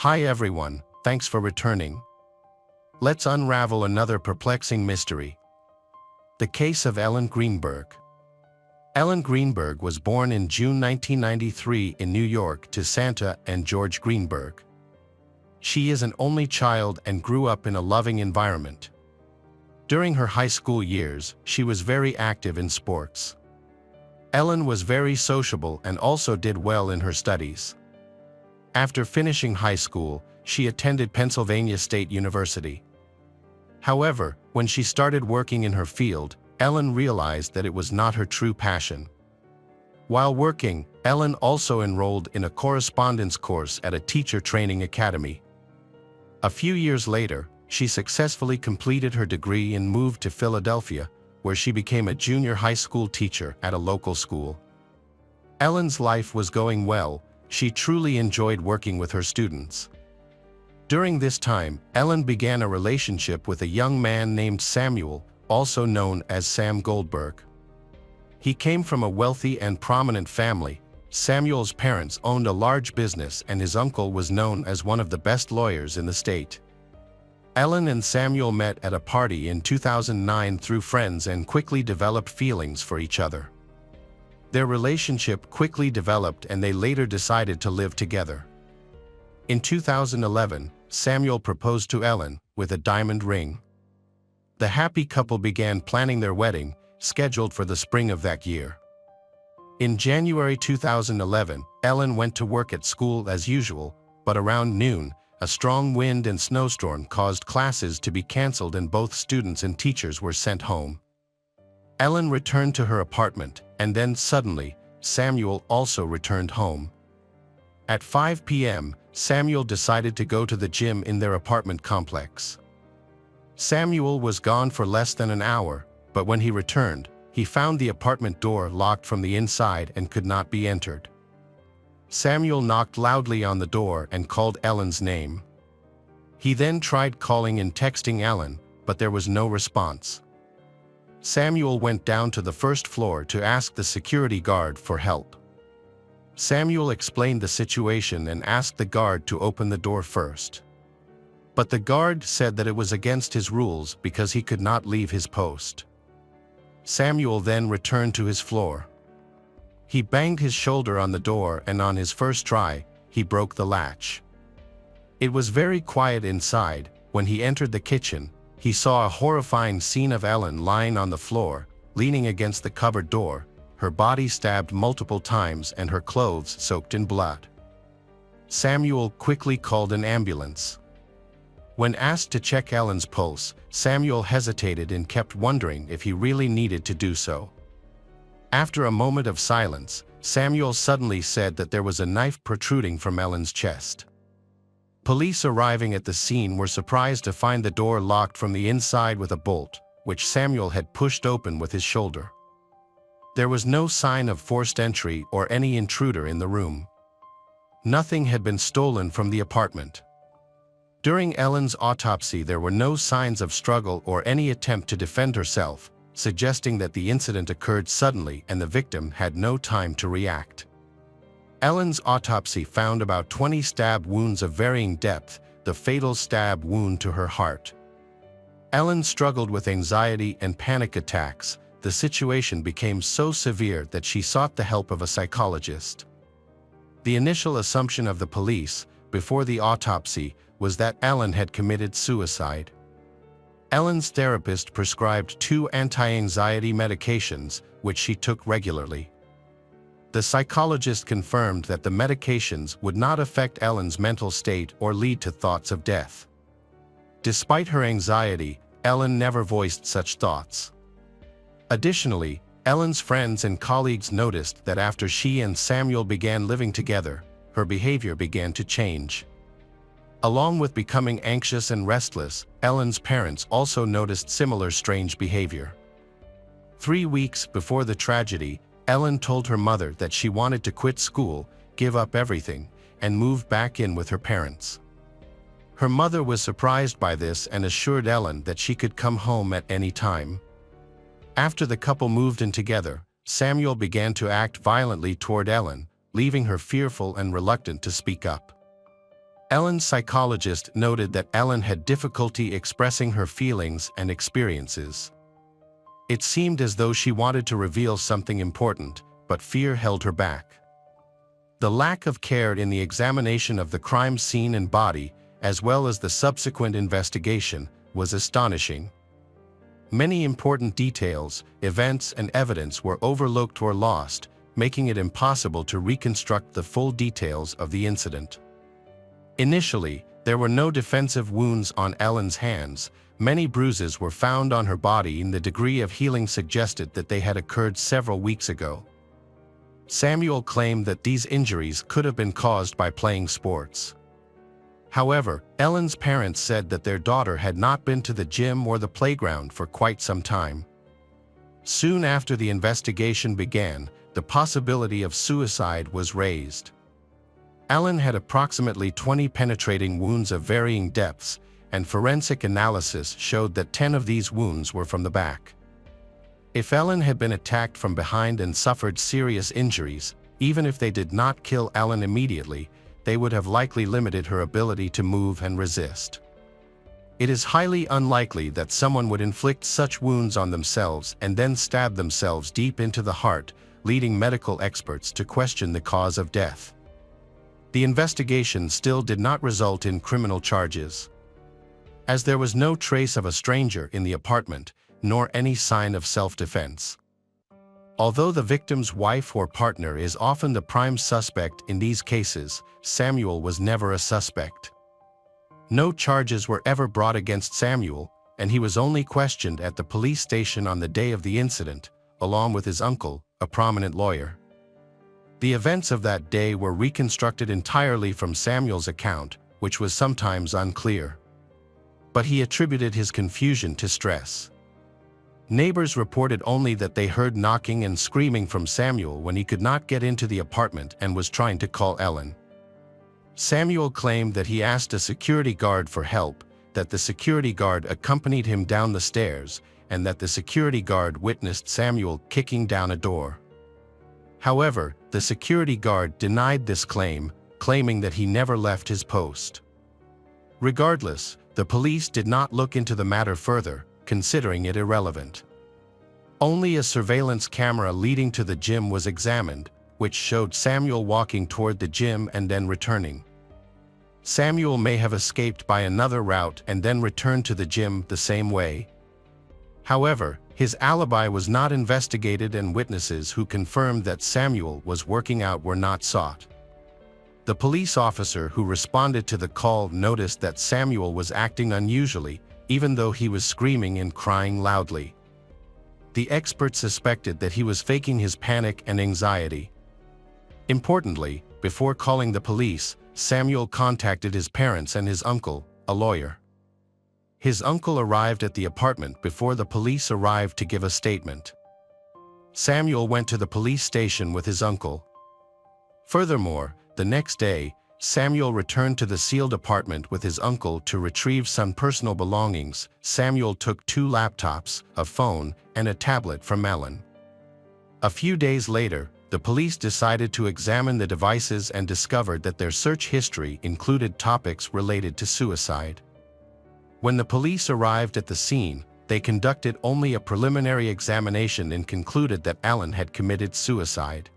Hi everyone, thanks for returning. Let's unravel another perplexing mystery. The case of Ellen Greenberg. Ellen Greenberg was born in June 1993 in New York to Santa and George Greenberg. She is an only child and grew up in a loving environment. During her high school years, she was very active in sports. Ellen was very sociable and also did well in her studies. After finishing high school, she attended Pennsylvania State University. However, when she started working in her field, Ellen realized that it was not her true passion. While working, Ellen also enrolled in a correspondence course at a teacher training academy. A few years later, she successfully completed her degree and moved to Philadelphia, where she became a junior high school teacher at a local school. Ellen's life was going well. She truly enjoyed working with her students. During this time, Ellen began a relationship with a young man named Samuel, also known as Sam Goldberg. He came from a wealthy and prominent family. Samuel's parents owned a large business and his uncle was known as one of the best lawyers in the state. Ellen and Samuel met at a party in 2009 through friends and quickly developed feelings for each other. Their relationship quickly developed and they later decided to live together. In 2011, Samuel proposed to Ellen with a diamond ring. The happy couple began planning their wedding, scheduled for the spring of that year. In January 2011, Ellen went to work at school as usual, but around noon, a strong wind and snowstorm caused classes to be canceled and both students and teachers were sent home. Ellen returned to her apartment, and then suddenly, Samuel also returned home. At 5 p.m., Samuel decided to go to the gym in their apartment complex. Samuel was gone for less than an hour, but when he returned, he found the apartment door locked from the inside and could not be entered. Samuel knocked loudly on the door and called Ellen's name. He then tried calling and texting Ellen, but there was no response. Samuel went down to the first floor to ask the security guard for help. Samuel explained the situation and asked the guard to open the door first. But the guard said that it was against his rules because he could not leave his post. Samuel then returned to his floor. He banged his shoulder on the door and on his first try, he broke the latch. It was very quiet inside. When he entered the kitchen, he saw a horrifying scene of Ellen lying on the floor, leaning against the cupboard door, her body stabbed multiple times and her clothes soaked in blood. Samuel quickly called an ambulance. When asked to check Ellen's pulse, Samuel hesitated and kept wondering if he really needed to do so. After a moment of silence, Samuel suddenly said that there was a knife protruding from Ellen's chest. Police arriving at the scene were surprised to find the door locked from the inside with a bolt, which Samuel had pushed open with his shoulder. There was no sign of forced entry or any intruder in the room. Nothing had been stolen from the apartment. During Ellen's autopsy, there were no signs of struggle or any attempt to defend herself, suggesting that the incident occurred suddenly and the victim had no time to react. Ellen's autopsy found about 20 stab wounds of varying depth, the fatal stab wound to her heart. Ellen struggled with anxiety and panic attacks. The situation became so severe that she sought the help of a psychologist. The initial assumption of the police, before the autopsy, was that Ellen had committed suicide. Ellen's therapist prescribed 2 anti-anxiety medications, which she took regularly. The psychologist confirmed that the medications would not affect Ellen's mental state or lead to thoughts of death. Despite her anxiety, Ellen never voiced such thoughts. Additionally, Ellen's friends and colleagues noticed that after she and Samuel began living together, her behavior began to change. Along with becoming anxious and restless, Ellen's parents also noticed similar strange behavior. 3 weeks before the tragedy, Ellen told her mother that she wanted to quit school, give up everything, and move back in with her parents. Her mother was surprised by this and assured Ellen that she could come home at any time. After the couple moved in together, Samuel began to act violently toward Ellen, leaving her fearful and reluctant to speak up. Ellen's psychologist noted that Ellen had difficulty expressing her feelings and experiences. It seemed as though she wanted to reveal something important, but fear held her back. The lack of care in the examination of the crime scene and body, as well as the subsequent investigation, was astonishing. Many important details, events, and evidence were overlooked or lost, making it impossible to reconstruct the full details of the incident. Initially, there were no defensive wounds on Ellen's hands. Many bruises were found on her body, and the degree of healing suggested that they had occurred several weeks ago. Samuel claimed that these injuries could have been caused by playing sports. However, Ellen's parents said that their daughter had not been to the gym or the playground for quite some time. Soon after the investigation began, the possibility of suicide was raised. Ellen had approximately 20 penetrating wounds of varying depths, and forensic analysis showed that 10 of these wounds were from the back. If Ellen had been attacked from behind and suffered serious injuries, even if they did not kill Ellen immediately, they would have likely limited her ability to move and resist. It is highly unlikely that someone would inflict such wounds on themselves and then stab themselves deep into the heart, leading medical experts to question the cause of death. The investigation still did not result in criminal charges. As there was no trace of a stranger in the apartment, nor any sign of self-defense. Although the victim's wife or partner is often the prime suspect in these cases, Samuel was never a suspect. No charges were ever brought against Samuel, and he was only questioned at the police station on the day of the incident, along with his uncle, a prominent lawyer. The events of that day were reconstructed entirely from Samuel's account, which was sometimes unclear. But he attributed his confusion to stress. Neighbors reported only that they heard knocking and screaming from Samuel when he could not get into the apartment and was trying to call Ellen. Samuel claimed that he asked a security guard for help, that the security guard accompanied him down the stairs, and that the security guard witnessed Samuel kicking down a door. However, the security guard denied this claim, claiming that he never left his post. Regardless, the police did not look into the matter further, considering it irrelevant. Only a surveillance camera leading to the gym was examined, which showed Samuel walking toward the gym and then returning. Samuel may have escaped by another route and then returned to the gym the same way. However, his alibi was not investigated, and witnesses who confirmed that Samuel was working out were not sought. The police officer who responded to the call noticed that Samuel was acting unusually, even though he was screaming and crying loudly. The expert suspected that he was faking his panic and anxiety. Importantly, before calling the police, Samuel contacted his parents and his uncle, a lawyer. His uncle arrived at the apartment before the police arrived to give a statement. Samuel went to the police station with his uncle. Furthermore, the next day, Samuel returned to the sealed apartment with his uncle to retrieve some personal belongings. Samuel took 2 laptops, a phone, and a tablet from Ellen. A few days later, the police decided to examine the devices and discovered that their search history included topics related to suicide. When the police arrived at the scene, they conducted only a preliminary examination and concluded that Ellen had committed suicide.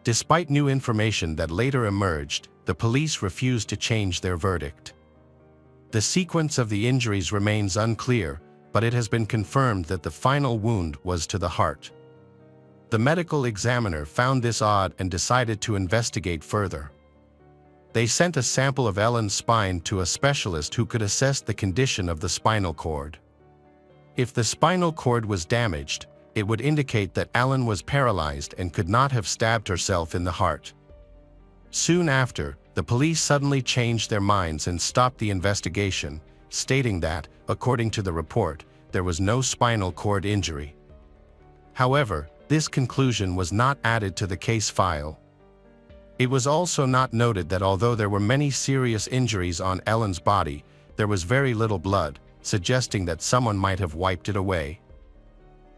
Despite new information that later emerged, the police refused to change their verdict. The sequence of the injuries remains unclear, but it has been confirmed that the final wound was to the heart. The medical examiner found this odd and decided to investigate further. They sent a sample of Ellen's spine to a specialist who could assess the condition of the spinal cord. If the spinal cord was damaged, it would indicate that Ellen was paralyzed and could not have stabbed herself in the heart. Soon after, the police suddenly changed their minds and stopped the investigation, stating that, according to the report, there was no spinal cord injury. However, this conclusion was not added to the case file. It was also not noted that although there were many serious injuries on Ellen's body, there was very little blood, suggesting that someone might have wiped it away.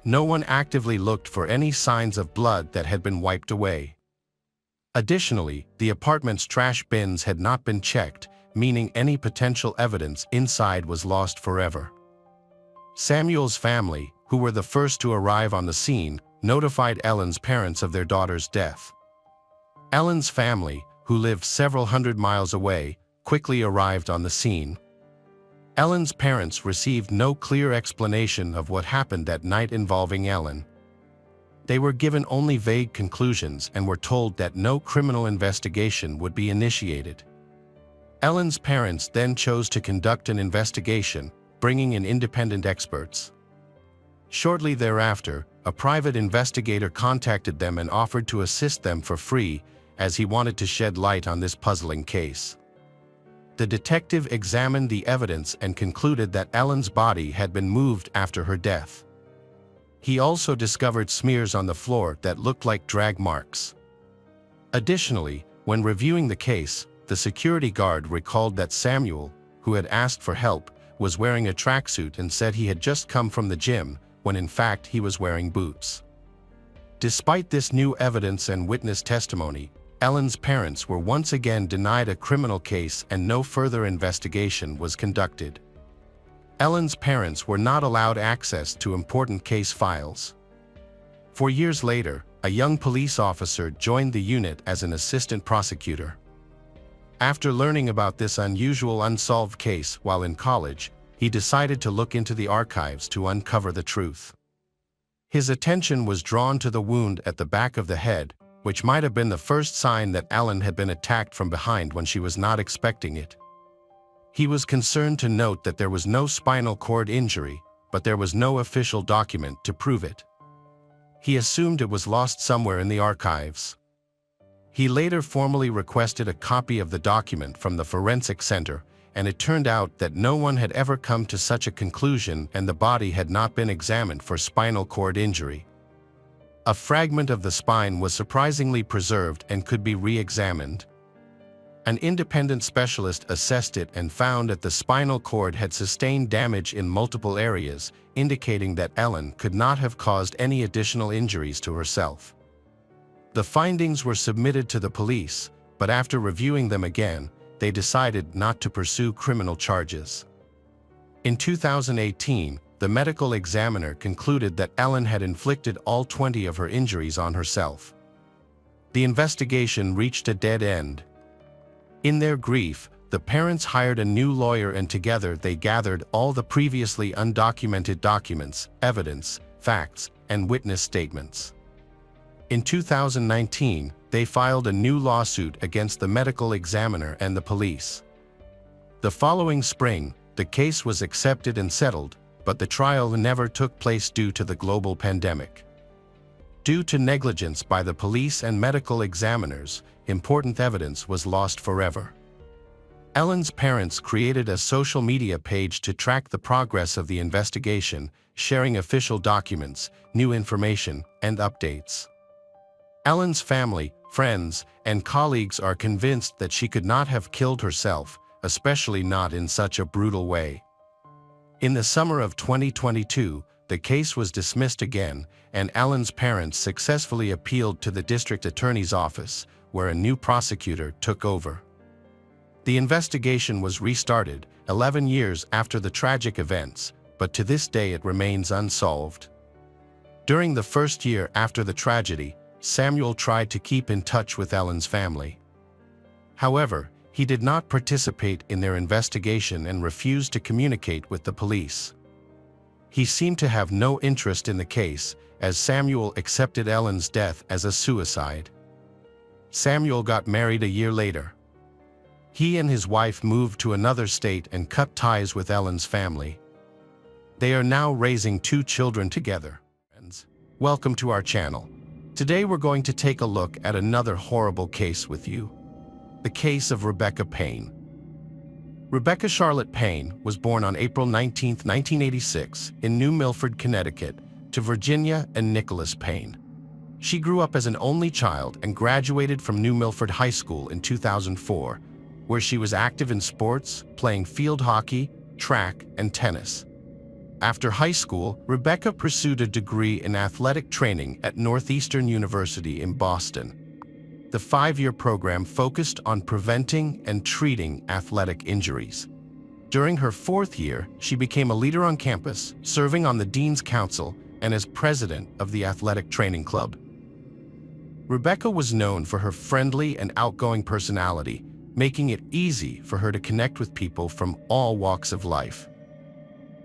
No one actively looked for any signs of blood that had been wiped away. Additionally, the apartment's trash bins had not been checked, meaning any potential evidence inside was lost forever. Samuel's family, who were the first to arrive on the scene, notified Ellen's parents of their daughter's death. Ellen's family, who lived several hundred miles away, quickly arrived on the scene. Ellen's parents received no clear explanation of what happened that night involving Ellen. They were given only vague conclusions and were told that no criminal investigation would be initiated. Ellen's parents then chose to conduct an investigation, bringing in independent experts. Shortly thereafter, a private investigator contacted them and offered to assist them for free, as he wanted to shed light on this puzzling case. The detective examined the evidence and concluded that Ellen's body had been moved after her death. He also discovered smears on the floor that looked like drag marks. Additionally, when reviewing the case, the security guard recalled that Samuel, who had asked for help, was wearing a tracksuit and said he had just come from the gym, when in fact he was wearing boots. Despite this new evidence and witness testimony, Ellen's parents were once again denied a criminal case and no further investigation was conducted. Ellen's parents were not allowed access to important case files. 4 years later, a young police officer joined the unit as an assistant prosecutor. After learning about this unusual unsolved case while in college, he decided to look into the archives to uncover the truth. His attention was drawn to the wound at the back of the head, which might have been the first sign that Ellen had been attacked from behind when she was not expecting it. He was concerned to note that there was no spinal cord injury, but there was no official document to prove it. He assumed it was lost somewhere in the archives. He later formally requested a copy of the document from the forensic center, and it turned out that no one had ever come to such a conclusion and the body had not been examined for spinal cord injury. A fragment of the spine was surprisingly preserved and could be re-examined. An independent specialist assessed it and found that the spinal cord had sustained damage in multiple areas, indicating that Ellen could not have caused any additional injuries to herself. The findings were submitted to the police, but after reviewing them again, they decided not to pursue criminal charges. In 2018, the medical examiner concluded that Ellen had inflicted all 20 of her injuries on herself. The investigation reached a dead end. In their grief, the parents hired a new lawyer and together they gathered all the previously undocumented documents, evidence, facts, and witness statements. In 2019, they filed a new lawsuit against the medical examiner and the police. The following spring, the case was accepted and settled, but the trial never took place due to the global pandemic. Due to negligence by the police and medical examiners, important evidence was lost forever. Ellen's parents created a social media page to track the progress of the investigation, sharing official documents, new information, and updates. Ellen's family, friends, and colleagues are convinced that she could not have killed herself, especially not in such a brutal way. In the summer of 2022, the case was dismissed again, and Ellen's parents successfully appealed to the district attorney's office, where a new prosecutor took over. The investigation was restarted 11 years after the tragic events, but to this day it remains unsolved. During the first year after the tragedy, Samuel tried to keep in touch with Ellen's family. However, he did not participate in their investigation and refused to communicate with the police. He seemed to have no interest in the case, as Samuel accepted Ellen's death as a suicide. Samuel got married a year later. He and his wife moved to another state and cut ties with Ellen's family. They are now raising 2 children together. Welcome to our channel. Today we're going to take a look at another horrible case with you. The case of Rebecca Payne. Rebecca Charlotte Payne was born on April 19, 1986, in New Milford, Connecticut, to Virginia and Nicholas Payne. She grew up as an only child and graduated from New Milford High School in 2004, where she was active in sports, playing field hockey, track, and tennis. After high school, Rebecca pursued a degree in athletic training at Northeastern University in Boston. The 5-year program focused on preventing and treating athletic injuries. During her 4th year, she became a leader on campus, serving on the Dean's Council and as president of the athletic training club. Rebecca was known for her friendly and outgoing personality, making it easy for her to connect with people from all walks of life.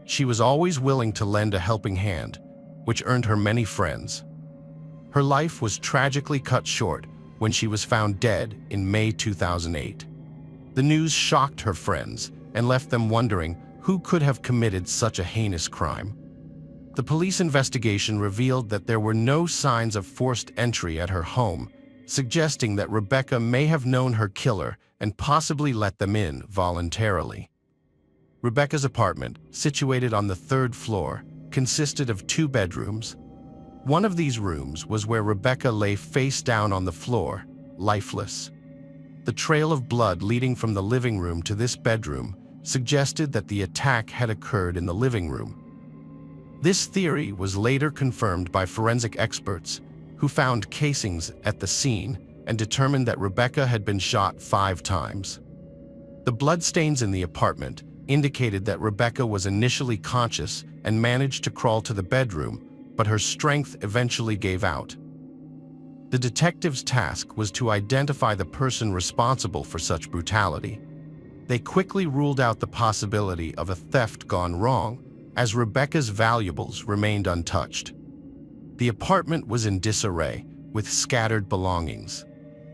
She was always willing to lend a helping hand, which earned her many friends. Her life was tragically cut short when she was found dead in May 2008. The news shocked her friends and left them wondering who could have committed such a heinous crime. The police investigation revealed that there were no signs of forced entry at her home, suggesting that Rebecca may have known her killer and possibly let them in voluntarily. Rebecca's apartment, situated on the 3rd floor, consisted of 2 bedrooms. One of these rooms was where Rebecca lay face down on the floor, lifeless. The trail of blood leading from the living room to this bedroom suggested that the attack had occurred in the living room. This theory was later confirmed by forensic experts who found casings at the scene and determined that Rebecca had been shot 5 times. The bloodstains in the apartment indicated that Rebecca was initially conscious and managed to crawl to the bedroom, but her strength eventually gave out. The detective's task was to identify the person responsible for such brutality. They quickly ruled out the possibility of a theft gone wrong, as Rebecca's valuables remained untouched. The apartment was in disarray, with scattered belongings.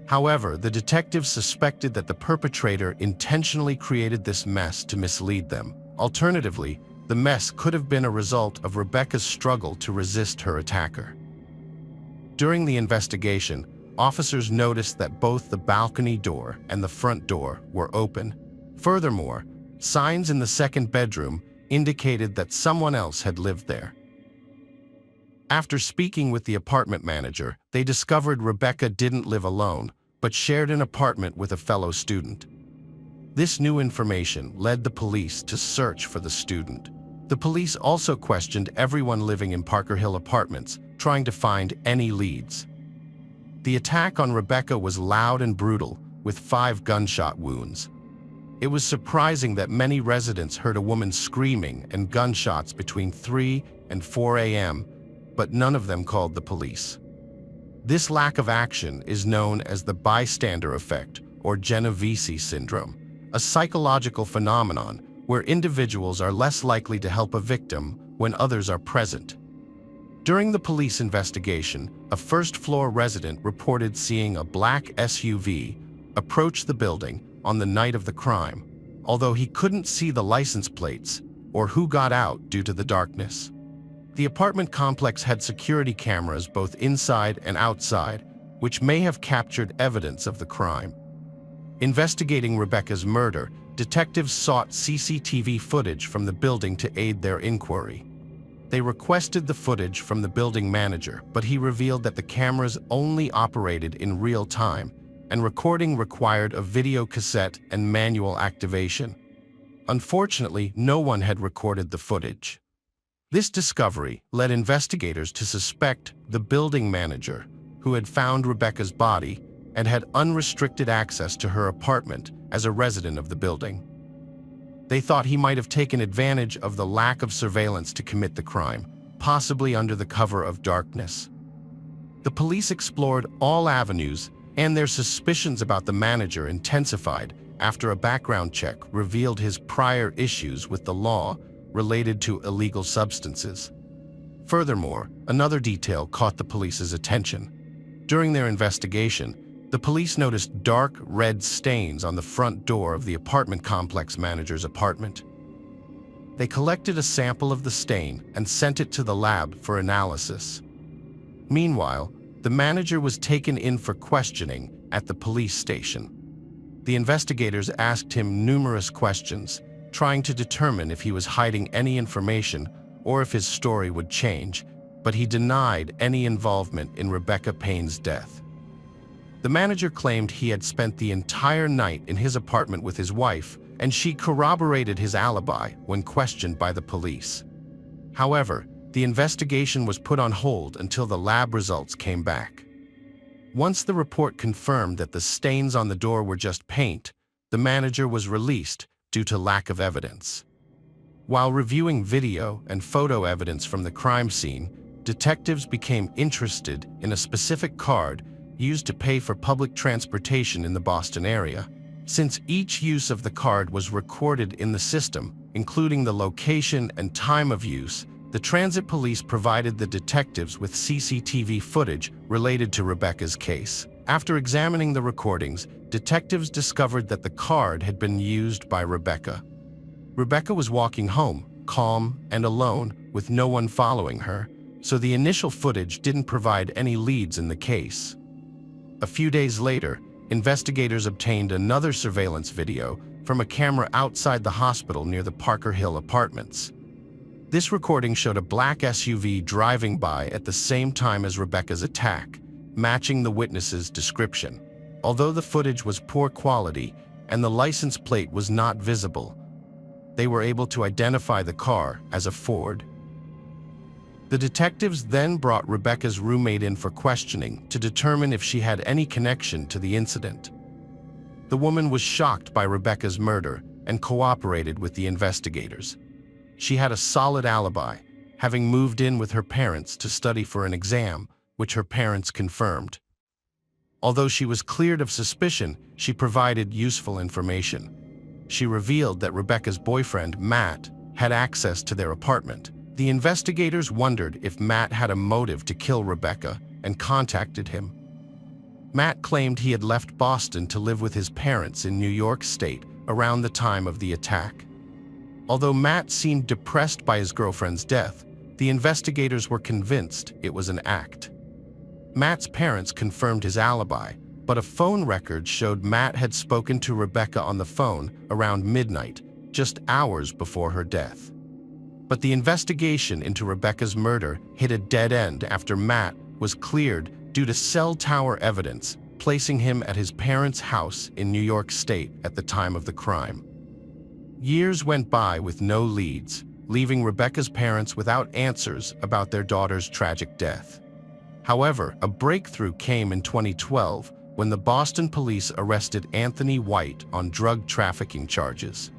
However, the detectives suspected that the perpetrator intentionally created this mess to mislead them. Alternatively, the mess could have been a result of Rebecca's struggle to resist her attacker. During the investigation, officers noticed that both the balcony door and the front door were open. Furthermore, signs in the 2nd bedroom indicated that someone else had lived there. After speaking with the apartment manager, they discovered Rebecca didn't live alone, but shared an apartment with a fellow student. This new information led the police to search for the student. The police also questioned everyone living in Parker Hill Apartments, trying to find any leads. The attack on Rebecca was loud and brutal, with 5 gunshot wounds. It was surprising that many residents heard a woman screaming and gunshots between 3 and 4 a.m., but none of them called the police. This lack of action is known as the bystander effect, or Genovese syndrome, a psychological phenomenon where individuals are less likely to help a victim when others are present. During the police investigation, a 1st-floor resident reported seeing a black SUV approach the building on the night of the crime, although he couldn't see the license plates or who got out due to the darkness. The apartment complex had security cameras both inside and outside, which may have captured evidence of the crime. Investigating Rebecca's murder, detectives sought CCTV footage from the building to aid their inquiry. They requested the footage from the building manager, but he revealed that the cameras only operated in real time, and recording required a video cassette and manual activation. Unfortunately, no one had recorded the footage. This discovery led investigators to suspect the building manager, who had found Rebecca's body and had unrestricted access to her apartment as a resident of the building. They thought he might have taken advantage of the lack of surveillance to commit the crime, possibly under the cover of darkness. The police explored all avenues, and their suspicions about the manager intensified after a background check revealed his prior issues with the law related to illegal substances. Furthermore, another detail caught the police's attention. During their investigation, the police noticed dark red stains on the front door of the apartment complex manager's apartment. They collected a sample of the stain and sent it to the lab for analysis. Meanwhile, the manager was taken in for questioning at the police station. The investigators asked him numerous questions, trying to determine if he was hiding any information or if his story would change, but he denied any involvement in Rebecca Payne's death. The manager claimed he had spent the entire night in his apartment with his wife, and she corroborated his alibi when questioned by the police. However, the investigation was put on hold until the lab results came back. Once the report confirmed that the stains on the door were just paint, the manager was released due to lack of evidence. While reviewing video and photo evidence from the crime scene, detectives became interested in a specific card used to pay for public transportation in the Boston area. Since each use of the card was recorded in the system, including the location and time of use, the transit police provided the detectives with CCTV footage related to Rebecca's case. After examining the recordings, detectives discovered that the card had been used by Rebecca. Rebecca was walking home, calm and alone, with no one following her, so the initial footage didn't provide any leads in the case. A few days later, investigators obtained another surveillance video from a camera outside the hospital near the Parker Hill apartments. This recording showed a black SUV driving by at the same time as Rebecca's attack, matching the witness's description. Although the footage was poor quality and the license plate was not visible, they were able to identify the car as a Ford. The detectives then brought Rebecca's roommate in for questioning to determine if she had any connection to the incident. The woman was shocked by Rebecca's murder and cooperated with the investigators. She had a solid alibi, having moved in with her parents to study for an exam, which her parents confirmed. Although she was cleared of suspicion, she provided useful information. She revealed that Rebecca's boyfriend, Matt, had access to their apartment. The investigators wondered if Matt had a motive to kill Rebecca and contacted him. Matt claimed he had left Boston to live with his parents in New York State around the time of the attack. Although Matt seemed depressed by his girlfriend's death, the investigators were convinced it was an act. Matt's parents confirmed his alibi, but a phone record showed Matt had spoken to Rebecca on the phone around midnight, just hours before her death. But the investigation into Rebecca's murder hit a dead end after Matt was cleared due to cell tower evidence, placing him at his parents' house in New York State at the time of the crime. Years went by with no leads, leaving Rebecca's parents without answers about their daughter's tragic death. However, a breakthrough came in 2012 when the Boston police arrested Anthony White on drug trafficking charges.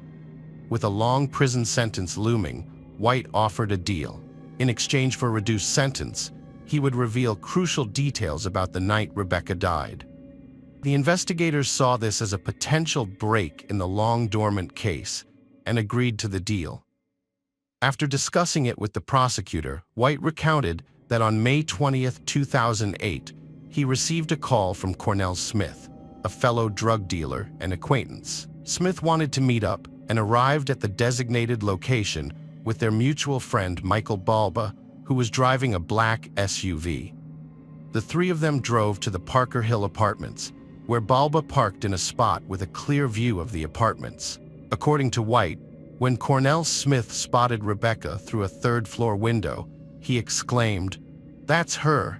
With a long prison sentence looming, White offered a deal. In exchange for a reduced sentence, he would reveal crucial details about the night Rebecca died. The investigators saw this as a potential break in the long-dormant case and agreed to the deal. After discussing it with the prosecutor, White recounted that on May 20, 2008, he received a call from Cornell Smith, a fellow drug dealer and acquaintance. Smith wanted to meet up and arrived at the designated location with their mutual friend Michael Balba, who was driving a black SUV. The three of them drove to the Parker Hill apartments, where Balba parked in a spot with a clear view of the apartments. According to White, when Cornell Smith spotted Rebecca through a third-floor window, he exclaimed, "That's her."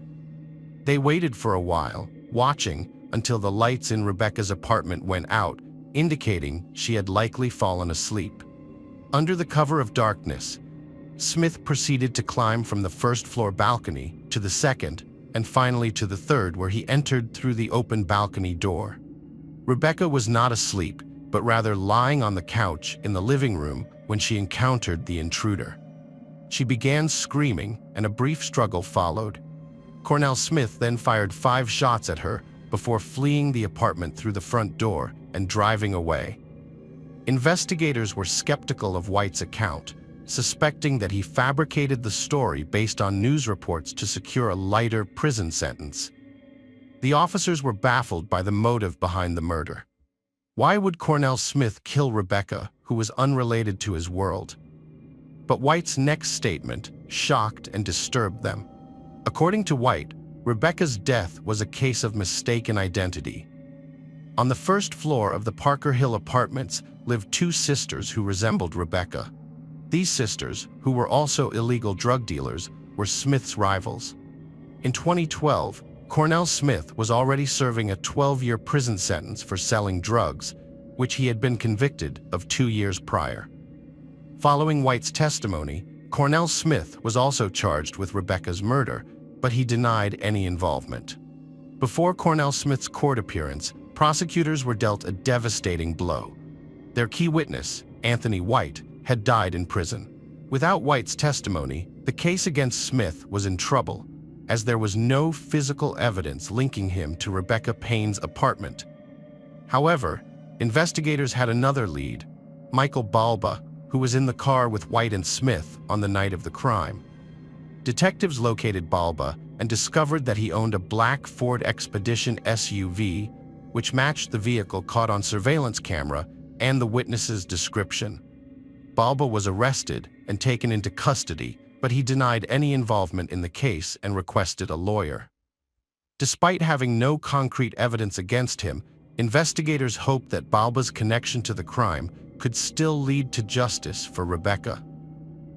They waited for a while, watching until the lights in Rebecca's apartment went out, indicating she had likely fallen asleep. Under the cover of darkness, Smith proceeded to climb from the first-floor balcony to the second, and finally to the third, where he entered through the open balcony door. Rebecca was not asleep, but rather lying on the couch in the living room when she encountered the intruder. She began screaming, and a brief struggle followed. Cornell Smith then fired 5 shots at her before fleeing the apartment through the front door and driving away. Investigators were skeptical of White's account, suspecting that he fabricated the story based on news reports to secure a lighter prison sentence. The officers were baffled by the motive behind the murder. Why would Cornell Smith kill Rebecca, who was unrelated to his world? But White's next statement shocked and disturbed them. According to White, Rebecca's death was a case of mistaken identity. On the first floor of the Parker Hill apartments lived 2 sisters who resembled Rebecca. These sisters, who were also illegal drug dealers, were Smith's rivals. In 2012, Cornell Smith was already serving a 12-year prison sentence for selling drugs, which he had been convicted of 2 years prior. Following White's testimony, Cornell Smith was also charged with Rebecca's murder, but he denied any involvement. Before Cornell Smith's court appearance, prosecutors were dealt a devastating blow. Their key witness, Anthony White, had died in prison. Without White's testimony, the case against Smith was in trouble, as there was no physical evidence linking him to Rebecca Payne's apartment. However, investigators had another lead, Michael Balba, who was in the car with White and Smith on the night of the crime. Detectives located Balba and discovered that he owned a black Ford Expedition SUV, which matched the vehicle caught on surveillance camera and the witness's description. Balba was arrested and taken into custody, but he denied any involvement in the case and requested a lawyer. Despite having no concrete evidence against him, investigators hoped that Balba's connection to the crime could still lead to justice for Rebecca.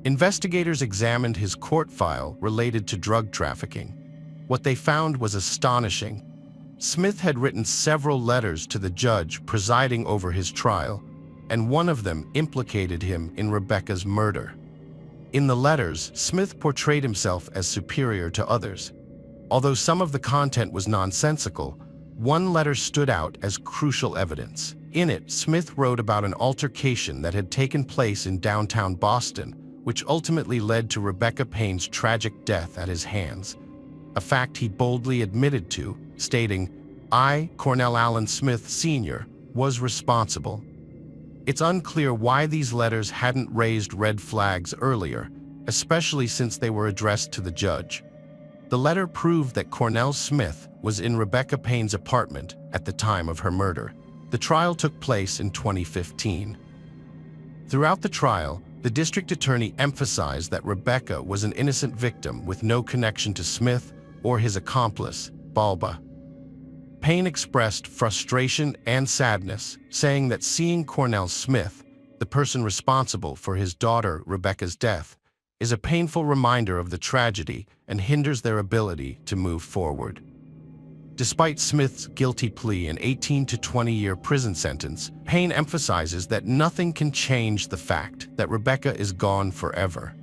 Investigators examined his court file related to drug trafficking. What they found was astonishing. Smith had written several letters to the judge presiding over his trial, and one of them implicated him in Rebecca's murder. In the letters, Smith portrayed himself as superior to others. Although some of the content was nonsensical, one letter stood out as crucial evidence. In it, Smith wrote about an altercation that had taken place in downtown Boston, which ultimately led to Rebecca Payne's tragic death at his hands, a fact he boldly admitted to, stating, "I, Cornell Allen Smith Sr., was responsible." It's unclear why these letters hadn't raised red flags earlier, especially since they were addressed to the judge. The letter proved that Cornell Smith was in Rebecca Payne's apartment at the time of her murder. The trial took place in 2015. Throughout the trial, the district attorney emphasized that Rebecca was an innocent victim with no connection to Smith or his accomplice, Balba. Payne expressed frustration and sadness, saying that seeing Cornell Smith, the person responsible for his daughter Rebecca's death, is a painful reminder of the tragedy and hinders their ability to move forward. Despite Smith's guilty plea and 18 to 20-year prison sentence, Payne emphasizes that nothing can change the fact that Rebecca is gone forever.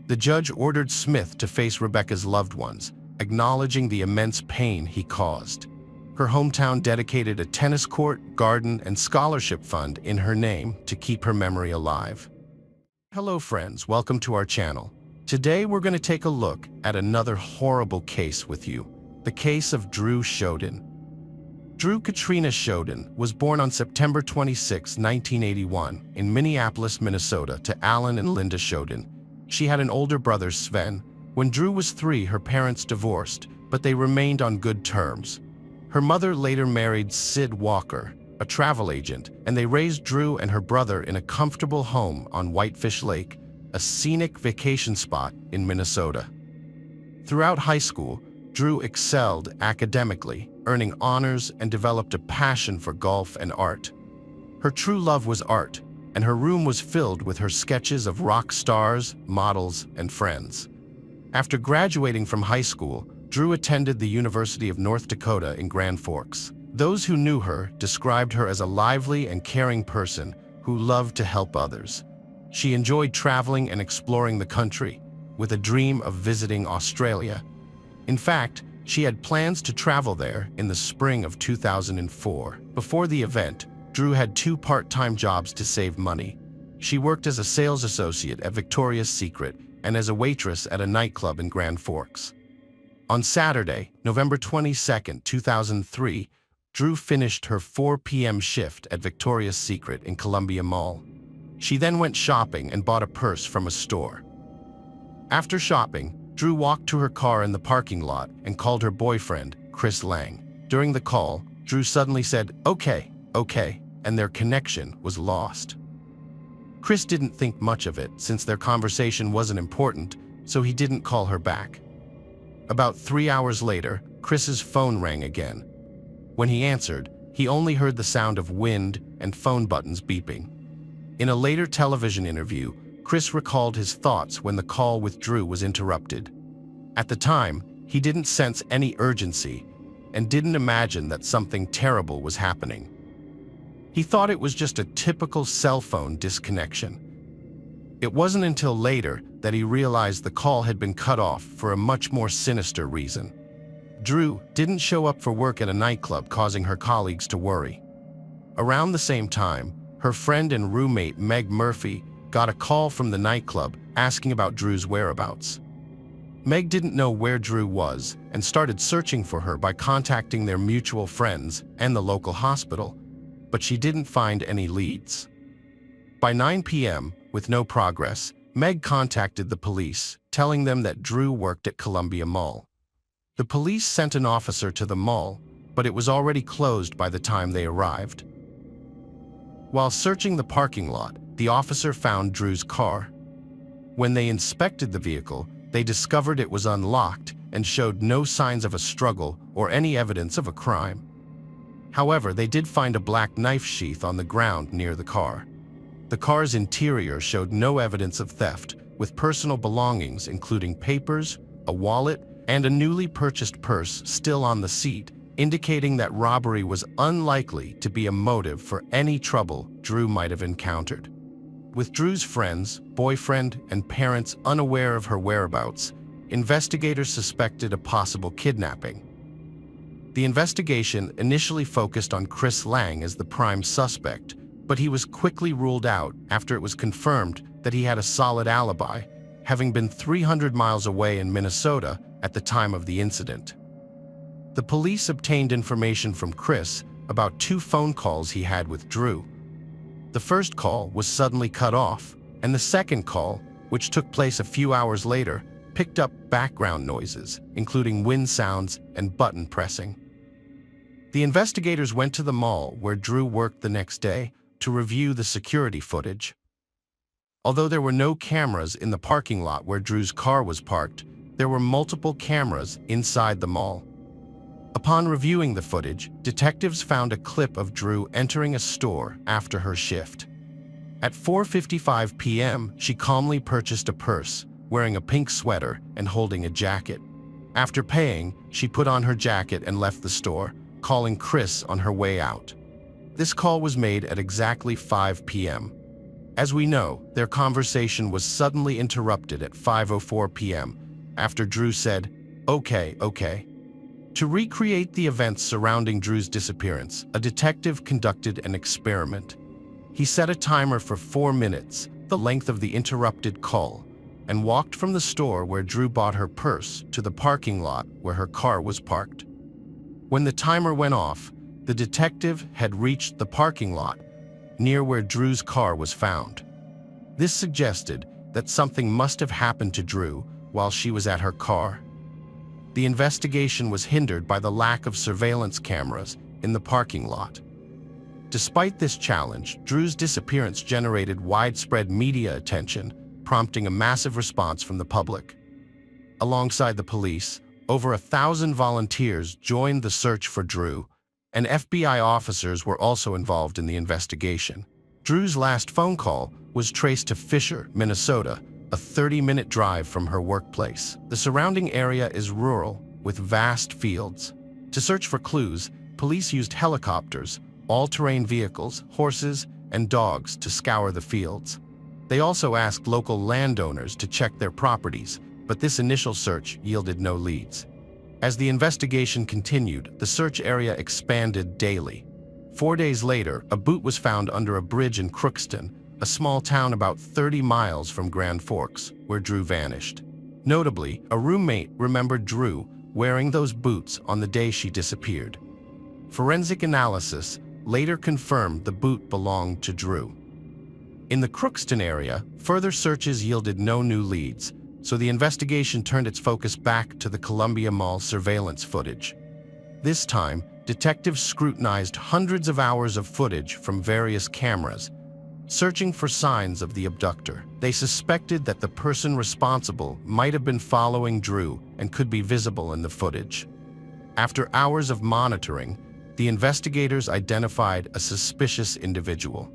The judge ordered Smith to face Rebecca's loved ones, acknowledging the immense pain he caused. Her hometown dedicated a tennis court, garden, and scholarship fund in her name to keep her memory alive. Hello friends, welcome to our channel. Today we're going to take a look at another horrible case with you. The case of Drew Shoden. Drew Katrina Shoden was born on September 26, 1981, in Minneapolis, Minnesota, to Alan and Linda Shoden. She had an older brother, Sven. When Drew was 3, her parents divorced, but they remained on good terms. Her mother later married Sid Walker, a travel agent, and they raised Drew and her brother in a comfortable home on Whitefish Lake, a scenic vacation spot in Minnesota. Throughout high school, Drew excelled academically, earning honors and developed a passion for golf and art. Her true love was art, and her room was filled with her sketches of rock stars, models, and friends. After graduating from high school, Drew attended the University of North Dakota in Grand Forks. Those who knew her described her as a lively and caring person who loved to help others. She enjoyed traveling and exploring the country, with a dream of visiting Australia. In fact, she had plans to travel there in the spring of 2004. Before the event, Drew had 2 part-time jobs to save money. She worked as a sales associate at Victoria's Secret and as a waitress at a nightclub in Grand Forks. On Saturday, November 22, 2003, Drew finished her 4 p.m. shift at Victoria's Secret in Columbia Mall. She then went shopping and bought a purse from a store. After shopping, Drew walked to her car in the parking lot and called her boyfriend, Chris Lang. During the call, Drew suddenly said, "Okay, and their connection was lost. Chris didn't think much of it since their conversation wasn't important, so he didn't call her back. About 3 hours later, Chris's phone rang again. When he answered, he only heard the sound of wind and phone buttons beeping. In a later television interview, Chris recalled his thoughts when the call with Drew was interrupted. At the time, he didn't sense any urgency and didn't imagine that something terrible was happening. He thought it was just a typical cell phone disconnection. It wasn't until later that he realized the call had been cut off for a much more sinister reason. Drew didn't show up for work at a nightclub, causing her colleagues to worry. Around the same time, her friend and roommate Meg Murphy got a call from the nightclub asking about Drew's whereabouts. Meg didn't know where Drew was and started searching for her by contacting their mutual friends and the local hospital, but she didn't find any leads. By 9 p.m., with no progress, Meg contacted the police, telling them that Drew worked at Columbia Mall. The police sent an officer to the mall, but it was already closed by the time they arrived. While searching the parking lot, the officer found Drew's car. When they inspected the vehicle, they discovered it was unlocked and showed no signs of a struggle or any evidence of a crime. However, they did find a black knife sheath on the ground near the car. The car's interior showed no evidence of theft, with personal belongings including papers, a wallet, and a newly purchased purse still on the seat, indicating that robbery was unlikely to be a motive for any trouble Drew might have encountered. With Drew's friends, boyfriend, and parents unaware of her whereabouts, investigators suspected a possible kidnapping. The investigation initially focused on Chris Lang as the prime suspect, but he was quickly ruled out after it was confirmed that he had a solid alibi, having been 300 miles away in Minnesota at the time of the incident. The police obtained information from Chris about 2 phone calls he had with Drew. The first call was suddenly cut off, and the second call, which took place a few hours later, picked up background noises, including wind sounds and button pressing. The investigators went to the mall where Drew worked the next day to review the security footage. Although there were no cameras in the parking lot where Drew's car was parked, there were multiple cameras inside the mall. Upon reviewing the footage, detectives found a clip of Drew entering a store after her shift. At 4:55 p.m., she calmly purchased a purse, wearing a pink sweater and holding a jacket. After paying, she put on her jacket and left the store, calling Chris on her way out. This call was made at exactly 5 p.m. As we know, their conversation was suddenly interrupted at 5:04 p.m. after Drew said, "Okay." To recreate the events surrounding Drew's disappearance, a detective conducted an experiment. He set a timer for 4 minutes, the length of the interrupted call, and walked from the store where Drew bought her purse to the parking lot where her car was parked. When the timer went off, the detective had reached the parking lot near where Drew's car was found. This suggested that something must have happened to Drew while she was at her car. The investigation was hindered by the lack of surveillance cameras in the parking lot. Despite this challenge, Drew's disappearance generated widespread media attention, prompting a massive response from the public. Alongside the police, over 1,000 volunteers joined the search for Drew, and FBI officers were also involved in the investigation. Drew's last phone call was traced to Fisher, Minnesota, a 30-minute drive from her workplace. The surrounding area is rural, with vast fields. To search for clues, police used helicopters, all-terrain vehicles, horses, and dogs to scour the fields. They also asked local landowners to check their properties, but this initial search yielded no leads. As the investigation continued, the search area expanded daily. 4 days later, a boot was found under a bridge in Crookston, a small town about 30 miles from Grand Forks, where Drew vanished. Notably, a roommate remembered Drew wearing those boots on the day she disappeared. Forensic analysis later confirmed the boot belonged to Drew. In the Crookston area, further searches yielded no new leads, so the investigation turned its focus back to the Columbia Mall surveillance footage. This time, detectives scrutinized hundreds of hours of footage from various cameras, searching for signs of the abductor. They suspected that the person responsible might have been following Drew and could be visible in the footage. After hours of monitoring, the investigators identified a suspicious individual.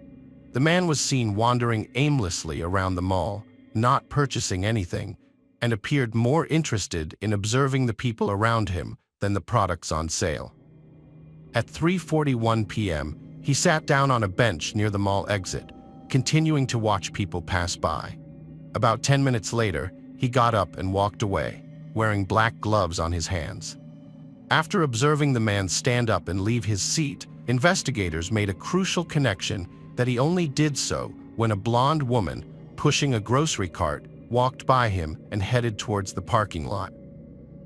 The man was seen wandering aimlessly around the mall, not purchasing anything, and appeared more interested in observing the people around him than the products on sale. At 3:41 p.m., he sat down on a bench near the mall exit, continuing to watch people pass by. About 10 minutes later, he got up and walked away, wearing black gloves on his hands. After observing the man stand up and leave his seat, investigators made a crucial connection that he only did so when a blonde woman, pushing a grocery cart, walked by him and headed towards the parking lot.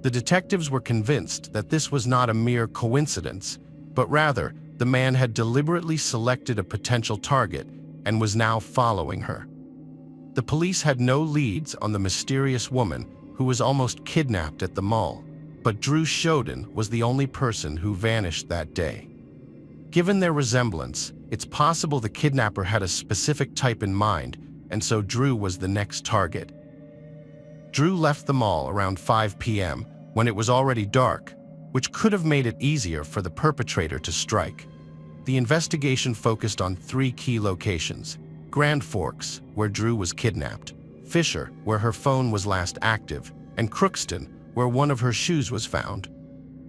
The detectives were convinced that this was not a mere coincidence, but rather the man had deliberately selected a potential target and was now following her. The police had no leads on the mysterious woman who was almost kidnapped at the mall, but Drew Shoden was the only person who vanished that day. Given their resemblance, it's possible the kidnapper had a specific type in mind, and so Drew was the next target. Drew left the mall around 5 p.m. when it was already dark, which could have made it easier for the perpetrator to strike. The investigation focused on 3 key locations: Grand Forks, where Drew was kidnapped; Fisher, where her phone was last active; and Crookston, where one of her shoes was found.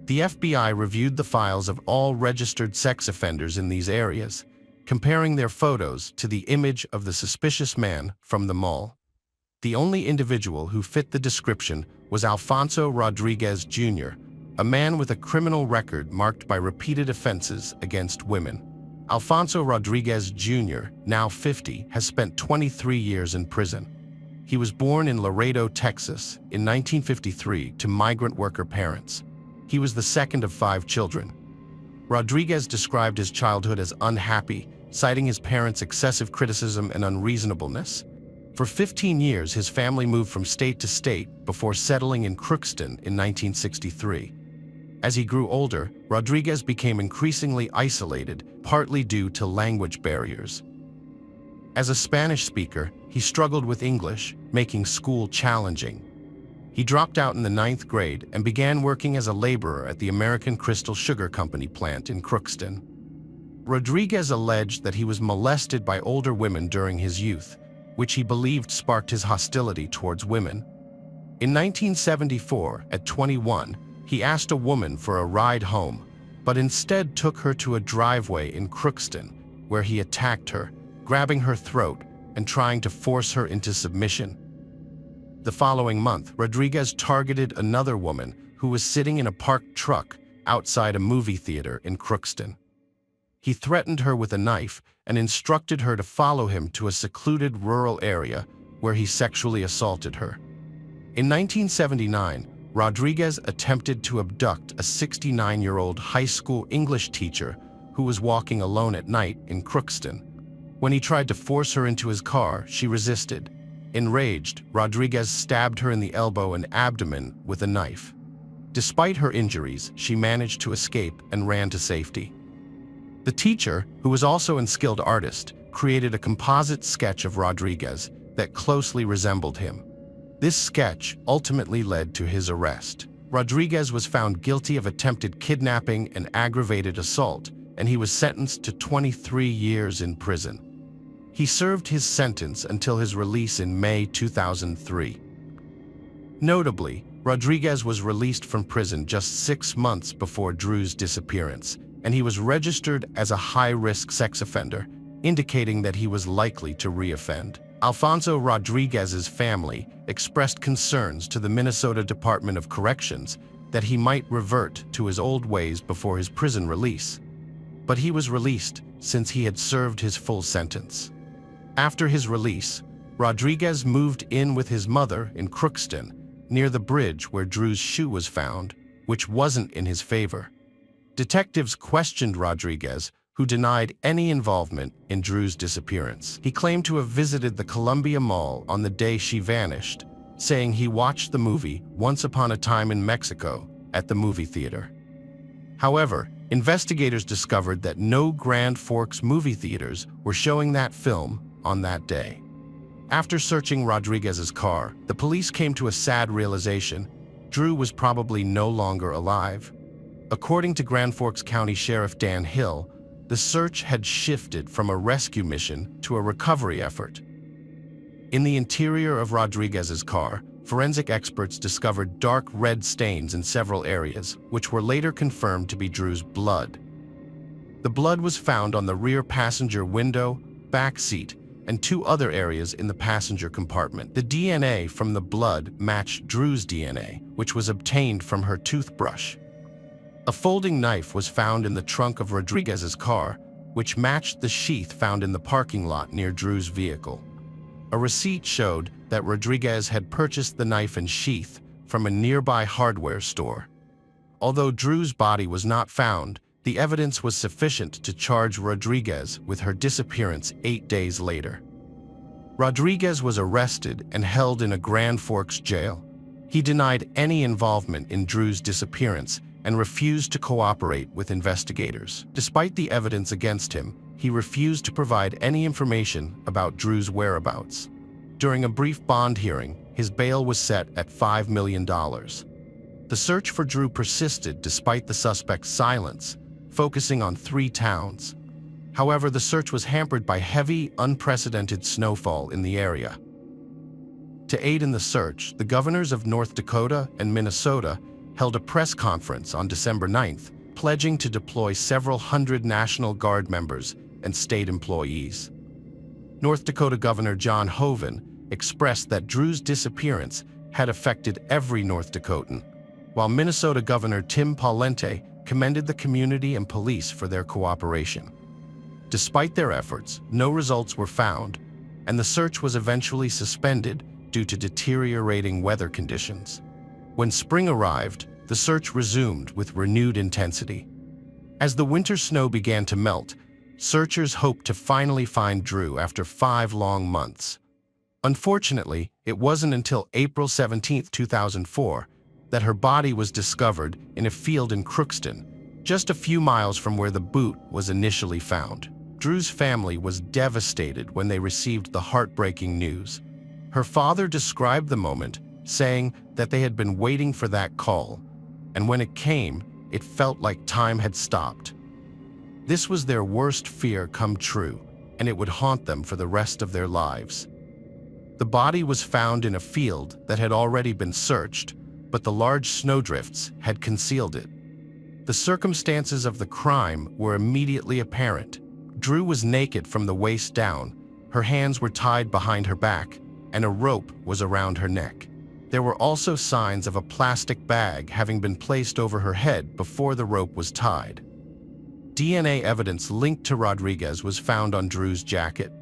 The FBI reviewed the files of all registered sex offenders in these areas, comparing their photos to the image of the suspicious man from the mall. The only individual who fit the description was Alfonso Rodriguez Jr., a man with a criminal record marked by repeated offenses against women. Alfonso Rodriguez Jr., now 50, has spent 23 years in prison. He was born in Laredo, Texas, in 1953 to migrant worker parents. He was the second of 5 children. Rodriguez described his childhood as unhappy, citing his parents' excessive criticism and unreasonableness. For 15 years, his family moved from state to state before settling in Crookston in 1963. As he grew older, Rodriguez became increasingly isolated, partly due to language barriers. As a Spanish speaker, he struggled with English, making school challenging. He dropped out in the 9th grade and began working as a laborer at the American Crystal Sugar Company plant in Crookston. Rodriguez alleged that he was molested by older women during his youth, which he believed sparked his hostility towards women. In 1974, at 21, he asked a woman for a ride home, but instead took her to a driveway in Crookston, where he attacked her, grabbing her throat and trying to force her into submission. The following month, Rodriguez targeted another woman who was sitting in a parked truck outside a movie theater in Crookston. He threatened her with a knife and instructed her to follow him to a secluded rural area where he sexually assaulted her. In 1979, Rodriguez attempted to abduct a 69-year-old high school English teacher who was walking alone at night in Crookston. When he tried to force her into his car, she resisted. Enraged, Rodriguez stabbed her in the elbow and abdomen with a knife. Despite her injuries, she managed to escape and ran to safety. The teacher, who was also an skilled artist, created a composite sketch of Rodriguez that closely resembled him. This sketch ultimately led to his arrest. Rodriguez was found guilty of attempted kidnapping and aggravated assault, and he was sentenced to 23 years in prison. He served his sentence until his release in May 2003. Notably, Rodriguez was released from prison just 6 months before Drew's disappearance, and he was registered as a high-risk sex offender, indicating that he was likely to reoffend. Alfonso Rodriguez's family expressed concerns to the Minnesota Department of Corrections that he might revert to his old ways before his prison release. But he was released since he had served his full sentence. After his release, Rodriguez moved in with his mother in Crookston, near the bridge where Drew's shoe was found, which wasn't in his favor. Detectives questioned Rodriguez, who denied any involvement in Drew's disappearance. He claimed to have visited the Columbia Mall on the day she vanished, saying he watched the movie Once Upon a Time in Mexico at the movie theater. However, investigators discovered that no Grand Forks movie theaters were showing that film on that day. After searching Rodriguez's car, the police came to a sad realization: Drew was probably no longer alive. According to Grand Forks County Sheriff Dan Hill, the search had shifted from a rescue mission to a recovery effort. In the interior of Rodriguez's car, forensic experts discovered dark red stains in several areas, which were later confirmed to be Drew's blood. The blood was found on the rear passenger window, back seat, and 2 other areas in the passenger compartment. The DNA from the blood matched Drew's DNA, which was obtained from her toothbrush. A folding knife was found in the trunk of Rodriguez's car, which matched the sheath found in the parking lot near Drew's vehicle. A receipt showed that Rodriguez had purchased the knife and sheath from a nearby hardware store. Although Drew's body was not found, the evidence was sufficient to charge Rodriguez with her disappearance 8 days later. Rodriguez was arrested and held in a Grand Forks jail. He denied any involvement in Drew's disappearance and refused to cooperate with investigators. Despite the evidence against him, he refused to provide any information about Drew's whereabouts. During a brief bond hearing, his bail was set at $5 million. The search for Drew persisted despite the suspect's silence, focusing on 3 towns. However, the search was hampered by heavy, unprecedented snowfall in the area. To aid in the search, the governors of North Dakota and Minnesota held a press conference on December 9th, pledging to deploy several hundred National Guard members and state employees. North Dakota Governor John Hoeven expressed that Drew's disappearance had affected every North Dakotan, while Minnesota Governor Tim Pawlenty commended the community and police for their cooperation. Despite their efforts, no results were found, and the search was eventually suspended due to deteriorating weather conditions. When spring arrived, the search resumed with renewed intensity. As the winter snow began to melt, searchers hoped to finally find Drew after 5 long months. Unfortunately, it wasn't until April 17, 2004, that her body was discovered in a field in Crookston, just a few miles from where the boot was initially found. Drew's family was devastated when they received the heartbreaking news. Her father described the moment, saying that they had been waiting for that call, and when it came, it felt like time had stopped. This was their worst fear come true, and it would haunt them for the rest of their lives. The body was found in a field that had already been searched, but the large snowdrifts had concealed it. The circumstances of the crime were immediately apparent. Drew was naked from the waist down, her hands were tied behind her back, and a rope was around her neck. There were also signs of a plastic bag having been placed over her head before the rope was tied. DNA evidence linked to Rodriguez was found on Drew's jacket.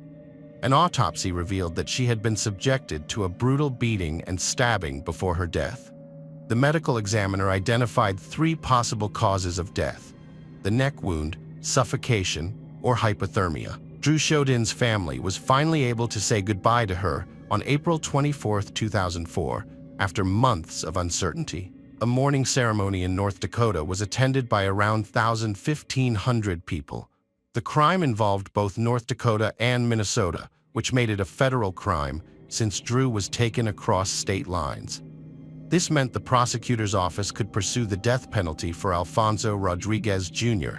An autopsy revealed that she had been subjected to a brutal beating and stabbing before her death. The medical examiner identified 3 possible causes of death: the neck wound, suffocation, or hypothermia. Drew Chaudin's family was finally able to say goodbye to her on April 24, 2004, after months of uncertainty. A mourning ceremony in North Dakota was attended by around 1,500 people. The crime involved both North Dakota and Minnesota, which made it a federal crime since Drew was taken across state lines. This meant the prosecutor's office could pursue the death penalty for Alfonso Rodriguez Jr.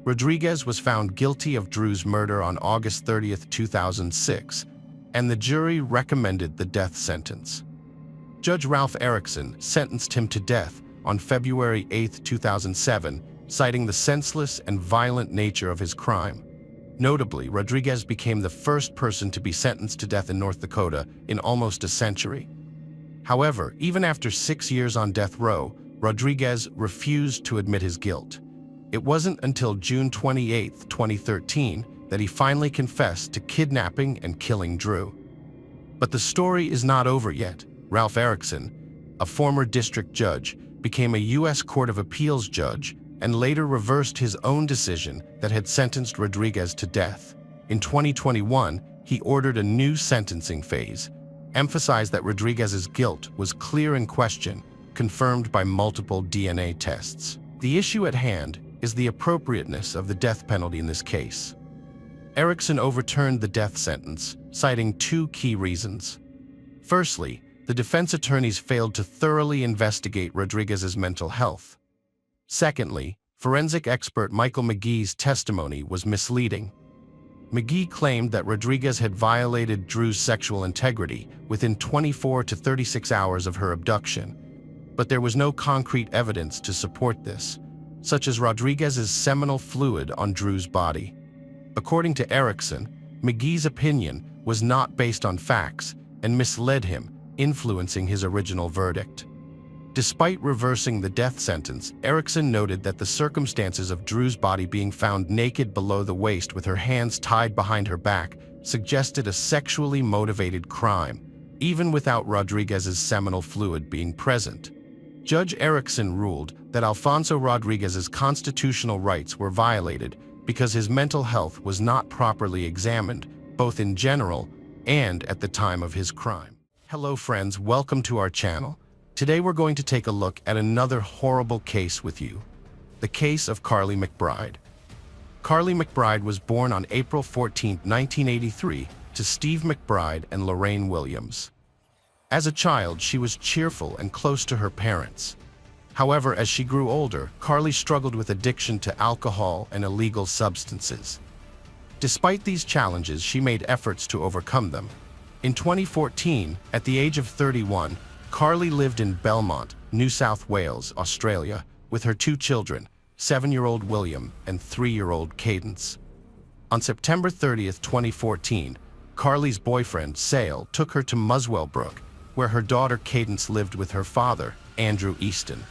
Rodriguez was found guilty of Drew's murder on August 30, 2006, and the jury recommended the death sentence. Judge Ralph Erickson sentenced him to death on February 8, 2007, citing the senseless and violent nature of his crime. Notably, Rodriguez became the first person to be sentenced to death in North Dakota in almost a century. However, even after 6 years on death row, Rodriguez refused to admit his guilt. It wasn't until June 28, 2013, that he finally confessed to kidnapping and killing Drew. But the story is not over yet. Ralph Erickson, a former district judge, became a U.S. Court of Appeals judge and later reversed his own decision that had sentenced Rodriguez to death. In 2021, he ordered a new sentencing phase, emphasized that Rodriguez's guilt was clear in question, confirmed by multiple DNA tests. The issue at hand is the appropriateness of the death penalty in this case. Erickson overturned the death sentence, citing 2 key reasons. Firstly, the defense attorneys failed to thoroughly investigate Rodriguez's mental health. Secondly, forensic expert Michael McGee's testimony was misleading. McGee claimed that Rodriguez had violated Drew's sexual integrity within 24 to 36 hours of her abduction, but there was no concrete evidence to support this, such as Rodriguez's seminal fluid on Drew's body. According to Erickson, McGee's opinion was not based on facts and misled him, influencing his original verdict. Despite reversing the death sentence, Erickson noted that the circumstances of Drew's body being found naked below the waist with her hands tied behind her back suggested a sexually motivated crime, even without Rodriguez's seminal fluid being present. Judge Erickson ruled that Alfonso Rodriguez's constitutional rights were violated because his mental health was not properly examined, both in general and at the time of his crime. Hello friends, welcome to our channel. Today we're going to take a look at another horrible case with you, the case of Carly McBride. Carly McBride was born on April 14, 1983, to Steve McBride and Lorraine Williams. As a child, she was cheerful and close to her parents. However, as she grew older, Carly struggled with addiction to alcohol and illegal substances. Despite these challenges, she made efforts to overcome them. In 2014, at the age of 31, Carly lived in Belmont, New South Wales, Australia, with her two children, 7-year-old William and 3-year-old Cadence. On September 30, 2014, Carly's boyfriend, Sale, took her to Muswell Brook, where her daughter Cadence lived with her father, Andrew Easton.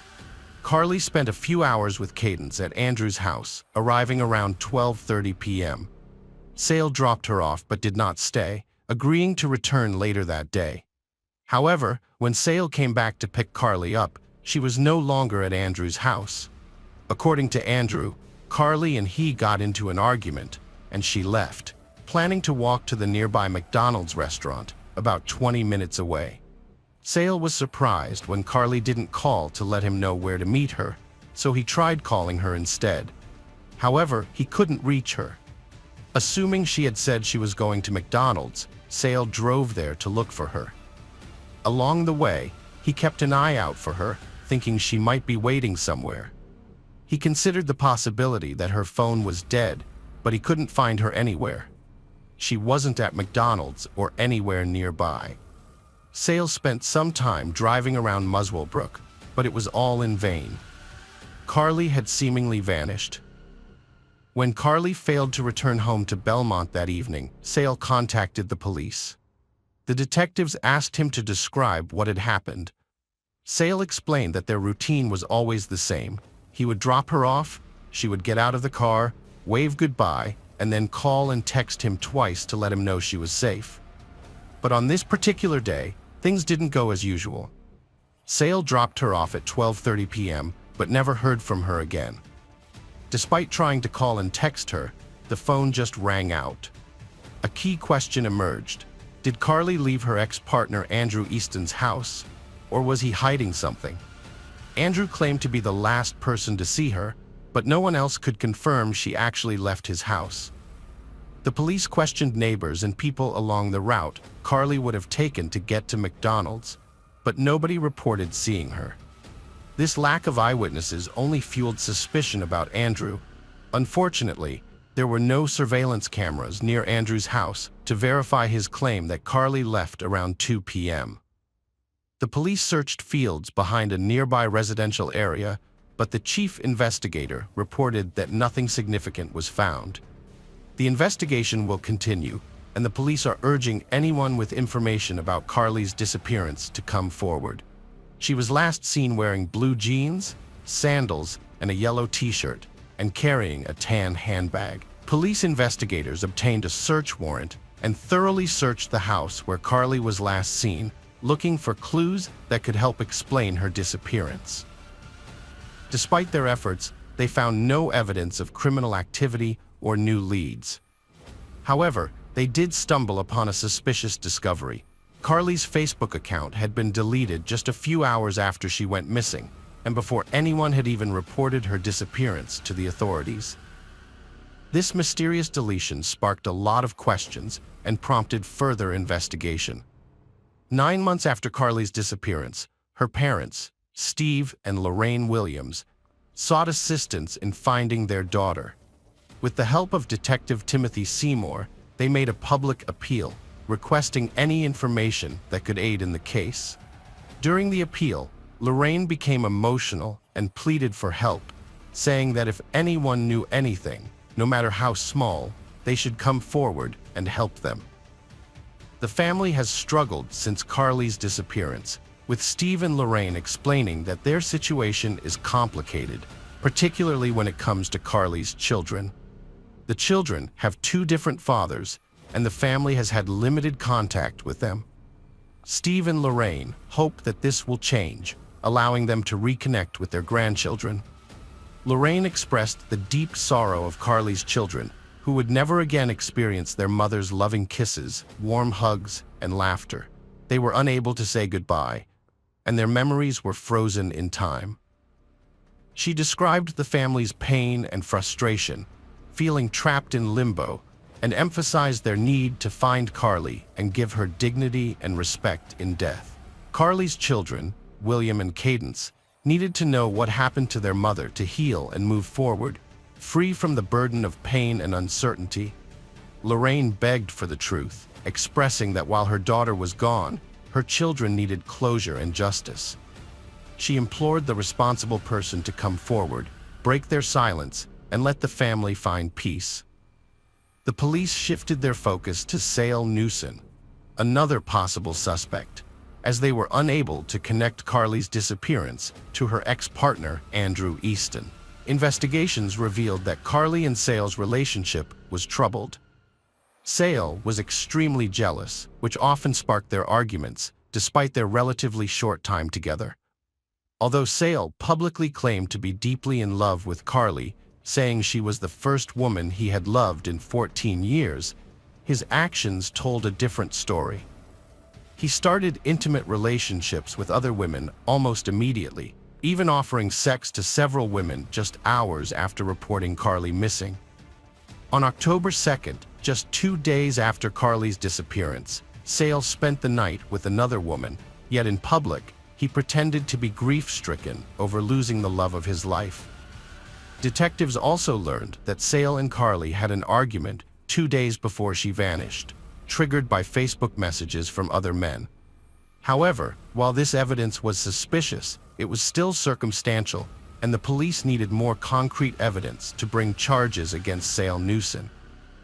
Carly spent a few hours with Cadence at Andrew's house, arriving around 12:30 p.m. Sale dropped her off but did not stay, agreeing to return later that day. However, when Sale came back to pick Carly up, she was no longer at Andrew's house. According to Andrew, Carly and he got into an argument, and she left, planning to walk to the nearby McDonald's restaurant, about 20 minutes away. Sale was surprised when Carly didn't call to let him know where to meet her, so he tried calling her instead. However, he couldn't reach her. Assuming she had said she was going to McDonald's, Sale drove there to look for her. Along the way, he kept an eye out for her, thinking she might be waiting somewhere. He considered the possibility that her phone was dead, but he couldn't find her anywhere. She wasn't at McDonald's or anywhere nearby. Sale spent some time driving around Muswell Brook, but it was all in vain. Carly had seemingly vanished. When Carly failed to return home to Belmont that evening, Sale contacted the police. The detectives asked him to describe what had happened. Sale explained that their routine was always the same. He would drop her off, she would get out of the car, wave goodbye, and then call and text him twice to let him know she was safe. But on this particular day, things didn't go as usual. Sale dropped her off at 12:30 p.m., but never heard from her again. Despite trying to call and text her, the phone just rang out. A key question emerged. Did Carly leave her ex-partner Andrew Easton's house, or was he hiding something? Andrew claimed to be the last person to see her, but no one else could confirm she actually left his house. The police questioned neighbors and people along the route Carly would have taken to get to McDonald's, but nobody reported seeing her. This lack of eyewitnesses only fueled suspicion about Andrew. Unfortunately, there were no surveillance cameras near Andrew's house to verify his claim that Carly left around 2 p.m. The police searched fields behind a nearby residential area, but the chief investigator reported that nothing significant was found. The investigation will continue, and the police are urging anyone with information about Carly's disappearance to come forward. She was last seen wearing blue jeans, sandals, and a yellow t-shirt, and carrying a tan handbag. Police investigators obtained a search warrant and thoroughly searched the house where Carly was last seen, looking for clues that could help explain her disappearance. Despite their efforts, they found no evidence of criminal activity or new leads. However, they did stumble upon a suspicious discovery. Carly's Facebook account had been deleted just a few hours after she went missing, and before anyone had even reported her disappearance to the authorities. This mysterious deletion sparked a lot of questions and prompted further investigation. 9 months after Carly's disappearance, her parents, Steve and Lorraine Williams, sought assistance in finding their daughter. With the help of Detective Timothy Seymour, they made a public appeal, requesting any information that could aid in the case. During the appeal, Lorraine became emotional and pleaded for help, saying that if anyone knew anything, no matter how small, they should come forward and help them. The family has struggled since Carly's disappearance, with Steve and Lorraine explaining that their situation is complicated, particularly when it comes to Carly's children. The children have two different fathers, and the family has had limited contact with them. Steve and Lorraine hope that this will change, allowing them to reconnect with their grandchildren. Lorraine expressed the deep sorrow of Carly's children, who would never again experience their mother's loving kisses, warm hugs, and laughter. They were unable to say goodbye, and their memories were frozen in time. She described the family's pain and frustration, feeling trapped in limbo, and emphasized their need to find Carly and give her dignity and respect in death. Carly's children, William and Cadence, needed to know what happened to their mother to heal and move forward, free from the burden of pain and uncertainty. Lorraine begged for the truth, expressing that while her daughter was gone, her children needed closure and justice. She implored the responsible person to come forward, break their silence, and let the family find peace. The police shifted their focus to Sale Newson, another possible suspect, as they were unable to connect Carly's disappearance to her ex-partner, Andrew Easton. Investigations revealed that Carly and Sale's relationship was troubled. Sale was extremely jealous, which often sparked their arguments, despite their relatively short time together. Although Sale publicly claimed to be deeply in love with Carly, saying she was the first woman he had loved in 14 years, his actions told a different story. He started intimate relationships with other women almost immediately, even offering sex to several women just hours after reporting Carly missing. On October 2nd, just 2 days after Carly's disappearance, Sale spent the night with another woman, yet in public, he pretended to be grief-stricken over losing the love of his life. Detectives also learned that Sale and Carly had an argument 2 days before she vanished, triggered by Facebook messages from other men. However, while this evidence was suspicious, it was still circumstantial, and the police needed more concrete evidence to bring charges against Sale Newson.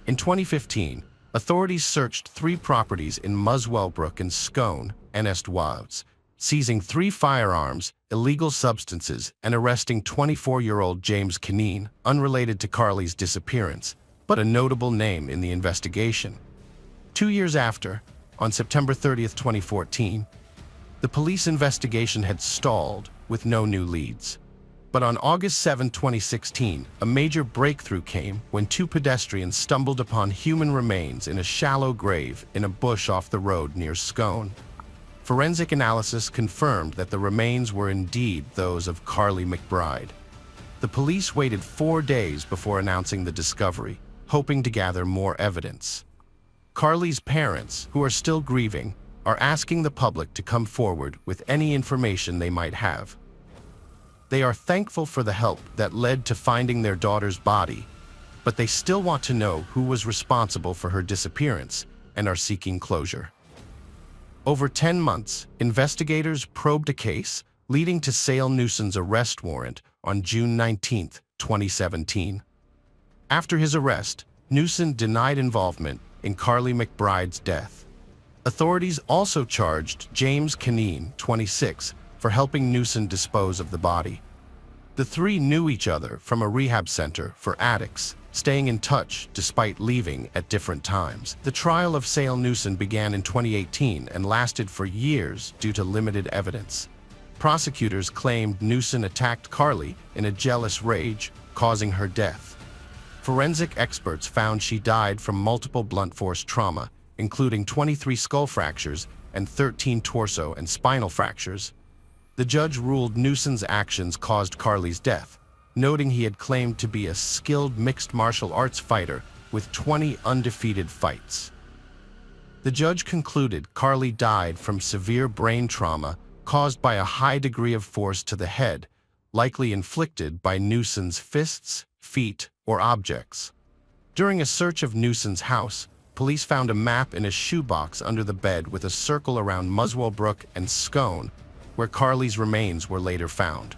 In 2015, authorities searched 3 properties in Muswellbrook and Scone, Wales, seizing 3 firearms, illegal substances, and arresting 24-year-old James Kineen, unrelated to Carly's disappearance, but a notable name in the investigation. 2 years after, on September 30, 2014, the police investigation had stalled with no new leads. But on August 7, 2016, a major breakthrough came when 2 pedestrians stumbled upon human remains in a shallow grave in a bush off the road near Scone. Forensic analysis confirmed that the remains were indeed those of Carly McBride. The police waited 4 days before announcing the discovery, hoping to gather more evidence. Carly's parents, who are still grieving, are asking the public to come forward with any information they might have. They are thankful for the help that led to finding their daughter's body, but they still want to know who was responsible for her disappearance and are seeking closure. Over 10 months, investigators probed a case, leading to Sale Newson's arrest warrant on June 19, 2017. After his arrest, Newson denied involvement in Carly McBride's death. Authorities also charged James Kineen, 26, for helping Newson dispose of the body. The 3 knew each other from a rehab center for addicts, staying in touch despite leaving at different times. The trial of Sale Newson began in 2018 and lasted for years due to limited evidence. Prosecutors claimed Newson attacked Carly in a jealous rage, causing her death. Forensic experts found she died from multiple blunt force trauma, including 23 skull fractures and 13 torso and spinal fractures. The judge ruled Newson's actions caused Carly's death, noting he had claimed to be a skilled mixed martial arts fighter with 20 undefeated fights. The judge concluded Carly died from severe brain trauma caused by a high degree of force to the head, likely inflicted by Newson's fists, feet, or objects. During a search of Newson's house, police found a map in a shoebox under the bed with a circle around Muswellbrook and Scone, where Carly's remains were later found.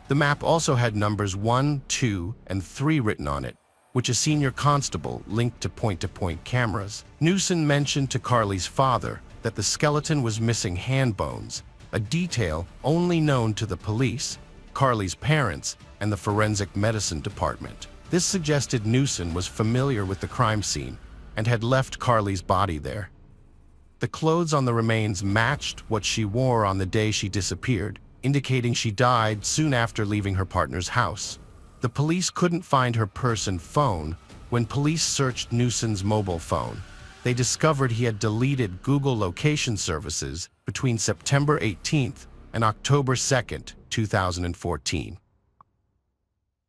The map also had numbers 1, 2, and 3 written on it, which a senior constable linked to point-to-point cameras. Newson mentioned to Carly's father that the skeleton was missing hand bones, a detail only known to the police, Carly's parents, and the forensic medicine department. This suggested Newson was familiar with the crime scene and had left Carly's body there. The clothes on the remains matched what she wore on the day she disappeared, indicating she died soon after leaving her partner's house. The police couldn't find her purse and phone. When police searched Newson's mobile phone, they discovered he had deleted Google location services between September 18th and October 2nd, 2014.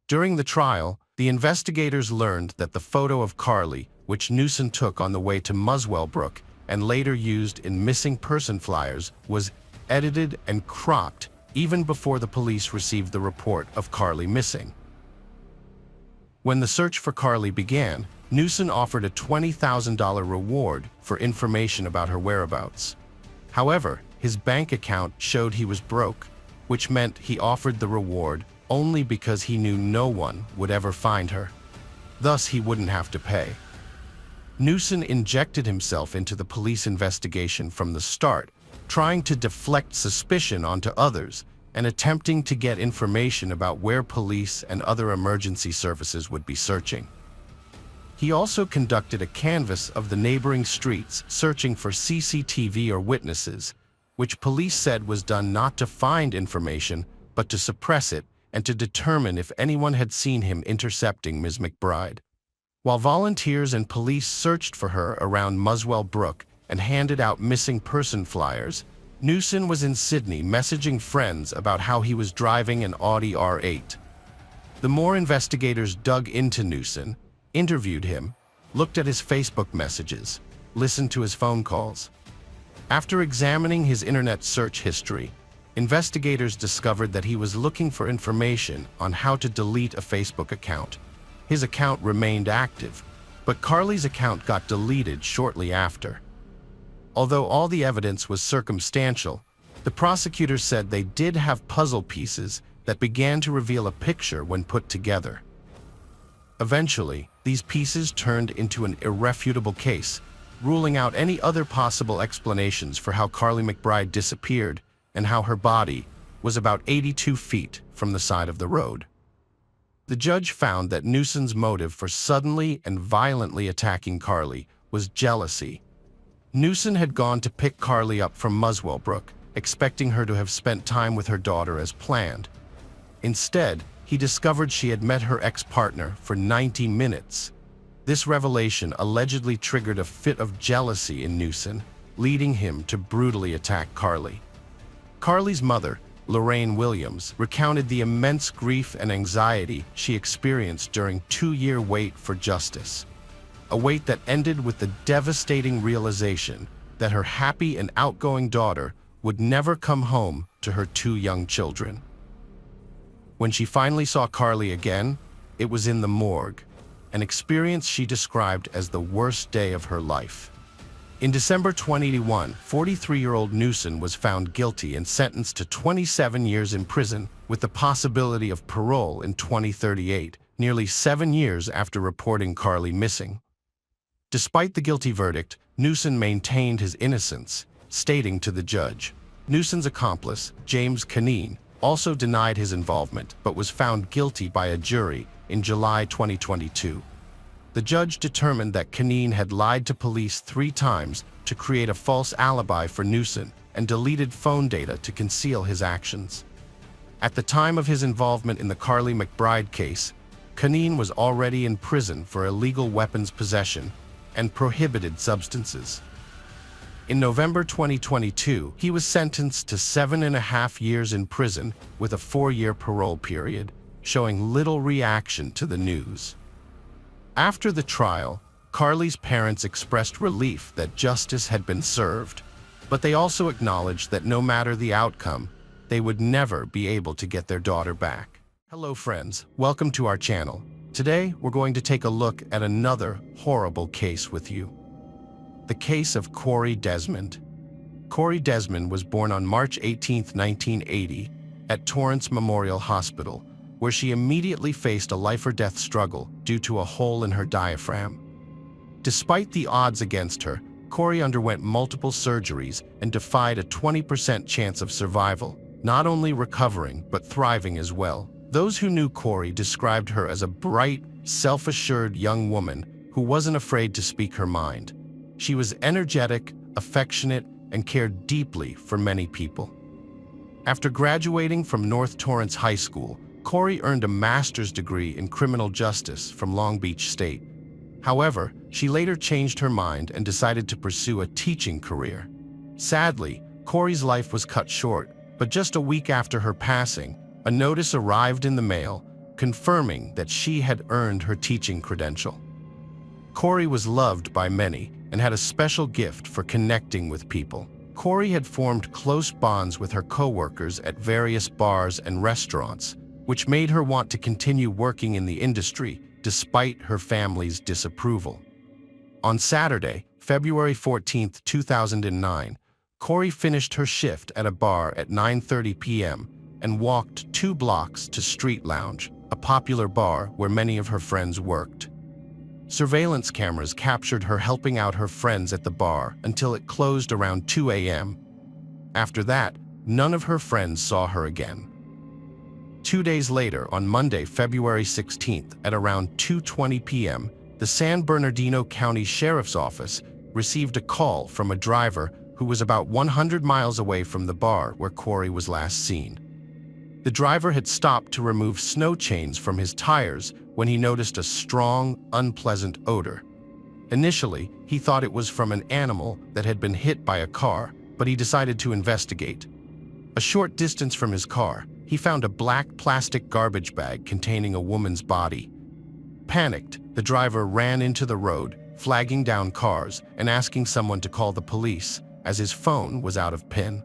During the trial, the investigators learned that the photo of Carly, which Newson took on the way to Muswell Brook and later used in missing person flyers, was edited and cropped even before the police received the report of Carly missing. When the search for Carly began, Newson offered a $20,000 reward for information about her whereabouts. However, his bank account showed he was broke, which meant he offered the reward only because he knew no one would ever find her. Thus, he wouldn't have to pay. Newson injected himself into the police investigation from the start, trying to deflect suspicion onto others and attempting to get information about where police and other emergency services would be searching. He also conducted a canvass of the neighboring streets, searching for CCTV or witnesses, which police said was done not to find information, but to suppress it and to determine if anyone had seen him intercepting Ms. McBride. While volunteers and police searched for her around Muswell Brook and handed out missing person flyers, Newson was in Sydney messaging friends about how he was driving an Audi R8. The more investigators dug into Newson, interviewed him, looked at his Facebook messages, listened to his phone calls. After examining his internet search history, investigators discovered that he was looking for information on how to delete a Facebook account. His account remained active, but Carly's account got deleted shortly after. Although all the evidence was circumstantial, the prosecutors said they did have puzzle pieces that began to reveal a picture when put together. Eventually, these pieces turned into an irrefutable case, ruling out any other possible explanations for how Carly McBride disappeared and how her body was about 82 feet from the side of the road. The judge found that Newson's motive for suddenly and violently attacking Carly was jealousy. Newson had gone to pick Carly up from Muswell Brook, expecting her to have spent time with her daughter as planned. Instead, he discovered she had met her ex-partner for 90 minutes. This revelation allegedly triggered a fit of jealousy in Newson, leading him to brutally attack Carly. Carly's mother, Lorraine Williams, recounted the immense grief and anxiety she experienced during a 2-year wait for justice. A wait that ended with the devastating realization that her happy and outgoing daughter would never come home to her 2 young children. When she finally saw Carly again, it was in the morgue, an experience she described as the worst day of her life. In December 2021, 43-year-old Newson was found guilty and sentenced to 27 years in prison with the possibility of parole in 2038, nearly 7 years after reporting Carly missing. Despite the guilty verdict, Newson maintained his innocence, stating to the judge. Newson's accomplice, James Canine, also denied his involvement but was found guilty by a jury in July 2022. The judge determined that Canine had lied to police 3 times to create a false alibi for Newson and deleted phone data to conceal his actions. At the time of his involvement in the Carly McBride case, Canine was already in prison for illegal weapons possession and prohibited substances. In November 2022, he was sentenced to 7.5 years in prison with a 4-year parole period, showing little reaction to the news. After the trial, Carly's parents expressed relief that justice had been served, but they also acknowledged that no matter the outcome, they would never be able to get their daughter back. Hello friends, welcome to our channel. Today, we're going to take a look at another horrible case with you. The case of Corey Desmond. Corey Desmond was born on March 18, 1980, at Torrance Memorial Hospital, where she immediately faced a life-or-death struggle due to a hole in her diaphragm. Despite the odds against her, Corey underwent multiple surgeries and defied a 20% chance of survival, not only recovering but thriving as well. Those who knew Corey described her as a bright, self-assured young woman who wasn't afraid to speak her mind. She was energetic, affectionate, and cared deeply for many people. After graduating from North Torrance High School, Corey earned a master's degree in criminal justice from Long Beach State. However, she later changed her mind and decided to pursue a teaching career. Sadly, Corey's life was cut short, but just a week after her passing, a notice arrived in the mail confirming that she had earned her teaching credential. Corey was loved by many and had a special gift for connecting with people. Corey had formed close bonds with her co-workers at various bars and restaurants, which made her want to continue working in the industry despite her family's disapproval. On Saturday, February 14, 2009, Corey finished her shift at a bar at 9:30 p.m. and walked 2 blocks to Street Lounge, a popular bar where many of her friends worked. Surveillance cameras captured her helping out her friends at the bar until it closed around 2 a.m. After that, none of her friends saw her again. 2 days later, on Monday, February 16th, at around 2:20 p.m., the San Bernardino County Sheriff's Office received a call from a driver who was about 100 miles away from the bar where Corey was last seen. The driver had stopped to remove snow chains from his tires when he noticed a strong, unpleasant odor. Initially, he thought it was from an animal that had been hit by a car, but he decided to investigate. A short distance from his car, he found a black plastic garbage bag containing a woman's body. Panicked, the driver ran into the road, flagging down cars and asking someone to call the police, as his phone was out of PIN.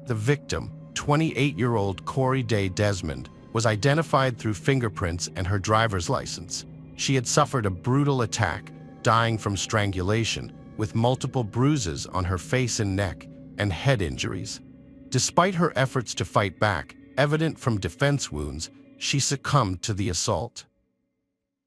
The victim, 28-year-old Corey Day Desmond, was identified through fingerprints and her driver's license. She had suffered a brutal attack, dying from strangulation, with multiple bruises on her face and neck, and head injuries. Despite her efforts to fight back, evident from defense wounds, she succumbed to the assault.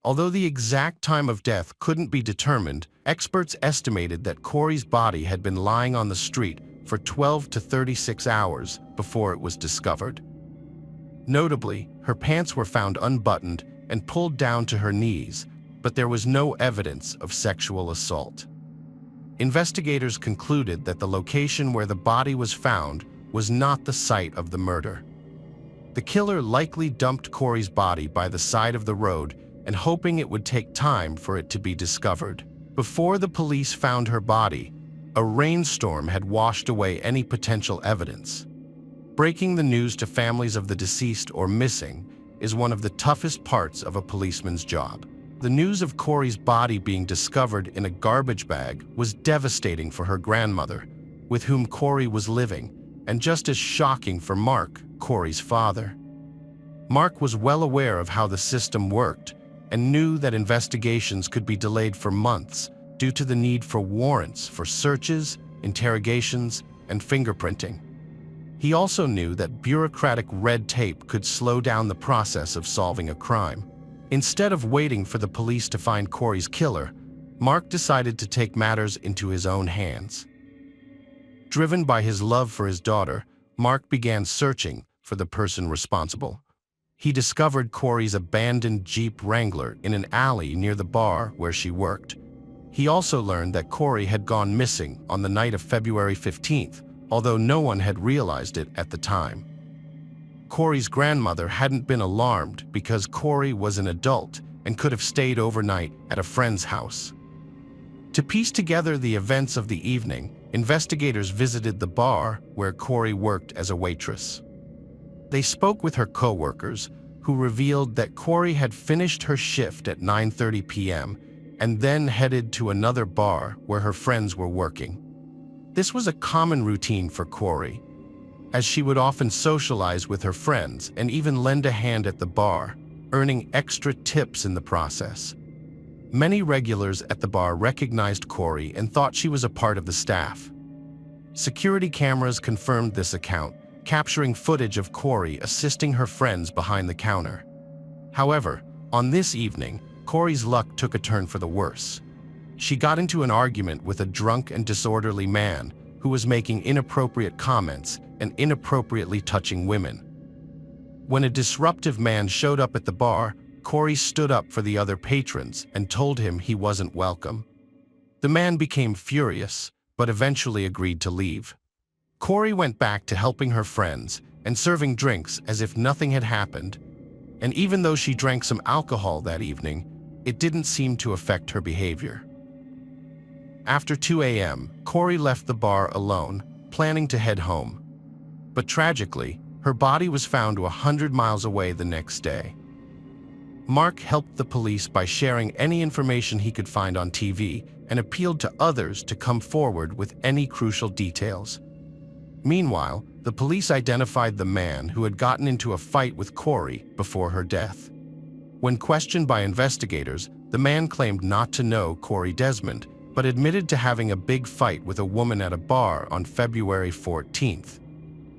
Although the exact time of death couldn't be determined, experts estimated that Corey's body had been lying on the street for 12 to 36 hours before it was discovered. Notably, her pants were found unbuttoned and pulled down to her knees, but there was no evidence of sexual assault. Investigators concluded that the location where the body was found was not the site of the murder. The killer likely dumped Corey's body by the side of the road and hoping it would take time for it to be discovered. Before the police found her body, a rainstorm had washed away any potential evidence. Breaking the news to families of the deceased or missing is one of the toughest parts of a policeman's job. The news of Corey's body being discovered in a garbage bag was devastating for her grandmother, with whom Corey was living, and just as shocking for Mark, Corey's father. Mark was well aware of how the system worked and knew that investigations could be delayed for months due to the need for warrants for searches, interrogations, and fingerprinting. He also knew that bureaucratic red tape could slow down the process of solving a crime. Instead of waiting for the police to find Corey's killer, Mark decided to take matters into his own hands. Driven by his love for his daughter, Mark began searching for the person responsible. He discovered Corey's abandoned Jeep Wrangler in an alley near the bar where she worked. He also learned that Corey had gone missing on the night of February 15th, although no one had realized it at the time. Corey's grandmother hadn't been alarmed because Corey was an adult and could have stayed overnight at a friend's house. To piece together the events of the evening, investigators visited the bar where Corey worked as a waitress. They spoke with her co-workers, who revealed that Corey had finished her shift at 9:30 p.m. and then headed to another bar where her friends were working. This was a common routine for Corey, as she would often socialize with her friends and even lend a hand at the bar, earning extra tips in the process. Many regulars at the bar recognized Corey and thought she was a part of the staff. Security cameras confirmed this account, capturing footage of Corey assisting her friends behind the counter. However, on this evening, Corey's luck took a turn for the worse. she got into an argument with a drunk and disorderly man who was making inappropriate comments and inappropriately touching women. When a disruptive man showed up at the bar, Corey stood up for the other patrons and told him he wasn't welcome. The man became furious, but eventually agreed to leave. Corey went back to helping her friends and serving drinks as if nothing had happened, and even though she drank some alcohol that evening, it didn't seem to affect her behavior. After 2 a.m., Corey left the bar alone, planning to head home. But tragically, her body was found 100 miles away the next day. Mark helped the police by sharing any information he could find on TV and appealed to others to come forward with any crucial details. Meanwhile, the police identified the man who had gotten into a fight with Corey before her death. When questioned by investigators, the man claimed not to know Corey Desmond, but admitted to having a big fight with a woman at a bar on February 14th.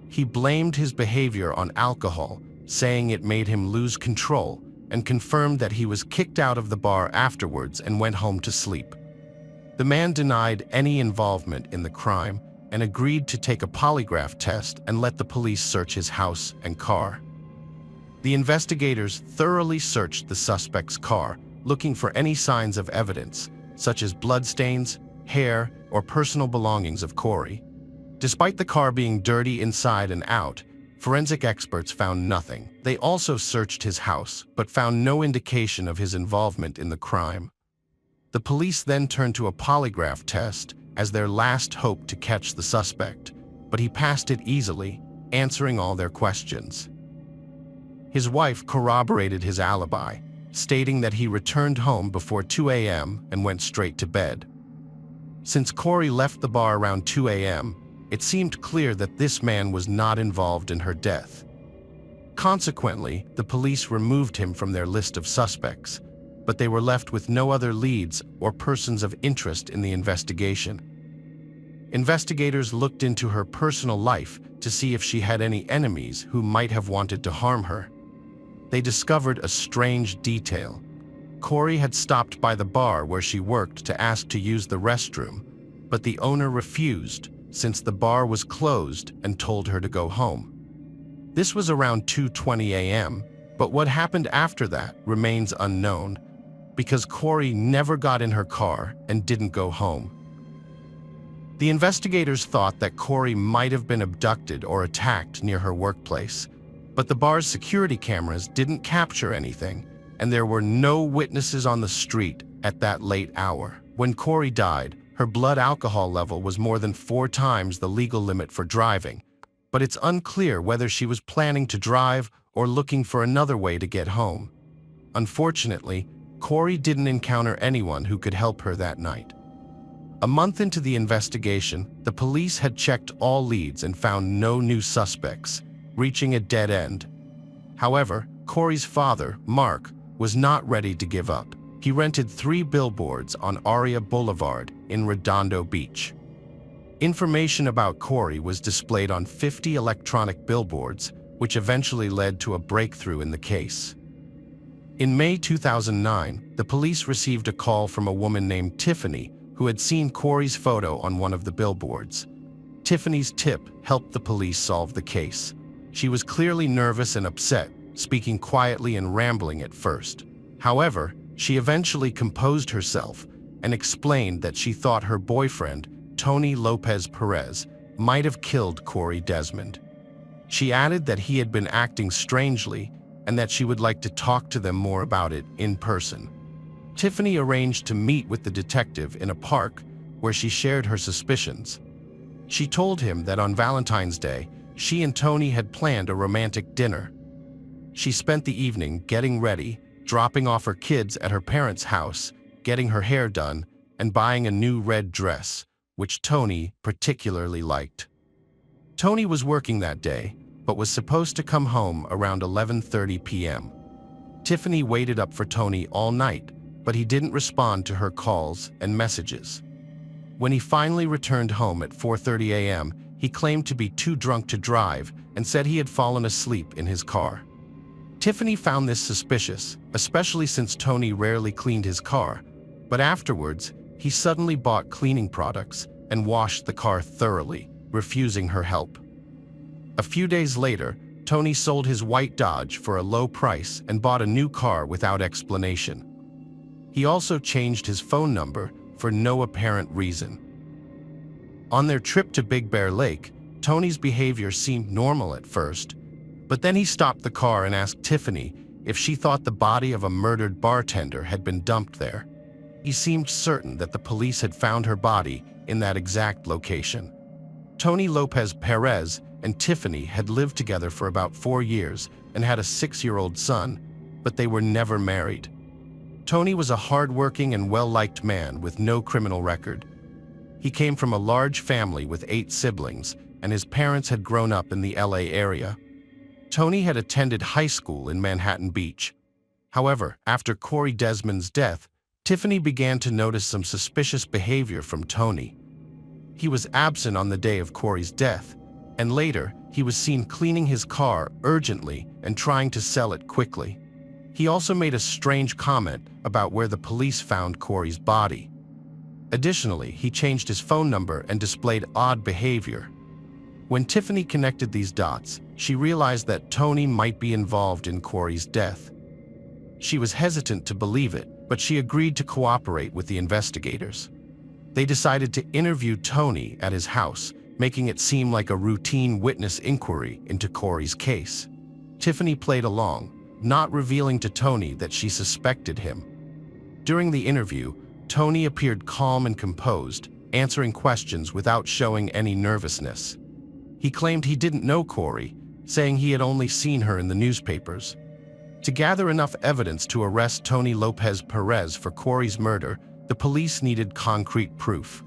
He blamed his behavior on alcohol, saying it made him lose control, and confirmed that he was kicked out of the bar afterwards and went home to sleep. The man denied any involvement in the crime and agreed to take a polygraph test and let the police search his house and car. The investigators thoroughly searched the suspect's car, looking for any signs of evidence, such as bloodstains, hair, or personal belongings of Corey. Despite the car being dirty inside and out, forensic experts found nothing. They also searched his house, but found no indication of his involvement in the crime. The police then turned to a polygraph test as their last hope to catch the suspect, but he passed it easily, answering all their questions. His wife corroborated his alibi, stating that he returned home before 2 a.m. and went straight to bed. Since Corey left the bar around 2 a.m., it seemed clear that this man was not involved in her death. Consequently, the police removed him from their list of suspects, but they were left with no other leads or persons of interest in the investigation. Investigators looked into her personal life to see if she had any enemies who might have wanted to harm her. They discovered a strange detail. Corey had stopped by the bar where she worked to ask to use the restroom, but the owner refused since the bar was closed and told her to go home. This was around 2:20 a.m., but what happened after that remains unknown because Corey never got in her car and didn't go home. The investigators thought that Corey might have been abducted or attacked near her workplace, but the bar's security cameras didn't capture anything, and there were no witnesses on the street at that late hour. When Corey died, her blood alcohol level was more than 4 times the legal limit for driving, but it's unclear whether she was planning to drive or looking for another way to get home. Unfortunately, Corey didn't encounter anyone who could help her that night. A month into the investigation, the police had checked all leads and found no new suspects, reaching a dead end. However, Corey's father, Mark, was not ready to give up. He rented 3 billboards on Aria Boulevard in Redondo Beach. Information about Corey was displayed on 50 electronic billboards, which eventually led to a breakthrough in the case. In May 2009, the police received a call from a woman named Tiffany who had seen Corey's photo on one of the billboards. Tiffany's tip helped the police solve the case. She was clearly nervous and upset, speaking quietly and rambling at first. However, she eventually composed herself and explained that she thought her boyfriend, Tony Lopez Perez, might have killed Corey Desmond. She added that he had been acting strangely and that she would like to talk to them more about it in person. Tiffany arranged to meet with the detective in a park where she shared her suspicions. She told him that on Valentine's Day, she and Tony had planned a romantic dinner. She spent the evening getting ready, dropping off her kids at her parents' house, getting her hair done, and buying a new red dress, which Tony particularly liked. Tony was working that day, but was supposed to come home around 11:30 p.m. Tiffany waited up for Tony all night, but he didn't respond to her calls and messages. When he finally returned home at 4:30 a.m., he claimed to be too drunk to drive and said he had fallen asleep in his car. Tiffany found this suspicious, especially since Tony rarely cleaned his car, but afterwards, he suddenly bought cleaning products and washed the car thoroughly, refusing her help. A few days later, Tony sold his white Dodge for a low price and bought a new car without explanation. He also changed his phone number for no apparent reason. On their trip to Big Bear Lake, Tony's behavior seemed normal at first, but then he stopped the car and asked Tiffany if she thought the body of a murdered bartender had been dumped there. He seemed certain that the police had found her body in that exact location. Tony Lopez Perez and Tiffany had lived together for about 4 years and had a 6-year-old son, but they were never married. Tony was a hard-working and well-liked man with no criminal record. He came from a large family with 8 siblings, and his parents had grown up in the LA area. Tony had attended high school in Manhattan Beach. However, after Corey Desmond's death, Tiffany began to notice some suspicious behavior from Tony. He was absent on the day of Corey's death, and later he was seen cleaning his car urgently and trying to sell it quickly. He also made a strange comment about where the police found Corey's body. Additionally, he changed his phone number and displayed odd behavior. When Tiffany connected these dots, she realized that Tony might be involved in Corey's death. She was hesitant to believe it, but she agreed to cooperate with the investigators. They decided to interview Tony at his house, making it seem like a routine witness inquiry into Corey's case. Tiffany played along, not revealing to Tony that she suspected him. During the interview, Tony appeared calm and composed, answering questions without showing any nervousness. He claimed he didn't know Corey, saying he had only seen her in the newspapers. To gather enough evidence to arrest Tony Lopez Perez for Corey's murder, the police needed concrete proof.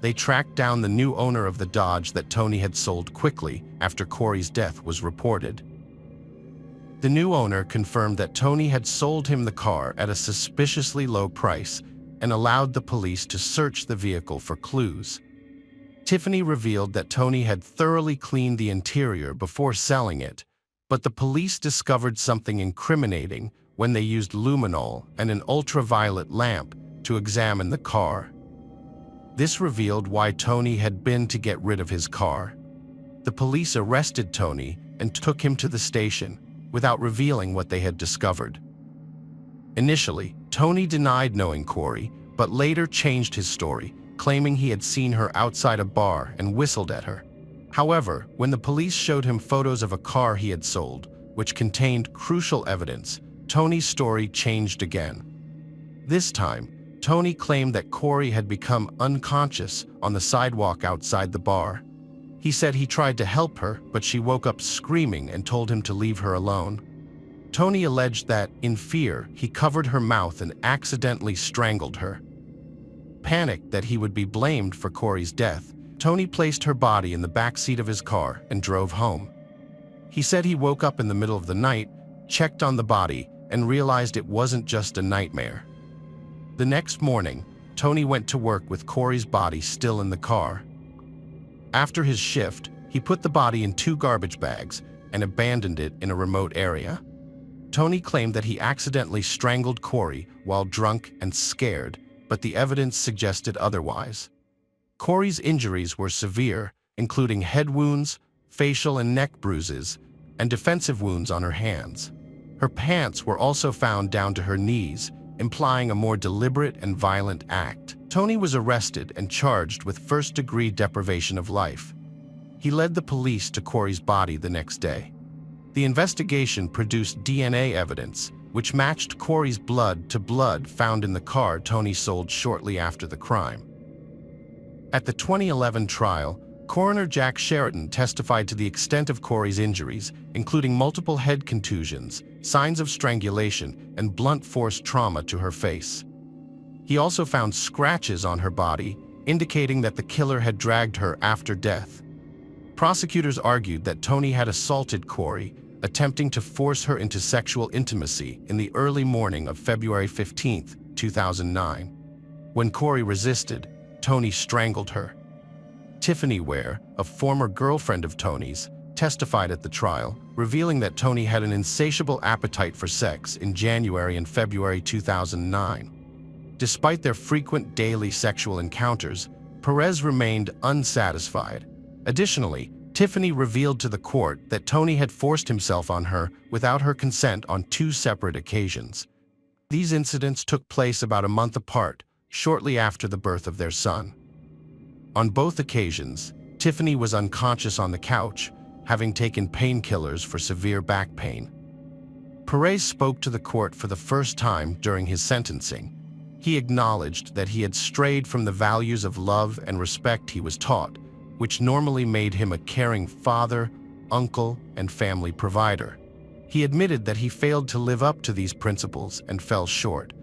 They tracked down the new owner of the Dodge that Tony had sold quickly after Corey's death was reported. The new owner confirmed that Tony had sold him the car at a suspiciously low price and allowed the police to search the vehicle for clues. Tiffany revealed that Tony had thoroughly cleaned the interior before selling it, but the police discovered something incriminating when they used luminol and an ultraviolet lamp to examine the car. This revealed why Tony had been to get rid of his car. The police arrested Tony and took him to the station, without revealing what they had discovered. Initially, Tony denied knowing Corey, but later changed his story, claiming he had seen her outside a bar and whistled at her. However, when the police showed him photos of a car he had sold, which contained crucial evidence, Tony's story changed again. This time, Tony claimed that Corey had become unconscious on the sidewalk outside the bar. He said he tried to help her, but she woke up screaming and told him to leave her alone. Tony alleged that, in fear, he covered her mouth and accidentally strangled her. Panicked that he would be blamed for Corey's death, Tony placed her body in the back seat of his car and drove home. He said he woke up in the middle of the night, checked on the body, and realized it wasn't just a nightmare. The next morning, Tony went to work with Corey's body still in the car. After his shift, he put the body in 2 garbage bags and abandoned it in a remote area. Tony claimed that he accidentally strangled Corey while drunk and scared, but the evidence suggested otherwise. Corey's injuries were severe, including head wounds, facial and neck bruises, and defensive wounds on her hands. Her pants were also found down to her knees, implying a more deliberate and violent act. Tony was arrested and charged with first-degree deprivation of life. He led the police to Corey's body the next day. The investigation produced DNA evidence, which matched Corey's blood to blood found in the car Tony sold shortly after the crime. At the 2011 trial, Coroner Jack Sheridan testified to the extent of Corey's injuries, including multiple head contusions, signs of strangulation, and blunt force trauma to her face. He also found scratches on her body, indicating that the killer had dragged her after death. Prosecutors argued that Tony had assaulted Corey, attempting to force her into sexual intimacy in the early morning of February 15, 2009. When Corey resisted, Tony strangled her. Tiffany Ware, a former girlfriend of Tony's, testified at the trial, revealing that Tony had an insatiable appetite for sex in January and February 2009. Despite their frequent daily sexual encounters, Perez remained unsatisfied. Additionally, Tiffany revealed to the court that Tony had forced himself on her without her consent on 2 separate occasions. These incidents took place about a month apart, shortly after the birth of their son. On both occasions, Tiffany was unconscious on the couch, having taken painkillers for severe back pain. Perez spoke to the court for the first time during his sentencing. He acknowledged that he had strayed from the values of love and respect he was taught, which normally made him a caring father, uncle, and family provider. He admitted that he failed to live up to these principles and fell short.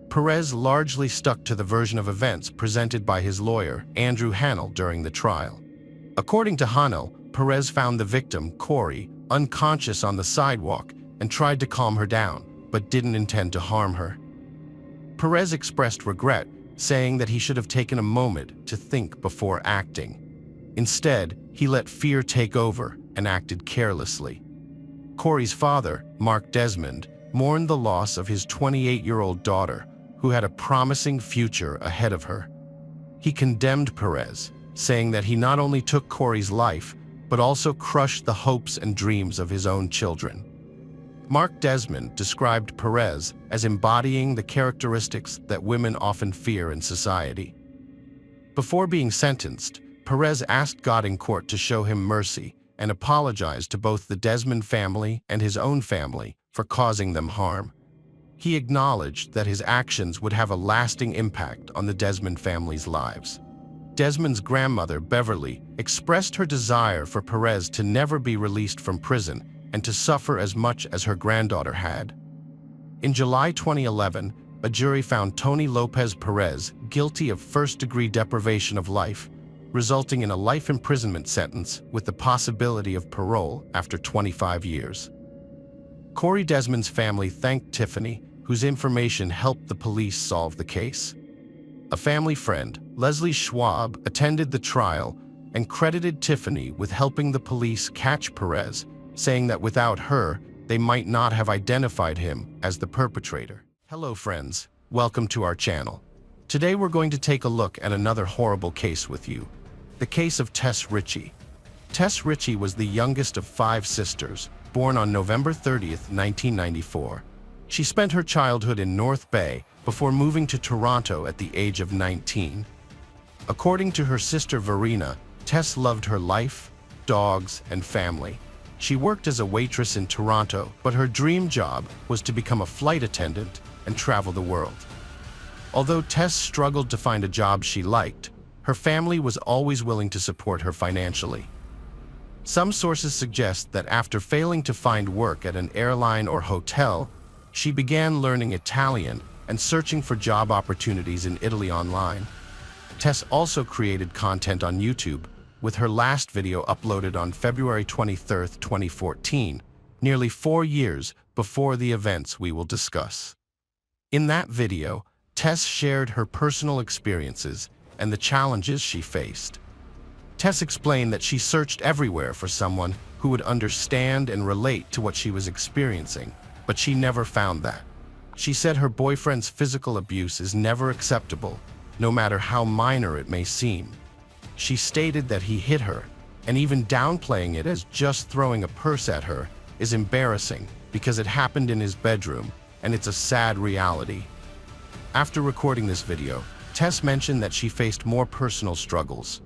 Perez largely stuck to the version of events presented by his lawyer, Andrew Hanel, during the trial. According to Hanel, Perez found the victim, Corey, unconscious on the sidewalk and tried to calm her down, but didn't intend to harm her. Perez expressed regret, saying that he should have taken a moment to think before acting. Instead, he let fear take over and acted carelessly. Corey's father, Mark Desmond, mourned the loss of his 28-year-old daughter, who had a promising future ahead of her. He condemned Perez, saying that he not only took Corey's life, but also crushed the hopes and dreams of his own children. Mark Desmond described Perez as embodying the characteristics that women often fear in society. Before being sentenced, Perez asked God in court to show him mercy and apologized to both the Desmond family and his own family for causing them harm. He acknowledged that his actions would have a lasting impact on the Desmond family's lives. Desmond's grandmother, Beverly, expressed her desire for Perez to never be released from prison and to suffer as much as her granddaughter had. In July 2011, a jury found Tony Lopez Perez guilty of first-degree deprivation of life, resulting in a life imprisonment sentence with the possibility of parole after 25 years. Corey Desmond's family thanked Tiffany, whose information helped the police solve the case. A family friend, Leslie Schwab, attended the trial and credited Tiffany with helping the police catch Perez, saying that without her, they might not have identified him as the perpetrator. Hello friends, welcome to our channel. Today we're going to take a look at another horrible case with you, the case of Tess Ritchie. Tess Ritchie was the youngest of 5 sisters, born on November 30th, 1994. She spent her childhood in North Bay before moving to Toronto at the age of 19. According to her sister Verena, Tess loved her life, dogs, and family. She worked as a waitress in Toronto, but her dream job was to become a flight attendant and travel the world. Although Tess struggled to find a job she liked, her family was always willing to support her financially. Some sources suggest that after failing to find work at an airline or hotel, she began learning Italian and searching for job opportunities in Italy online. Tess also created content on YouTube, with her last video uploaded on February 23, 2014, nearly 4 years before the events we will discuss. In that video, Tess shared her personal experiences and the challenges she faced. Tess explained that she searched everywhere for someone who would understand and relate to what she was experiencing, but she never found that. She said her boyfriend's physical abuse is never acceptable, no matter how minor it may seem. She stated that he hit her, and even downplaying it as just throwing a purse at her is embarrassing because it happened in his bedroom, and it's a sad reality. After recording this video, Tess mentioned that she faced more personal struggles.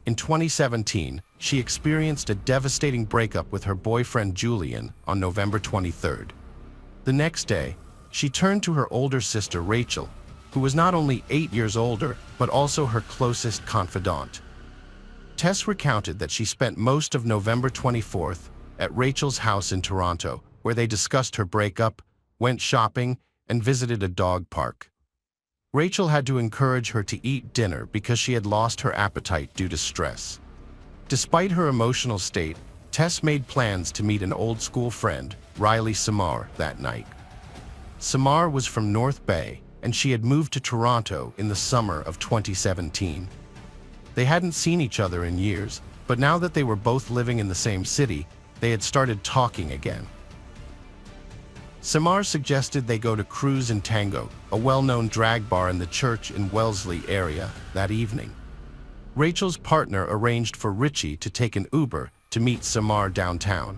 In 2017, she experienced a devastating breakup with her boyfriend Julian on November 23rd. The next day, she turned to her older sister Rachel, who was not only 8 years older, but also her closest confidant. Tess recounted that she spent most of November 24th at Rachel's house in Toronto, where they discussed her breakup, went shopping, and visited a dog park. Rachel had to encourage her to eat dinner because she had lost her appetite due to stress. Despite her emotional state, Tess made plans to meet an old school friend, Riley Samar, that night. Samar was from North Bay, and she had moved to Toronto in the summer of 2017. They hadn't seen each other in years, but now that they were both living in the same city, they had started talking again. Samar suggested they go to Cruise and Tango, a well-known drag bar in the church in Wellesley area, that evening. Rachel's partner arranged for Richie to take an Uber to meet Samar downtown.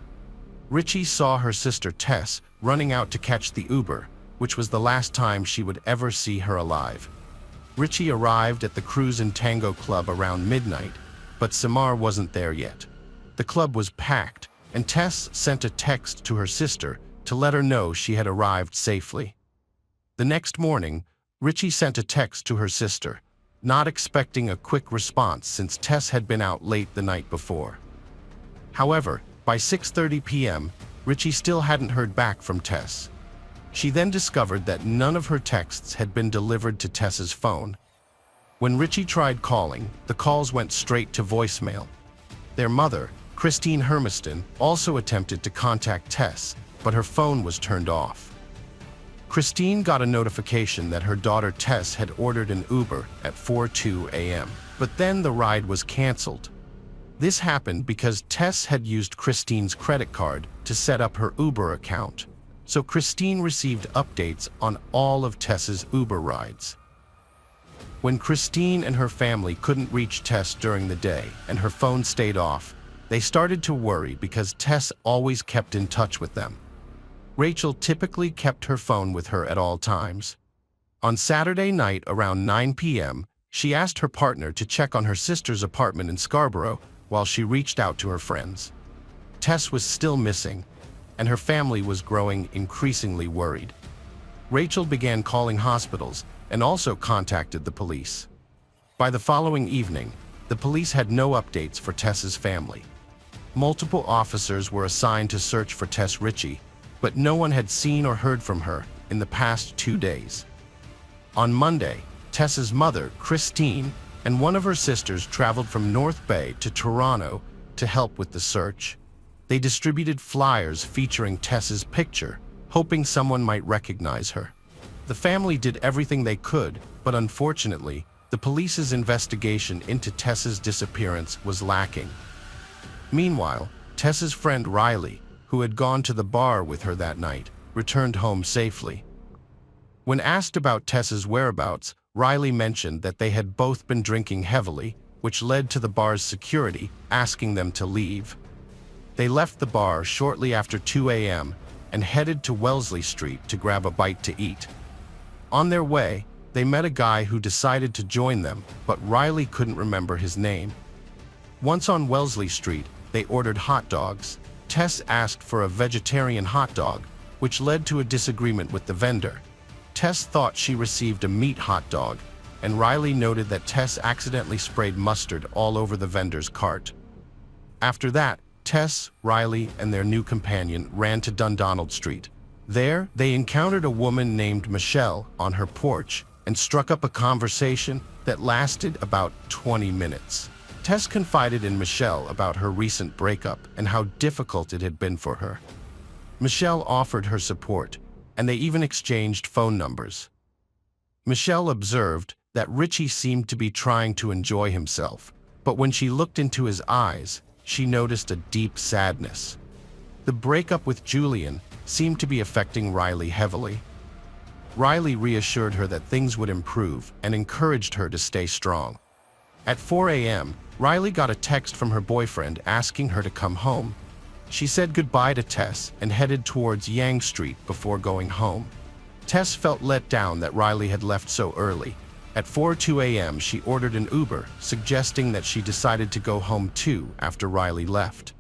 Richie saw her sister Tess running out to catch the Uber, which was the last time she would ever see her alive. Richie arrived at the Cruise and Tango club around midnight, but Samar wasn't there yet. The club was packed, and Tess sent a text to her sister to let her know she had arrived safely. The next morning, Richie sent a text to her sister, not expecting a quick response since Tess had been out late the night before. However, by 6:30 p.m., Richie still hadn't heard back from Tess. She then discovered that none of her texts had been delivered to Tess's phone. When Richie tried calling, the calls went straight to voicemail. Their mother, Christine Hermiston, also attempted to contact Tess, but her phone was turned off. Christine got a notification that her daughter Tess had ordered an Uber at 4:02 a.m., but then the ride was canceled. This happened because Tess had used Christine's credit card to set up her Uber account, so Christine received updates on all of Tess's Uber rides. When Christine and her family couldn't reach Tess during the day and her phone stayed off, they started to worry because Tess always kept in touch with them. Rachel typically kept her phone with her at all times. On Saturday night around 9 p.m., she asked her partner to check on her sister's apartment in Scarborough while she reached out to her friends. Tess was still missing, and her family was growing increasingly worried. Rachel began calling hospitals and also contacted the police. By the following evening, the police had no updates for Tess's family. Multiple officers were assigned to search for Tess Richie, but no one had seen or heard from her in the past 2 days. On Monday, Tess's mother, Christine, and one of her sisters traveled from North Bay to Toronto to help with the search. They distributed flyers featuring Tess's picture, hoping someone might recognize her. The family did everything they could, but unfortunately, the police's investigation into Tess's disappearance was lacking. Meanwhile, Tess's friend Riley, who had gone to the bar with her that night, returned home safely. When asked about Tess's whereabouts, Riley mentioned that they had both been drinking heavily, which led to the bar's security asking them to leave. They left the bar shortly after 2 a.m. and headed to Wellesley Street to grab a bite to eat. On their way, they met a guy who decided to join them, but Riley couldn't remember his name. Once on Wellesley Street, they ordered hot dogs. Tess asked for a vegetarian hot dog, which led to a disagreement with the vendor. Tess thought she received a meat hot dog, and Riley noted that Tess accidentally sprayed mustard all over the vendor's cart. After that, Tess, Riley, and their new companion ran to Dundonald Street. There, they encountered a woman named Michelle on her porch and struck up a conversation that lasted about 20 minutes. Tess confided in Michelle about her recent breakup and how difficult it had been for her. Michelle offered her support, and they even exchanged phone numbers. Michelle observed that Richie seemed to be trying to enjoy himself, but when she looked into his eyes, she noticed a deep sadness. The breakup with Julian seemed to be affecting Riley heavily. Riley reassured her that things would improve and encouraged her to stay strong. At 4 a.m., Riley got a text from her boyfriend asking her to come home. She said goodbye to Tess and headed towards Yonge Street before going home. Tess felt let down that Riley had left so early. At 4:02 a.m., she ordered an Uber, suggesting that she decided to go home too after Riley left.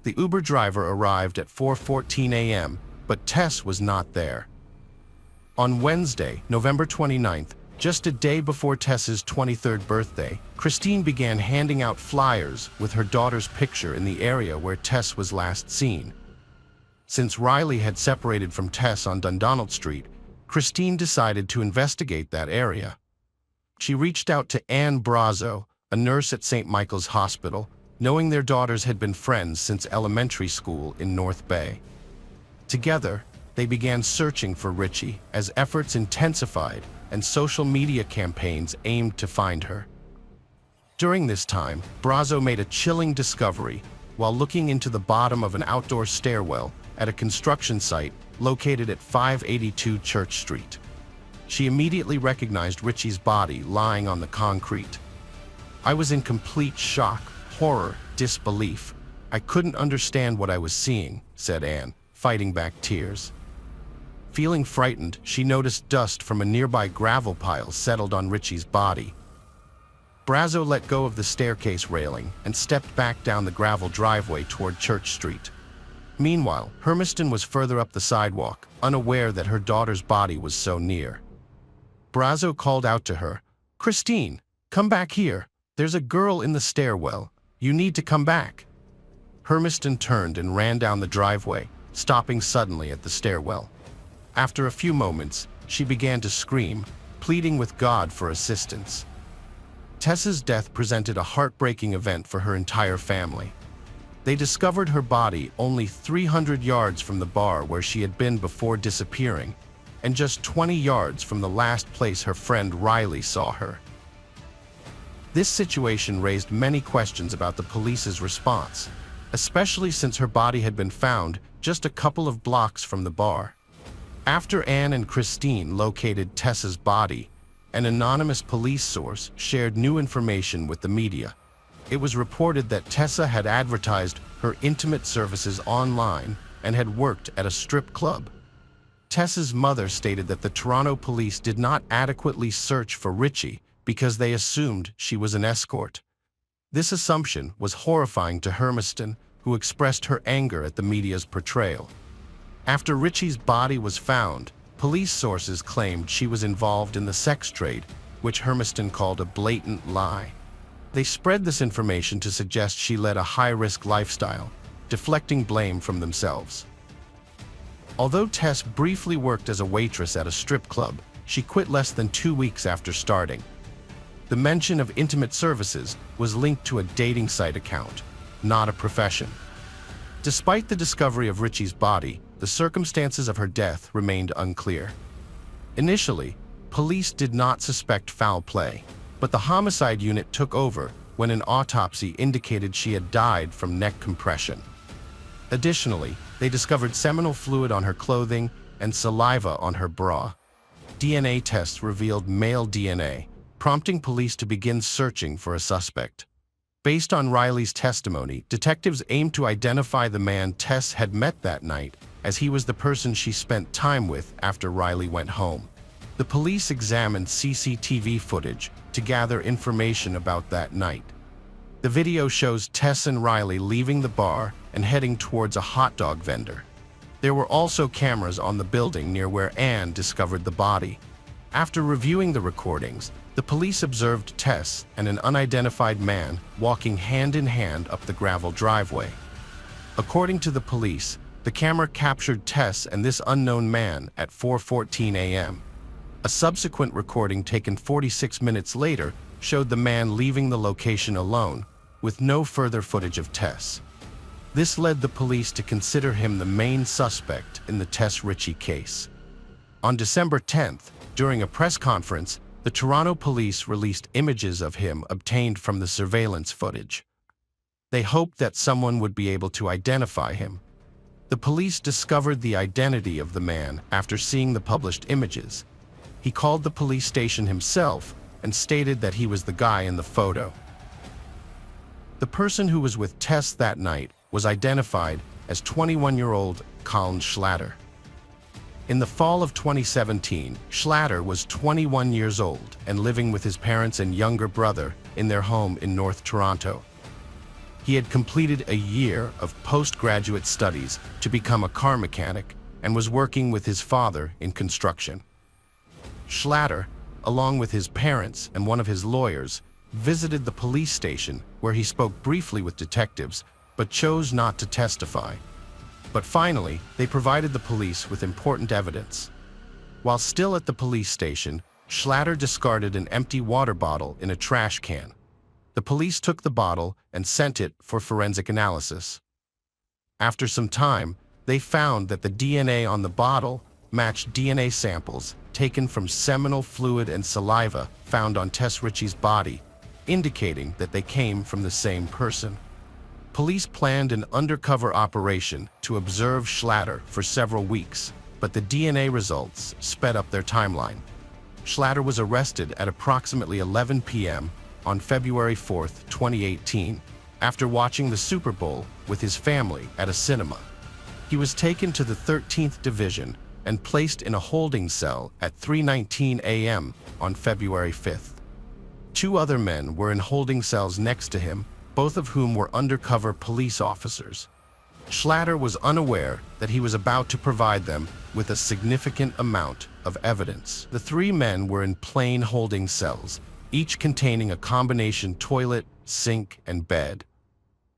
The Uber driver arrived at 4:14 a.m., but Tess was not there. On Wednesday, November 29th, just a day before Tess's 23rd birthday, Christine began handing out flyers with her daughter's picture in the area where Tess was last seen. Since Riley had separated from Tess on Dundonald Street, Christine decided to investigate that area. She reached out to Anne Brazo, a nurse at St. Michael's Hospital, knowing their daughters had been friends since elementary school in North Bay. Together, they began searching for Richie as efforts intensified and social media campaigns aimed to find her. During this time, Brazo made a chilling discovery. While looking into the bottom of an outdoor stairwell, at a construction site located at 582 Church Street. She immediately recognized Richie's body lying on the concrete. "I was in complete shock, horror, disbelief. I couldn't understand what I was seeing," said Anne, fighting back tears. Feeling frightened, she noticed dust from a nearby gravel pile settled on Richie's body. Brazo let go of the staircase railing and stepped back down the gravel driveway toward Church Street. Meanwhile, Hermiston was further up the sidewalk, unaware that her daughter's body was so near. Brazo called out to her, "Christine, come back here. There's a girl in the stairwell. You need to come back." Hermiston turned and ran down the driveway, stopping suddenly at the stairwell. After a few moments, she began to scream, pleading with God for assistance. Tessa's death presented a heartbreaking event for her entire family. They discovered her body only 300 yards from the bar where she had been before disappearing, and just 20 yards from the last place her friend Riley saw her. This situation raised many questions about the police's response, especially since her body had been found just a couple of blocks from the bar. After Anne and Christine located Tessa's body, an anonymous police source shared new information with the media. It was reported that Tessa had advertised her intimate services online and had worked at a strip club. Tessa's mother stated that the Toronto police did not adequately search for Richie because they assumed she was an escort. This assumption was horrifying to Hermiston, who expressed her anger at the media's portrayal. After Richie's body was found, police sources claimed she was involved in the sex trade, which Hermiston called a blatant lie. They spread this information to suggest she led a high-risk lifestyle, deflecting blame from themselves. Although Tess briefly worked as a waitress at a strip club, she quit less than 2 weeks after starting. The mention of intimate services was linked to a dating site account, not a profession. Despite the discovery of Richie's body, the circumstances of her death remained unclear. Initially, police did not suspect foul play, but the homicide unit took over when an autopsy indicated she had died from neck compression. Additionally, they discovered seminal fluid on her clothing and saliva on her bra. DNA tests revealed male DNA, prompting police to begin searching for a suspect. Based on Riley's testimony, detectives aimed to identify the man Tess had met that night, as he was the person she spent time with after Riley went home. The police examined CCTV footage to gather information about that night. The video shows Tess and Riley leaving the bar and heading towards a hot dog vendor. There were also cameras on the building near where Anne discovered the body. After reviewing the recordings, the police observed Tess and an unidentified man walking hand in hand up the gravel driveway. According to the police, the camera captured Tess and this unknown man at 4:14 a.m. A subsequent recording taken 46 minutes later showed the man leaving the location alone, with no further footage of Tess. This led the police to consider him the main suspect in the Tess Richie case. On December 10th, during a press conference, the Toronto police released images of him obtained from the surveillance footage. They hoped that someone would be able to identify him. The police discovered the identity of the man after seeing the published images. He called the police station himself and stated that he was the guy in the photo. The person who was with Tess that night was identified as 21-year-old Colin Schlatter. In the fall of 2017, Schlatter was 21 years old and living with his parents and younger brother in their home in North Toronto. He had completed a year of postgraduate studies to become a car mechanic and was working with his father in construction. Schlatter, along with his parents and one of his lawyers, visited the police station where he spoke briefly with detectives but chose not to testify. But finally, they provided the police with important evidence. While still at the police station, Schlatter discarded an empty water bottle in a trash can. The police took the bottle and sent it for forensic analysis. After some time, they found that the DNA on the bottle matched DNA samples taken from seminal fluid and saliva found on Tess Richie's body, indicating that they came from the same person. Police planned an undercover operation to observe Schlatter for several weeks, but the DNA results sped up their timeline. Schlatter was arrested at approximately 11 p.m. on February 4, 2018, after watching the Super Bowl with his family at a cinema. He was taken to the 13th Division and placed in a holding cell at 3:19 a.m. on February 5th. Two other men were in holding cells next to him, both of whom were undercover police officers. Schlatter was unaware that he was about to provide them with a significant amount of evidence. The three men were in plain holding cells, each containing a combination toilet, sink, and bed.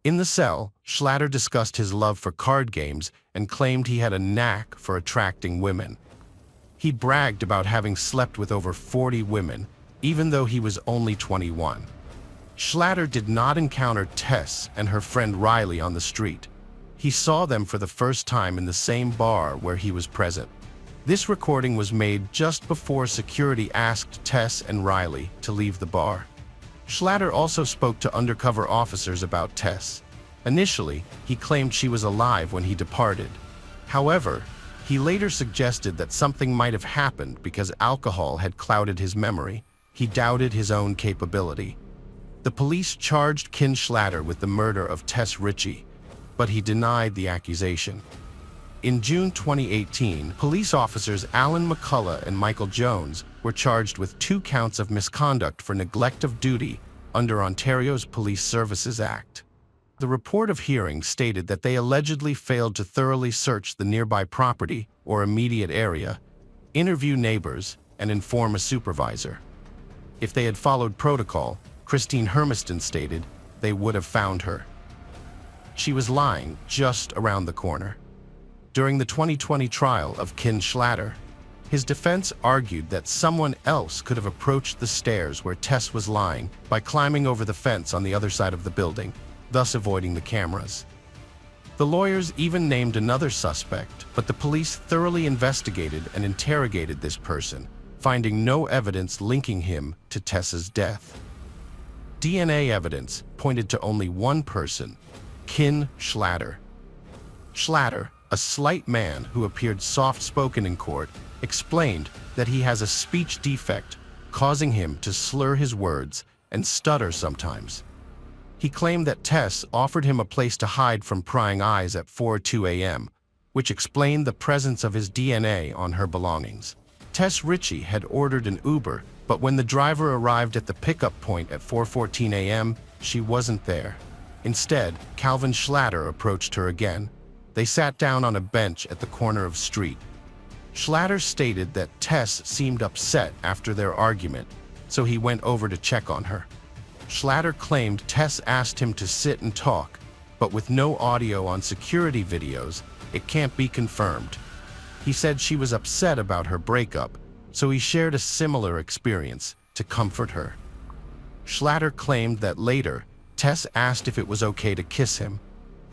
In the cell, Schlatter discussed his love for card games and claimed he had a knack for attracting women. He bragged about having slept with over 40 women, even though he was only 21. Schlatter did not encounter Tess and her friend Riley on the street. He saw them for the first time in the same bar where he was present. This recording was made just before security asked Tess and Riley to leave the bar. Schlatter also spoke to undercover officers about Tess. Initially, he claimed she was alive when he departed. However, he later suggested that something might have happened because alcohol had clouded his memory. He doubted his own capability. The police charged Ken Schlatter with the murder of Tess Ritchie, but he denied the accusation. In June 2018, police officers Alan McCullough and Michael Jones were charged with 2 counts of misconduct for neglect of duty under Ontario's Police Services Act. The report of hearing stated that they allegedly failed to thoroughly search the nearby property or immediate area, interview neighbors, and inform a supervisor. If they had followed protocol, Christine Hermiston stated, they would have found her. She was lying just around the corner. During the 2020 trial of Ken Schlatter, his defense argued that someone else could have approached the stairs where Tess was lying by climbing over the fence on the other side of the building, thus avoiding the cameras. The lawyers even named another suspect, but the police thoroughly investigated and interrogated this person, finding no evidence linking him to Tess's death. DNA evidence pointed to only one person, Ken Schlatter. Schlatter, a slight man who appeared soft-spoken in court, explained that he has a speech defect, causing him to slur his words and stutter sometimes. He claimed that Tess offered him a place to hide from prying eyes at 4:02 a.m., which explained the presence of his DNA on her belongings. Tess Ritchie had ordered an Uber, but when the driver arrived at the pickup point at 4:14 a.m., she wasn't there. Instead, Calvin Schlatter approached her again. They sat down on a bench at the corner of street. Schlatter stated that Tess seemed upset after their argument, so he went over to check on her. Schlatter claimed Tess asked him to sit and talk, but with no audio on security videos, it can't be confirmed. He said she was upset about her breakup, so he shared a similar experience to comfort her. Schlatter claimed that later, Tess asked if it was okay to kiss him.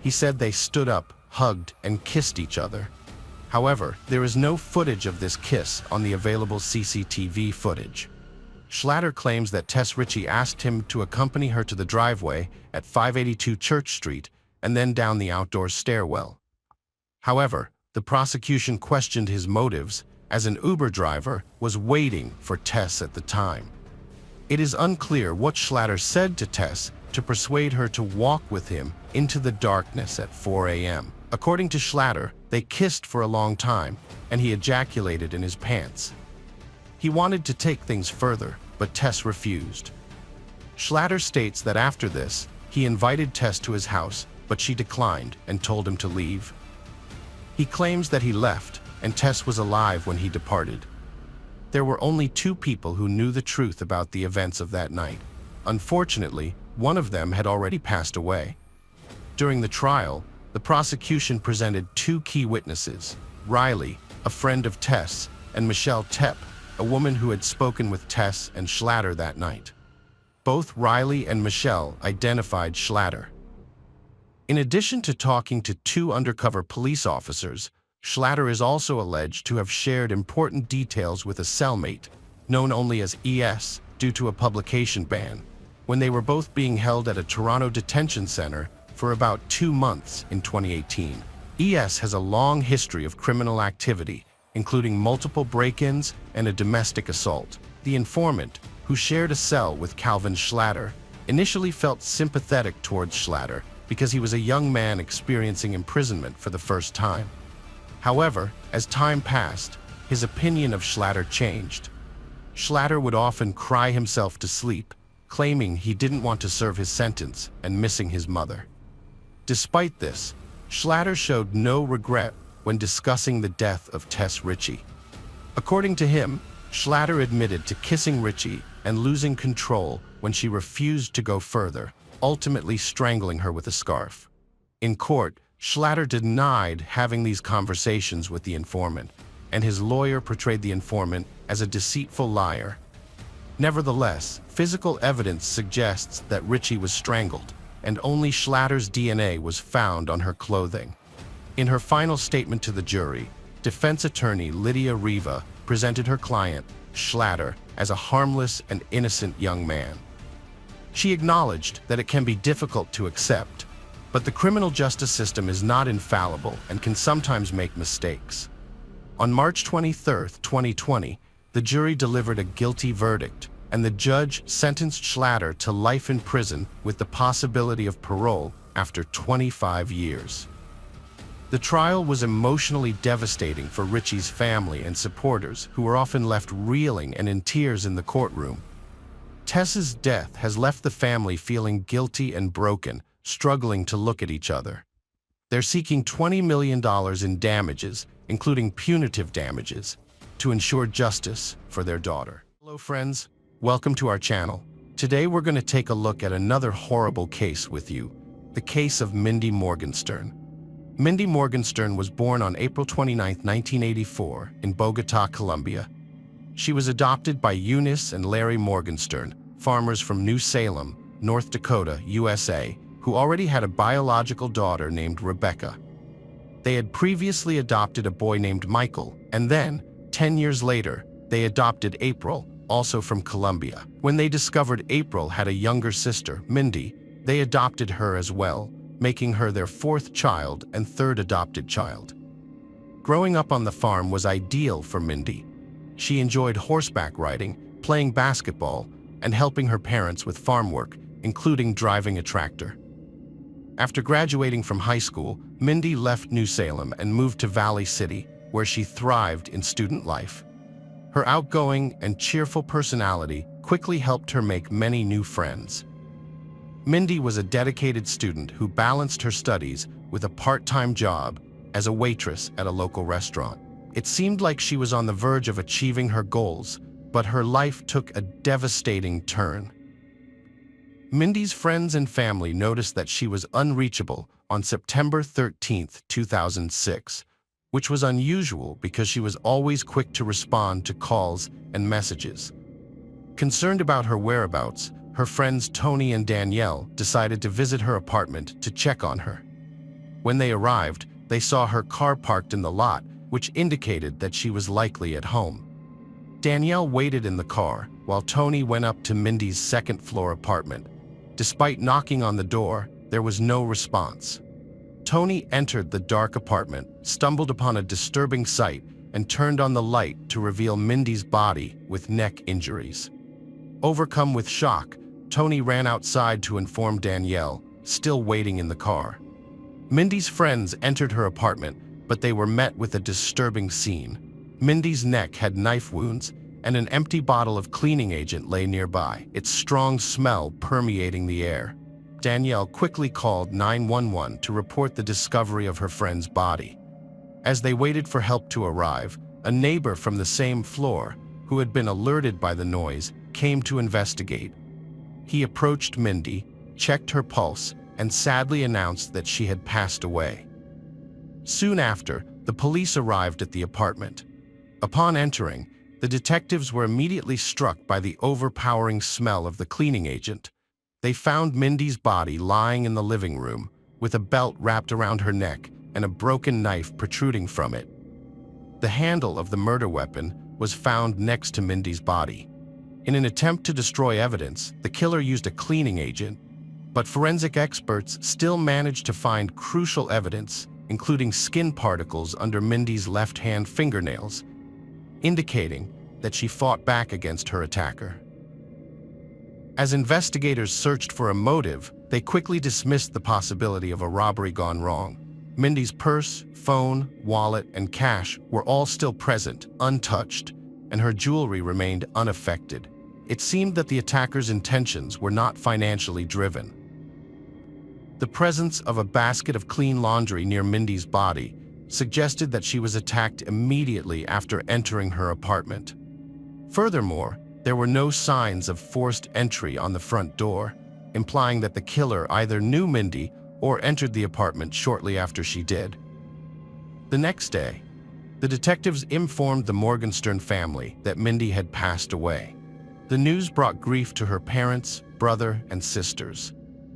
He said they stood up, hugged, and kissed each other. However, there is no footage of this kiss on the available CCTV footage. Schlatter claims that Tess Ritchie asked him to accompany her to the driveway at 582 Church Street and then down the outdoor stairwell. However, the prosecution questioned his motives, as an Uber driver was waiting for Tess at the time. It is unclear what Schlatter said to Tess to persuade her to walk with him into the darkness at 4 a.m. According to Schlatter, they kissed for a long time, and he ejaculated in his pants. He wanted to take things further, but Tess refused. Schlatter states that after this, he invited Tess to his house, but she declined and told him to leave. He claims that he left, and Tess was alive when he departed. There were only 2 people who knew the truth about the events of that night. Unfortunately, one of them had already passed away. During the trial, the prosecution presented 2 key witnesses, Riley, a friend of Tess, and Michelle Tepp, a woman who had spoken with Tess and Schlatter that night. Both Riley and Michelle identified Schlatter. In addition to talking to 2 undercover police officers, Schlatter is also alleged to have shared important details with a cellmate, known only as ES due to a publication ban. When they were both being held at a Toronto detention center, for about 2 months in 2018. ES has a long history of criminal activity, including multiple break-ins and a domestic assault. The informant, who shared a cell with Calvin Schlatter, initially felt sympathetic towards Schlatter because he was a young man experiencing imprisonment for the first time. However, as time passed, his opinion of Schlatter changed. Schlatter would often cry himself to sleep, claiming he didn't want to serve his sentence and missing his mother. Despite this, Schlatter showed no regret when discussing the death of Tess Ritchie. According to him, Schlatter admitted to kissing Ritchie and losing control when she refused to go further, ultimately strangling her with a scarf. In court, Schlatter denied having these conversations with the informant, and his lawyer portrayed the informant as a deceitful liar. Nevertheless, physical evidence suggests that Ritchie was strangled, and only Schlatter's DNA was found on her clothing. In her final statement to the jury, defense attorney Lydia Riva presented her client, Schlatter, as a harmless and innocent young man. She acknowledged that it can be difficult to accept, but the criminal justice system is not infallible and can sometimes make mistakes. On March 23, 2020, the jury delivered a guilty verdict, and the judge sentenced Schlatter to life in prison with the possibility of parole after 25 years. The trial was emotionally devastating for Ritchie's family and supporters, who were often left reeling and in tears in the courtroom. Tess's death has left the family feeling guilty and broken, struggling to look at each other. They're seeking $20 million in damages, including punitive damages, to ensure justice for their daughter. Hello friends, welcome to our channel. Today we're going to take a look at another horrible case with you, the case of Mindy Morgenstern. Mindy Morgenstern was born on April 29, 1984, in Bogota, Colombia. She was adopted by Eunice and Larry Morgenstern, farmers from New Salem, North Dakota, USA, who already had a biological daughter named Rebecca. They had previously adopted a boy named Michael, and then, 10 years later, they adopted April, also from Colombia. When they discovered April had a younger sister, Mindy, they adopted her as well, making her their 4th child and 3rd adopted child. Growing up on the farm was ideal for Mindy. She enjoyed horseback riding, playing basketball, and helping her parents with farm work, including driving a tractor. After graduating from high school, Mindy left New Salem and moved to Valley City, where she thrived in student life. Her outgoing and cheerful personality quickly helped her make many new friends. Mindy was a dedicated student who balanced her studies with a part-time job as a waitress at a local restaurant. It seemed like she was on the verge of achieving her goals, but her life took a devastating turn. Mindy's friends and family noticed that she was unreachable on September 13, 2006, which was unusual because she was always quick to respond to calls and messages. Concerned about her whereabouts, her friends Tony and Danielle decided to visit her apartment to check on her. When they arrived, they saw her car parked in the lot, which indicated that she was likely at home. Danielle waited in the car while Tony went up to Mindy's 2nd-floor apartment. Despite knocking on the door, there was no response. Tony entered the dark apartment, stumbled upon a disturbing sight, and turned on the light to reveal Mindy's body with neck injuries. Overcome with shock, Tony ran outside to inform Danielle, still waiting in the car. Mindy's friends entered her apartment, but they were met with a disturbing scene. Mindy's neck had knife wounds, and an empty bottle of cleaning agent lay nearby, its strong smell permeating the air. Danielle quickly called 911 to report the discovery of her friend's body. As they waited for help to arrive, a neighbor from the same floor, who had been alerted by the noise, came to investigate. He approached Mindy, checked her pulse, and sadly announced that she had passed away. Soon after, the police arrived at the apartment. Upon entering, the detectives were immediately struck by the overpowering smell of the cleaning agent. They found Mindy's body lying in the living room, with a belt wrapped around her neck and a broken knife protruding from it. The handle of the murder weapon was found next to Mindy's body. In an attempt to destroy evidence, the killer used a cleaning agent. But forensic experts still managed to find crucial evidence, including skin particles under Mindy's left-hand fingernails, indicating that she fought back against her attacker. As investigators searched for a motive, they quickly dismissed the possibility of a robbery gone wrong. Mindy's purse, phone, wallet, and cash were all still present, untouched, and her jewelry remained unaffected. It seemed that the attacker's intentions were not financially driven. The presence of a basket of clean laundry near Mindy's body suggested that she was attacked immediately after entering her apartment. Furthermore, there were no signs of forced entry on the front door, implying that the killer either knew Mindy or entered the apartment shortly after she did. The next day, the detectives informed the Morgenstern family that Mindy had passed away. The news brought grief to her parents, brother, and sisters.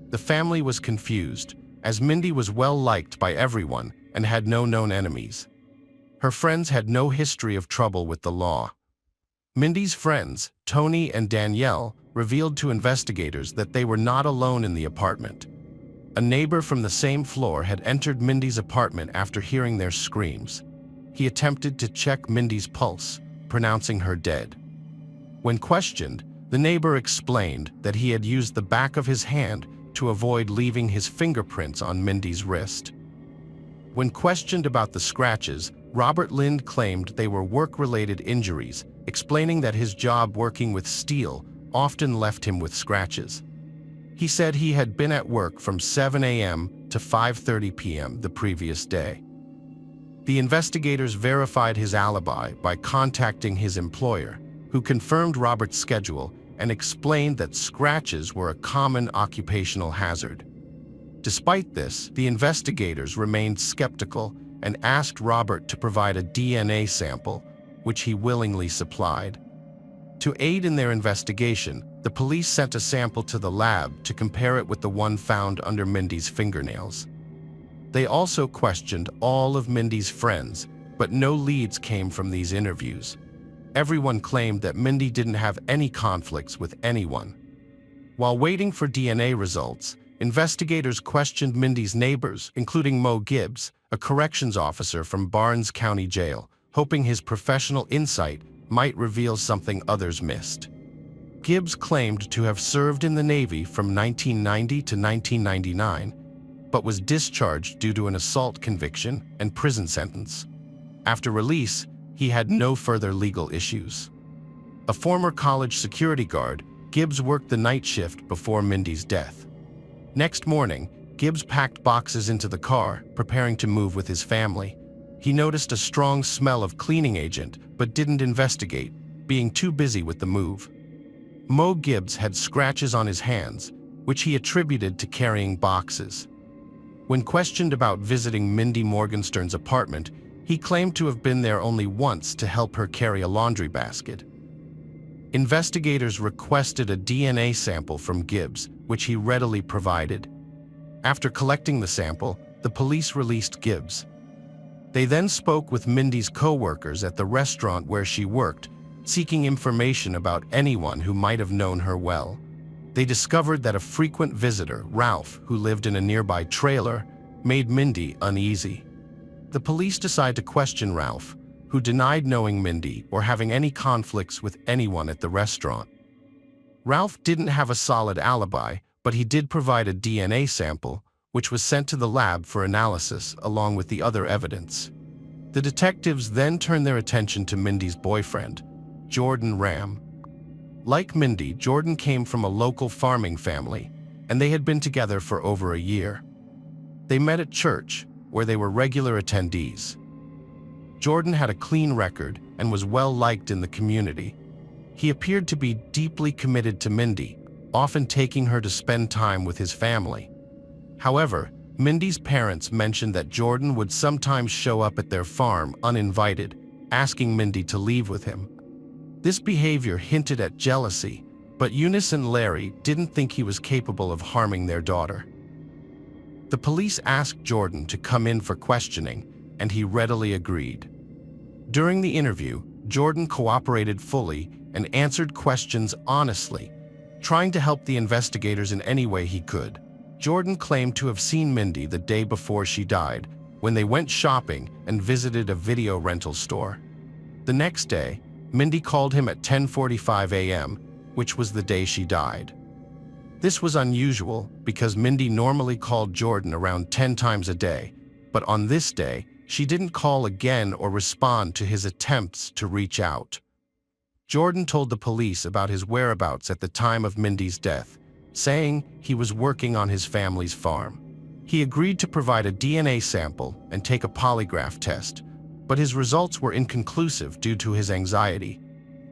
The family was confused, as Mindy was well liked by everyone and had no known enemies. Her friends had no history of trouble with the law. Mindy's friends, Tony and Danielle, revealed to investigators that they were not alone in the apartment. A neighbor from the same floor had entered Mindy's apartment after hearing their screams. He attempted to check Mindy's pulse, pronouncing her dead. When questioned, the neighbor explained that he had used the back of his hand to avoid leaving his fingerprints on Mindy's wrist. When questioned about the scratches, Robert Lind claimed they were work-related injuries, explaining that his job working with steel often left him with scratches. He said he had been at work from 7 a.m. to 5:30 p.m. the previous day. The investigators verified his alibi by contacting his employer, who confirmed Robert's schedule and explained that scratches were a common occupational hazard. Despite this, the investigators remained skeptical and asked Robert to provide a DNA sample, which he willingly supplied. To aid in their investigation, the police sent a sample to the lab to compare it with the one found under Mindy's fingernails. They also questioned all of Mindy's friends, but no leads came from these interviews. Everyone claimed that Mindy didn't have any conflicts with anyone. While waiting for DNA results, investigators questioned Mindy's neighbors, including Mo Gibbs, a corrections officer from Barnes County Jail, hoping his professional insight might reveal something others missed. Gibbs claimed to have served in the Navy from 1990 to 1999, but was discharged due to an assault conviction and prison sentence. After release, he had no further legal issues. A former college security guard, Gibbs worked the night shift before Mindy's death. Next morning, Gibbs packed boxes into the car, preparing to move with his family. He noticed a strong smell of cleaning agent, but didn't investigate, being too busy with the move. Mo Gibbs had scratches on his hands, which he attributed to carrying boxes. When questioned about visiting Mindy Morgenstern's apartment, he claimed to have been there only once to help her carry a laundry basket. Investigators requested a DNA sample from Gibbs, which he readily provided. After collecting the sample, the police released Gibbs. They then spoke with Mindy's co-workers at the restaurant where she worked, seeking information about anyone who might have known her well. They discovered that a frequent visitor, Ralph, who lived in a nearby trailer, made Mindy uneasy. The police decided to question Ralph, who denied knowing Mindy or having any conflicts with anyone at the restaurant. Ralph didn't have a solid alibi, but he did provide a DNA sample, which was sent to the lab for analysis along with the other evidence. The detectives then turned their attention to Mindy's boyfriend, Jordan Ram. Like Mindy, Jordan came from a local farming family, and they had been together for over a year. They met at church, where they were regular attendees. Jordan had a clean record and was well liked in the community. He appeared to be deeply committed to Mindy, often taking her to spend time with his family. However, Mindy's parents mentioned that Jordan would sometimes show up at their farm uninvited, asking Mindy to leave with him. This behavior hinted at jealousy, but Eunice and Larry didn't think he was capable of harming their daughter. The police asked Jordan to come in for questioning, and he readily agreed. During the interview, Jordan cooperated fully and answered questions honestly, trying to help the investigators in any way he could. Jordan claimed to have seen Mindy the day before she died, when they went shopping and visited a video rental store. The next day, Mindy called him at 10:45 a.m., which was the day she died. This was unusual because Mindy normally called Jordan around 10 times a day, but on this day, she didn't call again or respond to his attempts to reach out. Jordan told the police about his whereabouts at the time of Mindy's death, saying he was working on his family's farm. He agreed to provide a DNA sample and take a polygraph test, but his results were inconclusive due to his anxiety.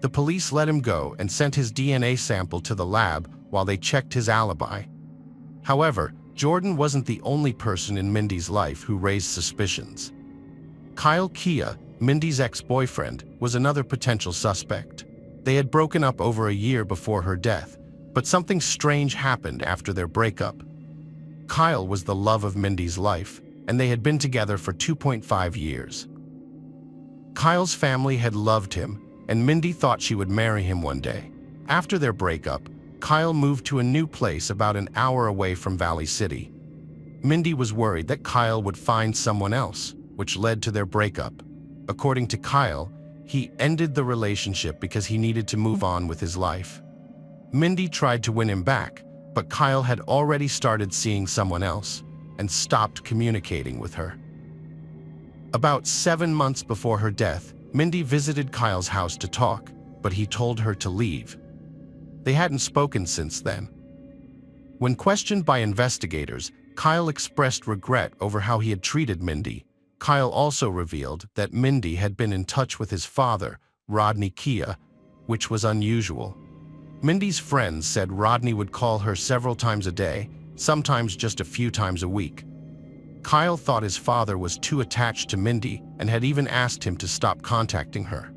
The police let him go and sent his DNA sample to the lab while they checked his alibi. However, Jordan wasn't the only person in Mindy's life who raised suspicions. Kyle Kia, Mindy's ex-boyfriend, was another potential suspect. They had broken up over a year before her death, but something strange happened after their breakup. Kyle was the love of Mindy's life, and they had been together for 2.5 years. Kyle's family had loved him, and Mindy thought she would marry him one day. After their breakup, Kyle moved to a new place about an hour away from Valley City. Mindy was worried that Kyle would find someone else, which led to their breakup. According to Kyle, he ended the relationship because he needed to move on with his life. Mindy tried to win him back, but Kyle had already started seeing someone else and stopped communicating with her. About 7 months before her death, Mindy visited Kyle's house to talk, but he told her to leave. They hadn't spoken since then. When questioned by investigators, Kyle expressed regret over how he had treated Mindy. Kyle also revealed that Mindy had been in touch with his father, Rodney Kia, which was unusual. Mindy's friends said Rodney would call her several times a day, sometimes just a few times a week. Kyle thought his father was too attached to Mindy and had even asked him to stop contacting her.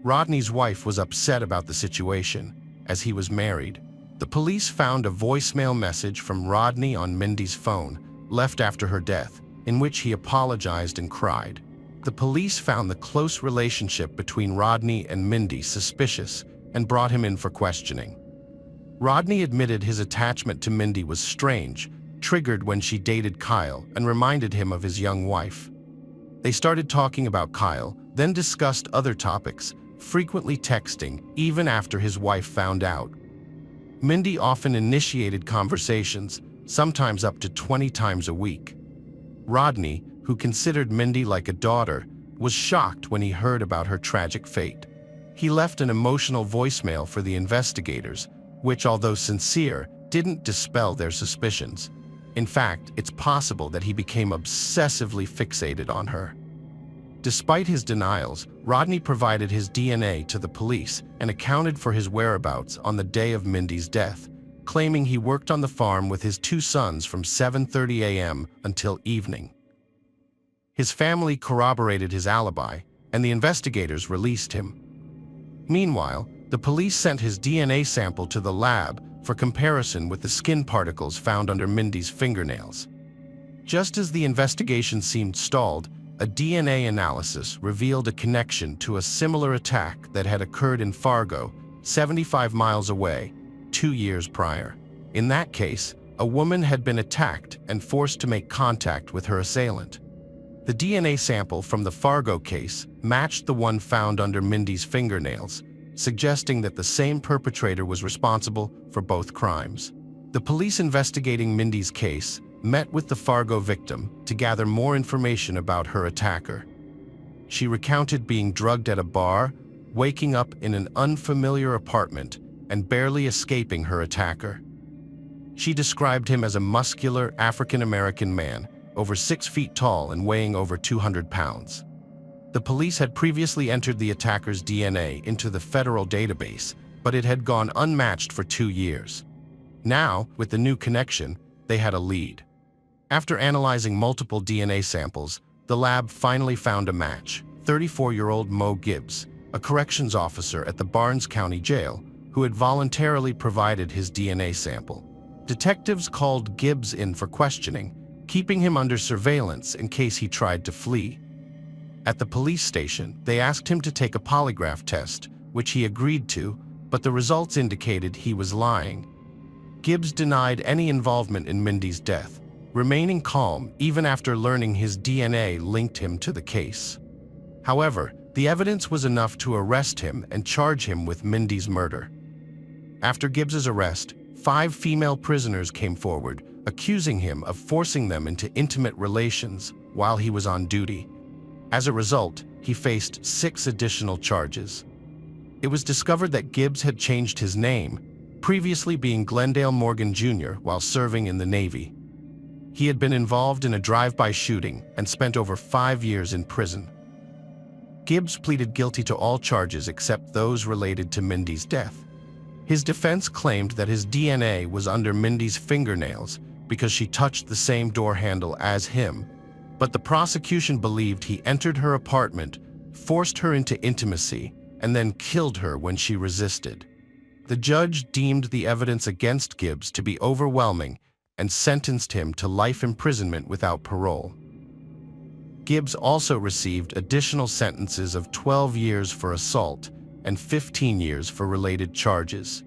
Rodney's wife was upset about the situation, as he was married. The police found a voicemail message from Rodney on Mindy's phone, left after her death, in which he apologized and cried. The police found the close relationship between Rodney and Mindy suspicious and brought him in for questioning. Rodney admitted his attachment to Mindy was strange, triggered when she dated Kyle and reminded him of his young wife. They started talking about Kyle, then discussed other topics, frequently texting even after his wife found out. Mindy often initiated conversations, sometimes up to 20 times a week. Rodney, who considered Mindy like a daughter, was shocked when he heard about her tragic fate. He left an emotional voicemail for the investigators, which, although sincere, didn't dispel their suspicions. In fact, it's possible that he became obsessively fixated on her. Despite his denials, Rodney provided his DNA to the police and accounted for his whereabouts on the day of Mindy's death, claiming he worked on the farm with his 2 sons from 7:30 a.m. until evening. His family corroborated his alibi, and the investigators released him. Meanwhile, the police sent his DNA sample to the lab for comparison with the skin particles found under Mindy's fingernails. Just as the investigation seemed stalled, a DNA analysis revealed a connection to a similar attack that had occurred in Fargo, 75 miles away, 2 years prior. In that case, a woman had been attacked and forced to make contact with her assailant. The DNA sample from the Fargo case matched the one found under Mindy's fingernails, suggesting that the same perpetrator was responsible for both crimes. The police investigating Mindy's case met with the Fargo victim to gather more information about her attacker. She recounted being drugged at a bar, waking up in an unfamiliar apartment, and barely escaping her attacker. She described him as a muscular African-American man, over 6 feet tall and weighing over 200 pounds. The police had previously entered the attacker's DNA into the federal database, but it had gone unmatched for 2 years. Now, with the new connection, they had a lead. After analyzing multiple DNA samples, the lab finally found a match: 34-year-old Mo Gibbs, a corrections officer at the Barnes County Jail, who had voluntarily provided his DNA sample. Detectives called Gibbs in for questioning, keeping him under surveillance in case he tried to flee. At the police station, they asked him to take a polygraph test, which he agreed to, but the results indicated he was lying. Gibbs denied any involvement in Mindy's death, remaining calm even after learning his DNA linked him to the case. However, the evidence was enough to arrest him and charge him with Mindy's murder. After Gibbs's arrest, 5 female prisoners came forward, accusing him of forcing them into intimate relations while he was on duty. As a result, he faced 6 additional charges. It was discovered that Gibbs had changed his name, previously being Glendale Morgan Jr. while serving in the Navy. He had been involved in a drive-by shooting and spent over 5 years in prison. Gibbs pleaded guilty to all charges except those related to Mindy's death. His defense claimed that his DNA was under Mindy's fingernails because she touched the same door handle as him, but the prosecution believed he entered her apartment, forced her into intimacy, and then killed her when she resisted. The judge deemed the evidence against Gibbs to be overwhelming and sentenced him to life imprisonment without parole. Gibbs also received additional sentences of 12 years for assault and 15 years for related charges.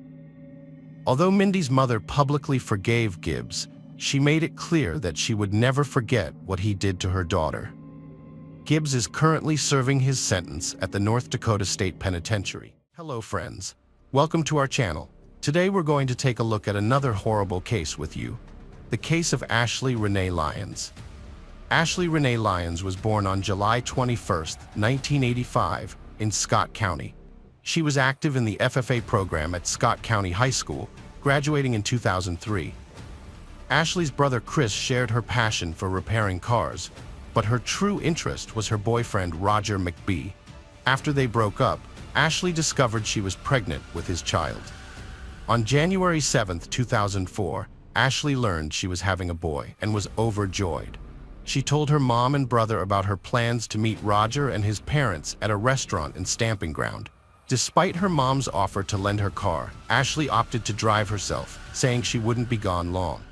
Although Mindy's mother publicly forgave Gibbs, she made it clear that she would never forget what he did to her daughter. Gibbs is currently serving his sentence at the North Dakota State Penitentiary. Hello friends, welcome to our channel. Today we're going to take a look at another horrible case with you, the case of Ashley Renee Lyons. Ashley Renee Lyons was born on July 21, 1985, in Scott County. She was active in the FFA program at Scott County High School, graduating in 2003. Ashley's brother Chris shared her passion for repairing cars, but her true interest was her boyfriend Roger McBee. After they broke up, Ashley discovered she was pregnant with his child. On January 7, 2004, Ashley learned she was having a boy and was overjoyed. She told her mom and brother about her plans to meet Roger and his parents at a restaurant and stamping ground. Despite her mom's offer to lend her car, Ashley opted to drive herself, saying she wouldn't be gone long.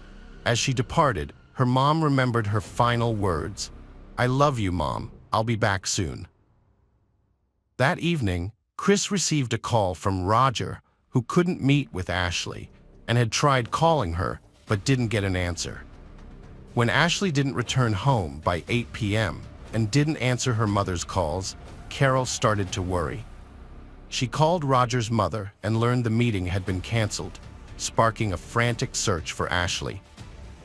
As she departed, her mom remembered her final words, "I love you, Mom. I'll be back soon." That evening, Chris received a call from Roger, who couldn't meet with Ashley and had tried calling her but didn't get an answer. When Ashley didn't return home by 8 p.m. and didn't answer her mother's calls, Carol started to worry. She called Roger's mother and learned the meeting had been canceled, sparking a frantic search for Ashley.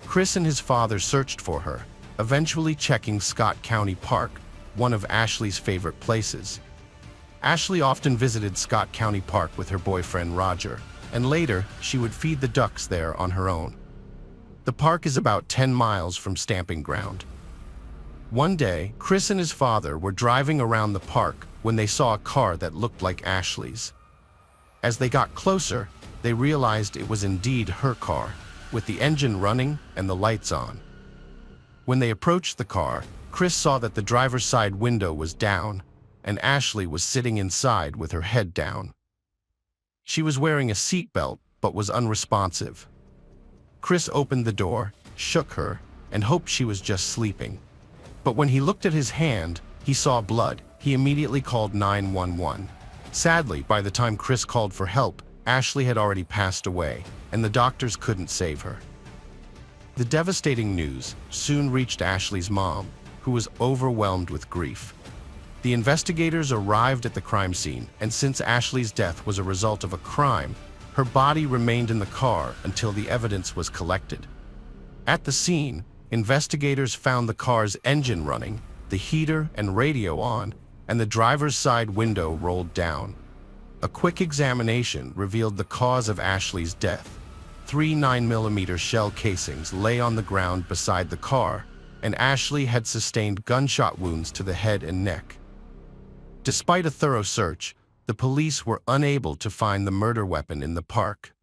Chris and his father searched for her, eventually checking Scott County Park, one of Ashley's favorite places. Ashley often visited Scott County Park with her boyfriend Roger, and later she would feed the ducks there on her own. The park is about 10 miles from Stamping Ground. One day, Chris and his father were driving around the park when they saw a car that looked like Ashley's. As they got closer, they realized it was indeed her car, with the engine running and the lights on. When they approached the car, Chris saw that the driver's side window was down, and Ashley was sitting inside with her head down. She was wearing a seatbelt but was unresponsive. Chris opened the door, shook her, and hoped she was just sleeping. But when he looked at his hand, he saw blood. He immediately called 911. Sadly, by the time Chris called for help, Ashley had already passed away, and the doctors couldn't save her. The devastating news soon reached Ashley's mom, who was overwhelmed with grief. The investigators arrived at the crime scene, and since Ashley's death was a result of a crime, her body remained in the car until the evidence was collected. At the scene, investigators found the car's engine running, the heater and radio on, and the driver's side window rolled down. A quick examination revealed the cause of Ashley's death. 3 9mm shell casings lay on the ground beside the car, and Ashley had sustained gunshot wounds to the head and neck. Despite a thorough search, the police were unable to find the murder weapon in the park.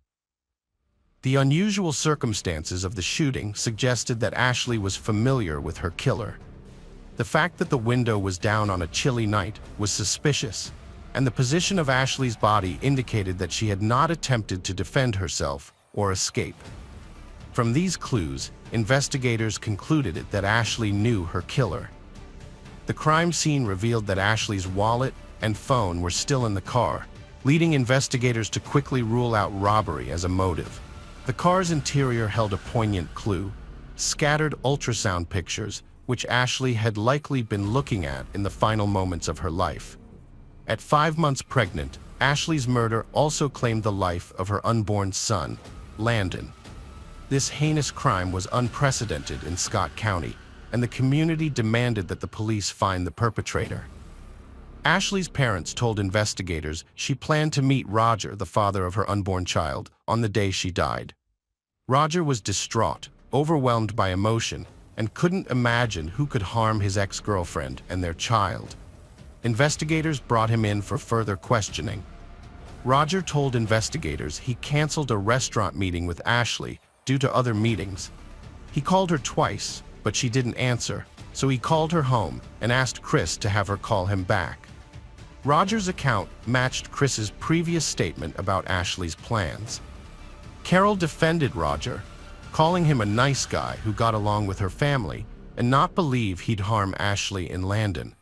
The unusual circumstances of the shooting suggested that Ashley was familiar with her killer. The fact that the window was down on a chilly night was suspicious, and the position of Ashley's body indicated that she had not attempted to defend herself or escape. From these clues, investigators concluded that Ashley knew her killer. The crime scene revealed that Ashley's wallet and phone were still in the car, leading investigators to quickly rule out robbery as a motive. The car's interior held a poignant clue: scattered ultrasound pictures, which Ashley had likely been looking at in the final moments of her life. At 5 months pregnant, Ashley's murder also claimed the life of her unborn son, Landon. This heinous crime was unprecedented in Scott County, and the community demanded that the police find the perpetrator. Ashley's parents told investigators she planned to meet Roger, the father of her unborn child, on the day she died. Roger was distraught, overwhelmed by emotion, and couldn't imagine who could harm his ex-girlfriend and their child. Investigators brought him in for further questioning. Roger told investigators he canceled a restaurant meeting with Ashley due to other meetings. He called her twice, but she didn't answer, so he called her home and asked Chris to have her call him back. Roger's account matched Chris's previous statement about Ashley's plans. Carol defended Roger, calling him a nice guy who got along with her family and not believe he'd harm Ashley and Landon.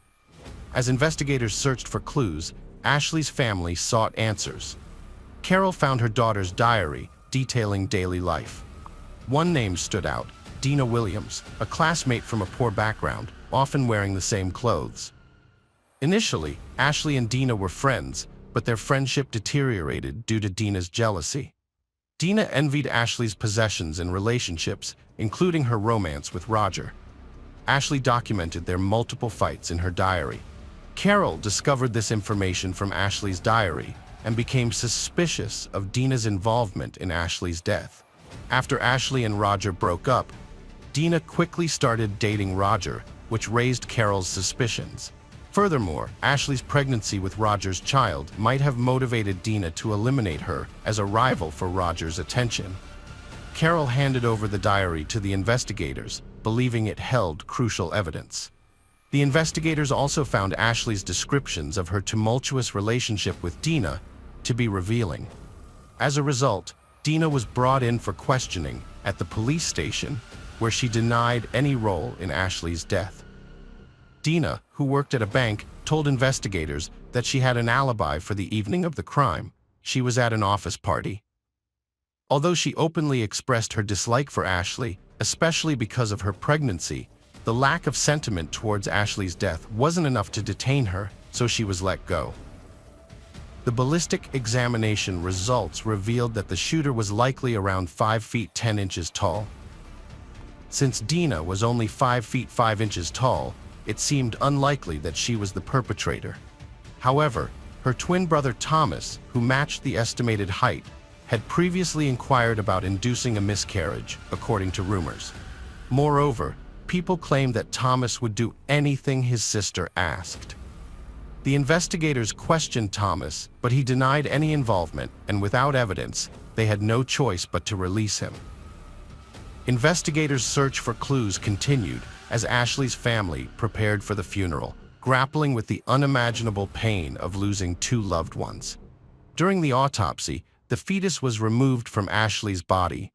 As investigators searched for clues, Ashley's family sought answers. Carol found her daughter's diary detailing daily life. One name stood out: Dina Williams, a classmate from a poor background, often wearing the same clothes. Initially, Ashley and Dina were friends, but their friendship deteriorated due to Dina's jealousy. Dina envied Ashley's possessions and relationships, including her romance with Roger. Ashley documented their multiple fights in her diary. Carol discovered this information from Ashley's diary and became suspicious of Dina's involvement in Ashley's death. After Ashley and Roger broke up, Dina quickly started dating Roger, which raised Carol's suspicions. Furthermore, Ashley's pregnancy with Roger's child might have motivated Dina to eliminate her as a rival for Roger's attention. Carol handed over the diary to the investigators, believing it held crucial evidence. The investigators also found Ashley's descriptions of her tumultuous relationship with Dina to be revealing. As a result, Dina was brought in for questioning at the police station, where she denied any role in Ashley's death. Dina, who worked at a bank, told investigators that she had an alibi for the evening of the crime. She was at an office party. Although she openly expressed her dislike for Ashley, especially because of her pregnancy, the lack of sentiment towards Ashley's death wasn't enough to detain her, so she was let go. The ballistic examination results revealed that the shooter was likely around 5 feet 10 inches tall. Since Dina was only 5 feet 5 inches tall, it seemed unlikely that she was the perpetrator. However, her twin brother Thomas, who matched the estimated height, had previously inquired about inducing a miscarriage, according to rumors. Moreover, people claimed that Thomas would do anything his sister asked. The investigators questioned Thomas, but he denied any involvement, and without evidence, they had no choice but to release him. Investigators' search for clues continued as Ashley's family prepared for the funeral, grappling with the unimaginable pain of losing 2 loved ones. During the autopsy, the fetus was removed from Ashley's body.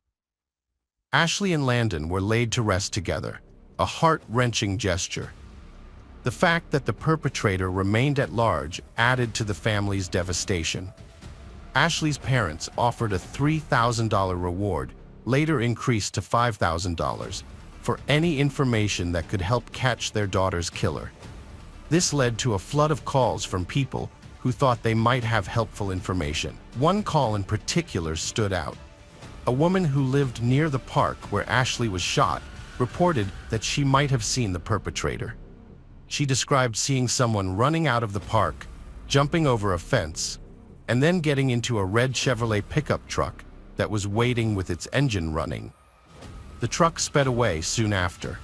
Ashley and Landon were laid to rest together, a heart-wrenching gesture. The fact that the perpetrator remained at large added to the family's devastation. Ashley's parents offered a $3,000 reward, later increased to $5,000, for any information that could help catch their daughter's killer. This led to a flood of calls from people who thought they might have helpful information. One call in particular stood out. A woman who lived near the park where Ashley was shot reported that she might have seen the perpetrator. She described seeing someone running out of the park, jumping over a fence, and then getting into a red Chevrolet pickup truck that was waiting with its engine running. The truck sped away soon after.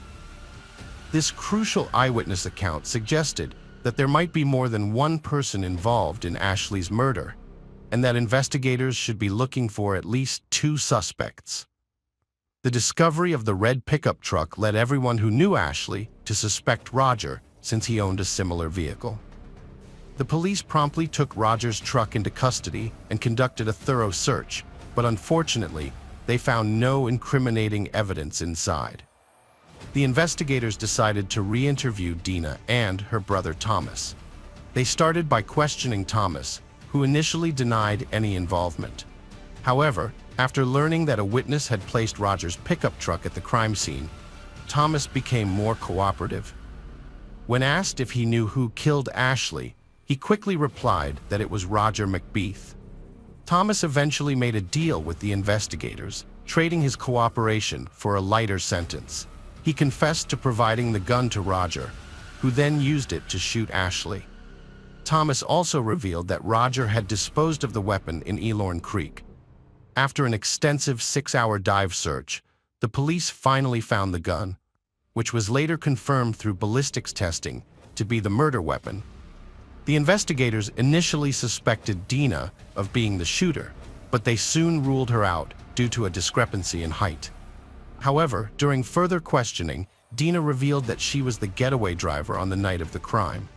This crucial eyewitness account suggested that there might be more than one person involved in Ashley's murder, and that investigators should be looking for at least 2 suspects. The discovery of the red pickup truck led everyone who knew Ashley to suspect Roger, since he owned a similar vehicle. The police promptly took Roger's truck into custody and conducted a thorough search, but unfortunately, they found no incriminating evidence inside. The investigators decided to re-interview Dina and her brother Thomas. They started by questioning Thomas, who initially denied any involvement. However, After learning that a witness had placed Roger's pickup truck at the crime scene, Thomas became more cooperative. When asked if he knew who killed Ashley, he quickly replied that it was Roger McBeath. Thomas eventually made a deal with the investigators, trading his cooperation for a lighter sentence. He confessed to providing the gun to Roger, who then used it to shoot Ashley. Thomas also revealed that Roger had disposed of the weapon in Elorn Creek. After an extensive 6-hour dive search, the police finally found the gun, which was later confirmed through ballistics testing to be the murder weapon. The investigators initially suspected Dina of being the shooter, but they soon ruled her out due to a discrepancy in height. However, during further questioning, Dina revealed that she was the getaway driver on the night of the crime.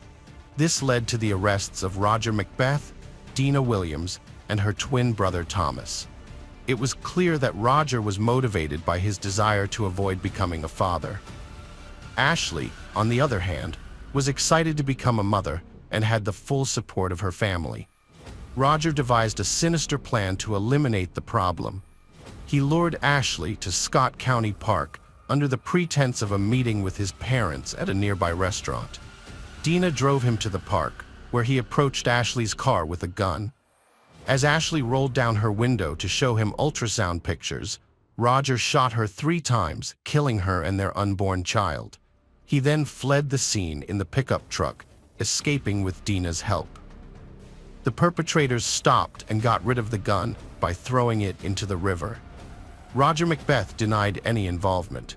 This led to the arrests of Roger McBeath, Dina Williams, and her twin brother Thomas. It was clear that Roger was motivated by his desire to avoid becoming a father. Ashley, on the other hand, was excited to become a mother and had the full support of her family. Roger devised a sinister plan to eliminate the problem. He lured Ashley to Scott County Park under the pretense of a meeting with his parents at a nearby restaurant. Dina drove him to the park, where he approached Ashley's car with a gun. As Ashley rolled down her window to show him ultrasound pictures, Roger shot her 3 times, killing her and their unborn child. He then fled the scene in the pickup truck, escaping with Dina's help. The perpetrators stopped and got rid of the gun by throwing it into the river. Roger McBeath denied any involvement.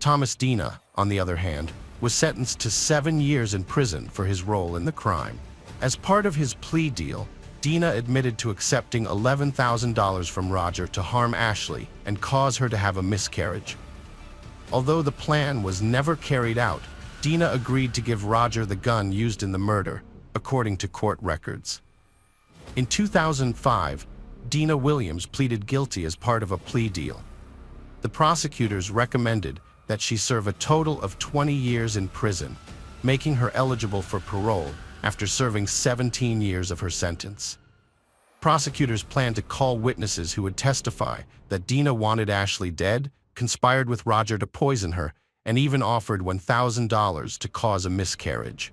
Thomas Dina, on the other hand, was sentenced to 7 years in prison for his role in the crime. As part of his plea deal, Dina admitted to accepting $11,000 from Roger to harm Ashley and cause her to have a miscarriage. Although the plan was never carried out, Dina agreed to give Roger the gun used in the murder, according to court records. In 2005, Dina Williams pleaded guilty as part of a plea deal. The prosecutors recommended that she serve a total of 20 years in prison, making her eligible for parole after serving 17 years of her sentence. Prosecutors planned to call witnesses who would testify that Dina wanted Ashley dead, conspired with Roger to poison her, and even offered $1,000 to cause a miscarriage.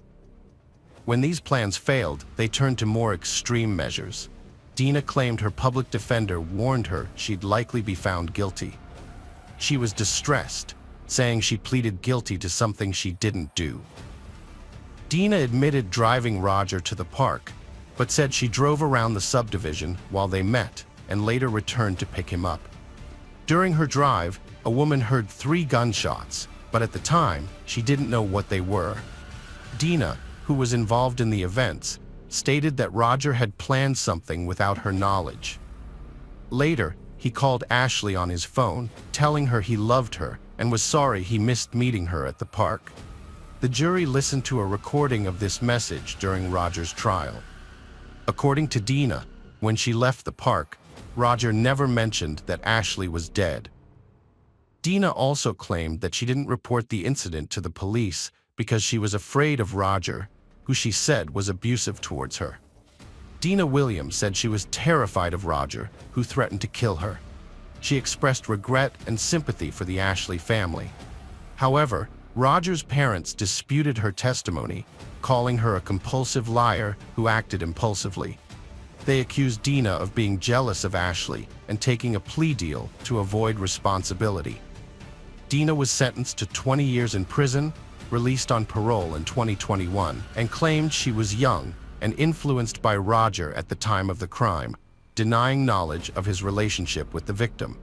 When these plans failed, they turned to more extreme measures. Dina claimed her public defender warned her she'd likely be found guilty. She was distressed, saying she pleaded guilty to something she didn't do. Dina admitted driving Roger to the park, but said she drove around the subdivision while they met and later returned to pick him up. During her drive, a woman heard 3 gunshots, but at the time, she didn't know what they were. Dina, who was involved in the events, stated that Roger had planned something without her knowledge. Later, he called Ashley on his phone, telling her he loved her and was sorry he missed meeting her at the park. The jury listened to a recording of this message during Roger's trial. According to Dina, when she left the park, Roger never mentioned that Ashley was dead. Dina also claimed that she didn't report the incident to the police because she was afraid of Roger, who she said was abusive towards her. Dina Williams said she was terrified of Roger, who threatened to kill her. She expressed regret and sympathy for the Ashley family. However, Roger's parents disputed her testimony, calling her a compulsive liar who acted impulsively. They accused Dina of being jealous of Ashley and taking a plea deal to avoid responsibility. Dina was sentenced to 20 years in prison, released on parole in 2021, and claimed she was young and influenced by Roger at the time of the crime, denying knowledge of his relationship with the victim.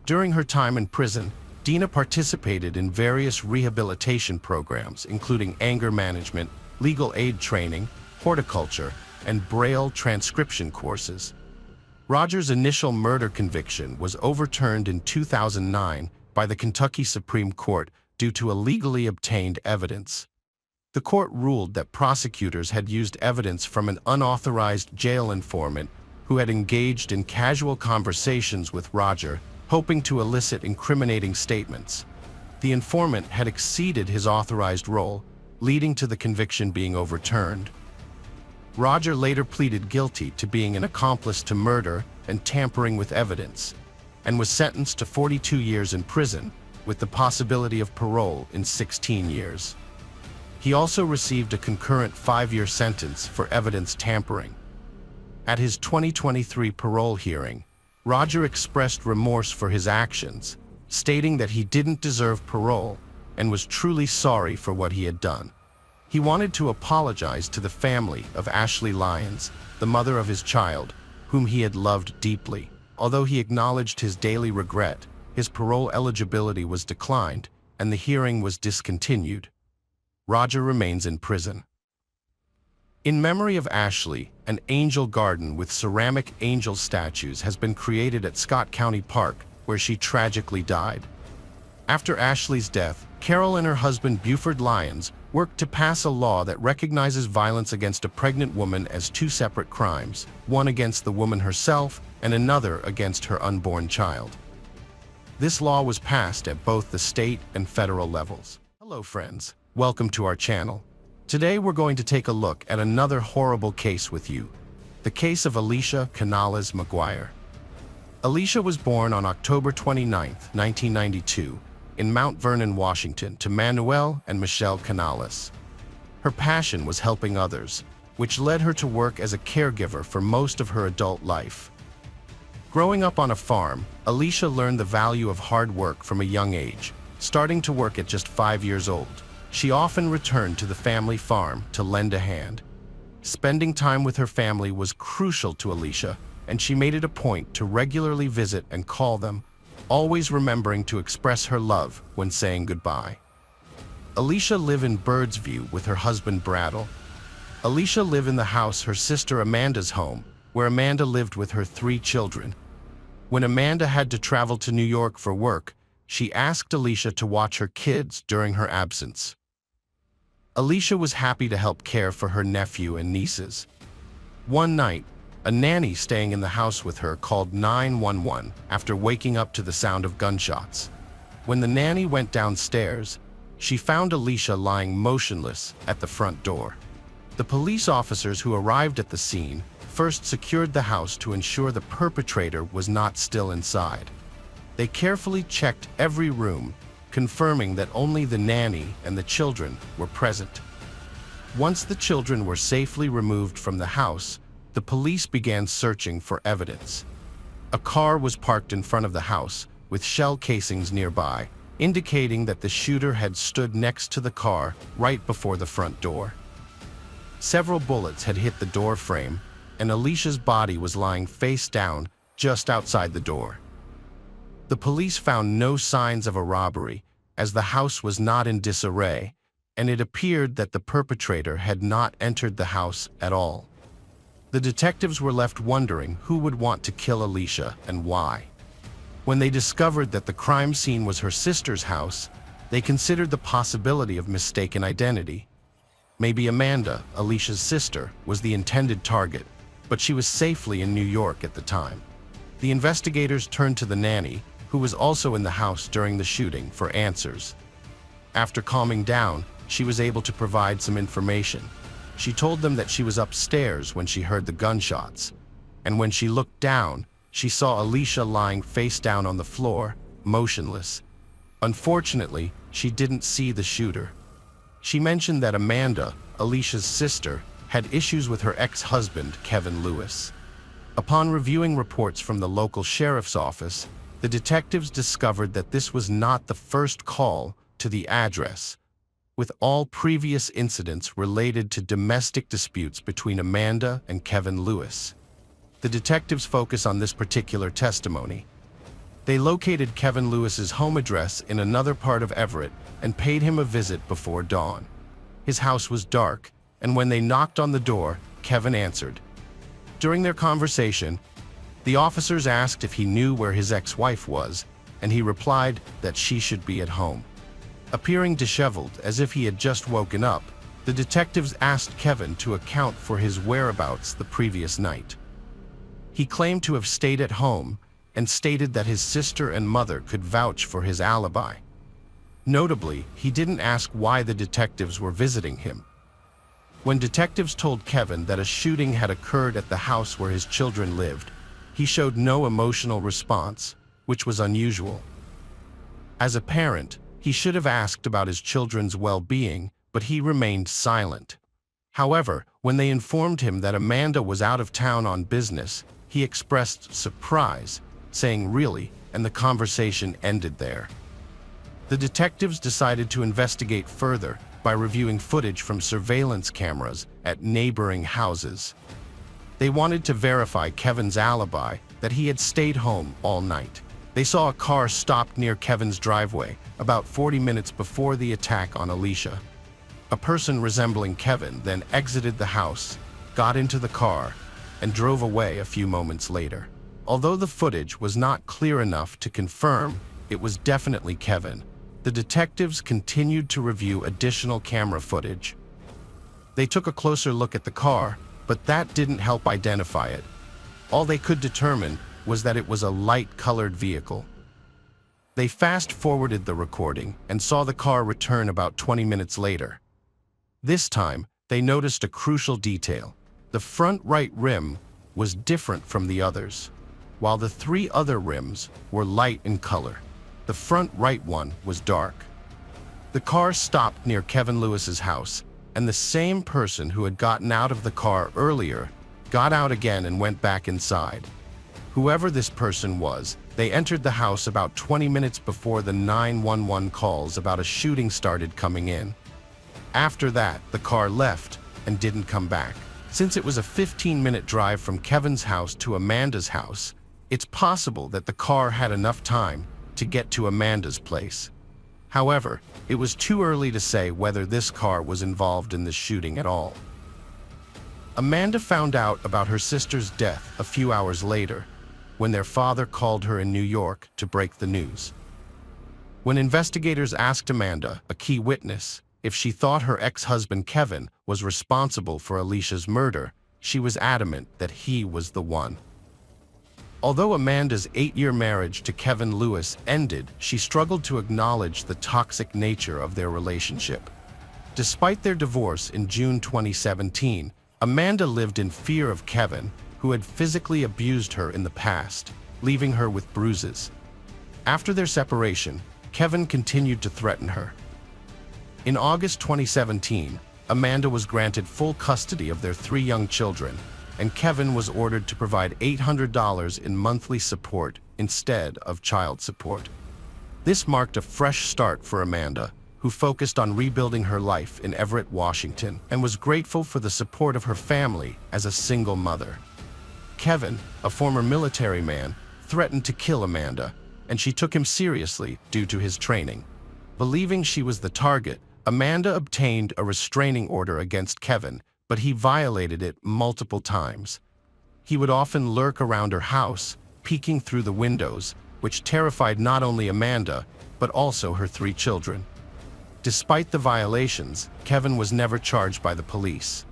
During her time in prison, Dina participated in various rehabilitation programs, including anger management, legal aid training, horticulture, and Braille transcription courses. Roger's initial murder conviction was overturned in 2009 by the Kentucky Supreme Court due to illegally obtained evidence. The court ruled that prosecutors had used evidence from an unauthorized jail informant who had engaged in casual conversations with Roger, hoping to elicit incriminating statements. The informant had exceeded his authorized role, leading to the conviction being overturned. Roger later pleaded guilty to being an accomplice to murder and tampering with evidence, and was sentenced to 42 years in prison, with the possibility of parole in 16 years. He also received a concurrent 5-year sentence for evidence tampering. At his 2023 parole hearing, Roger expressed remorse for his actions, stating that he didn't deserve parole and was truly sorry for what he had done. He wanted to apologize to the family of Ashley Lyons, the mother of his child, whom he had loved deeply. Although he acknowledged his daily regret, his parole eligibility was declined and the hearing was discontinued. Roger remains in prison. In memory of Ashley, an angel garden with ceramic angel statues has been created at Scott County Park, where she tragically died. After Ashley's death, Carol and her husband Buford Lyons worked to pass a law that recognizes violence against a pregnant woman as 2 separate crimes, one against the woman herself and another against her unborn child. This law was passed at both the state and federal levels. Hello friends, welcome to our channel. Today we're going to take a look at another horrible case with you, the case of Alicia Canales McGuire. Alicia was born on October 29, 1992, in Mount Vernon, Washington, to Manuel and Michelle Canales. Her passion was helping others, which led her to work as a caregiver for most of her adult life. Growing up on a farm, Alicia learned the value of hard work from a young age. Starting to work at just 5 years old, she often returned to the family farm to lend a hand. Spending time with her family was crucial to Alicia, and she made it a point to regularly visit and call them, always remembering to express her love when saying goodbye. Alicia lived in Birdsview with her husband Bradle. Alicia lived in the house her sister Amanda's home, where Amanda lived with her 3 children. When Amanda had to travel to New York for work, she asked Alicia to watch her kids during her absence. Alicia was happy to help care for her nephew and nieces. One night, a nanny staying in the house with her called 911 after waking up to the sound of gunshots. When the nanny went downstairs, she found Alicia lying motionless at the front door. The police officers who arrived at the scene first secured the house to ensure the perpetrator was not still inside. They carefully checked every room, confirming that only the nanny and the children were present. Once the children were safely removed from the house, the police began searching for evidence. A car was parked in front of the house, with shell casings nearby, indicating that the shooter had stood next to the car right before the front door. Several bullets had hit the door frame, and Alicia's body was lying face down just outside the door. The police found no signs of a robbery, as the house was not in disarray, and it appeared that the perpetrator had not entered the house at all. The detectives were left wondering who would want to kill Alicia and why. When they discovered that the crime scene was her sister's house, they considered the possibility of mistaken identity. Maybe Amanda, Alicia's sister, was the intended target, but she was safely in New York at the time. The investigators turned to the nanny, who was also in the house during the shooting, for answers. After calming down, she was able to provide some information. She told them that she was upstairs when she heard the gunshots, and when she looked down, she saw Alicia lying face down on the floor, motionless. Unfortunately, she didn't see the shooter. She mentioned that Amanda, Alicia's sister, had issues with her ex-husband, Kevin Lewis. Upon reviewing reports from the local sheriff's office, the detectives discovered that this was not the first call to the address, with all previous incidents related to domestic disputes between Amanda and Kevin Lewis. The detectives focus on this particular testimony. They located Kevin Lewis's home address in another part of Everett and paid him a visit before dawn. His house was dark, and when they knocked on the door, Kevin answered. During their conversation, the officers asked if he knew where his ex-wife was, and he replied that she should be at home. Appearing disheveled as if he had just woken up, the detectives asked Kevin to account for his whereabouts the previous night. He claimed to have stayed at home and stated that his sister and mother could vouch for his alibi. Notably, he didn't ask why the detectives were visiting him. When detectives told Kevin that a shooting had occurred at the house where his children lived, He showed no emotional response, which was unusual. As a parent, he should have asked about his children's well-being, but he remained silent. However, when they informed him that Amanda was out of town on business, he expressed surprise, saying "Really?" and the conversation ended there. The detectives decided to investigate further by reviewing footage from surveillance cameras at neighboring houses. They wanted to verify Kevin's alibi that he had stayed home all night. They saw a car stopped near Kevin's driveway about 40 minutes before the attack on Alicia. A person resembling Kevin then exited the house, got into the car, and drove away a few moments later. Although the footage was not clear enough to confirm it was definitely Kevin, the detectives continued to review additional camera footage. They took a closer look at the car, but that didn't help identify it. All they could determine was that it was a light-colored vehicle. They fast-forwarded the recording and saw the car return about 20 minutes later. This time, they noticed a crucial detail. The front right rim was different from the others. While the three other rims were light in color, the front right one was dark. The car stopped near Kevin Lewis's house, and the same person who had gotten out of the car earlier got out again and went back inside. Whoever this person was, they entered the house about 20 minutes before the 911 calls about a shooting started coming in. After that, the car left and didn't come back. Since it was a 15-minute drive from Kevin's house to Amanda's house, it's possible that the car had enough time to get to Amanda's place. However, it was too early to say whether this car was involved in the shooting at all. Amanda found out about her sister's death a few hours later, when their father called her in New York to break the news. When investigators asked Amanda, a key witness, if she thought her ex-husband Kevin was responsible for Alicia's murder, she was adamant that he was the one. Although Amanda's 8-year marriage to Kevin Lewis ended, she struggled to acknowledge the toxic nature of their relationship. Despite their divorce in June 2017, Amanda lived in fear of Kevin, who had physically abused her in the past, leaving her with bruises. After their separation, Kevin continued to threaten her. In August 2017, Amanda was granted full custody of their 3 young children, and Kevin was ordered to provide $800 in monthly support instead of child support. This marked a fresh start for Amanda, who focused on rebuilding her life in Everett, Washington, and was grateful for the support of her family as a single mother. Kevin, a former military man, threatened to kill Amanda, and she took him seriously due to his training. Believing she was the target, Amanda obtained a restraining order against Kevin, but he violated it multiple times. He would often lurk around her house, peeking through the windows, which terrified not only Amanda, but also her 3 children. Despite the violations, Kevin was never charged by the police.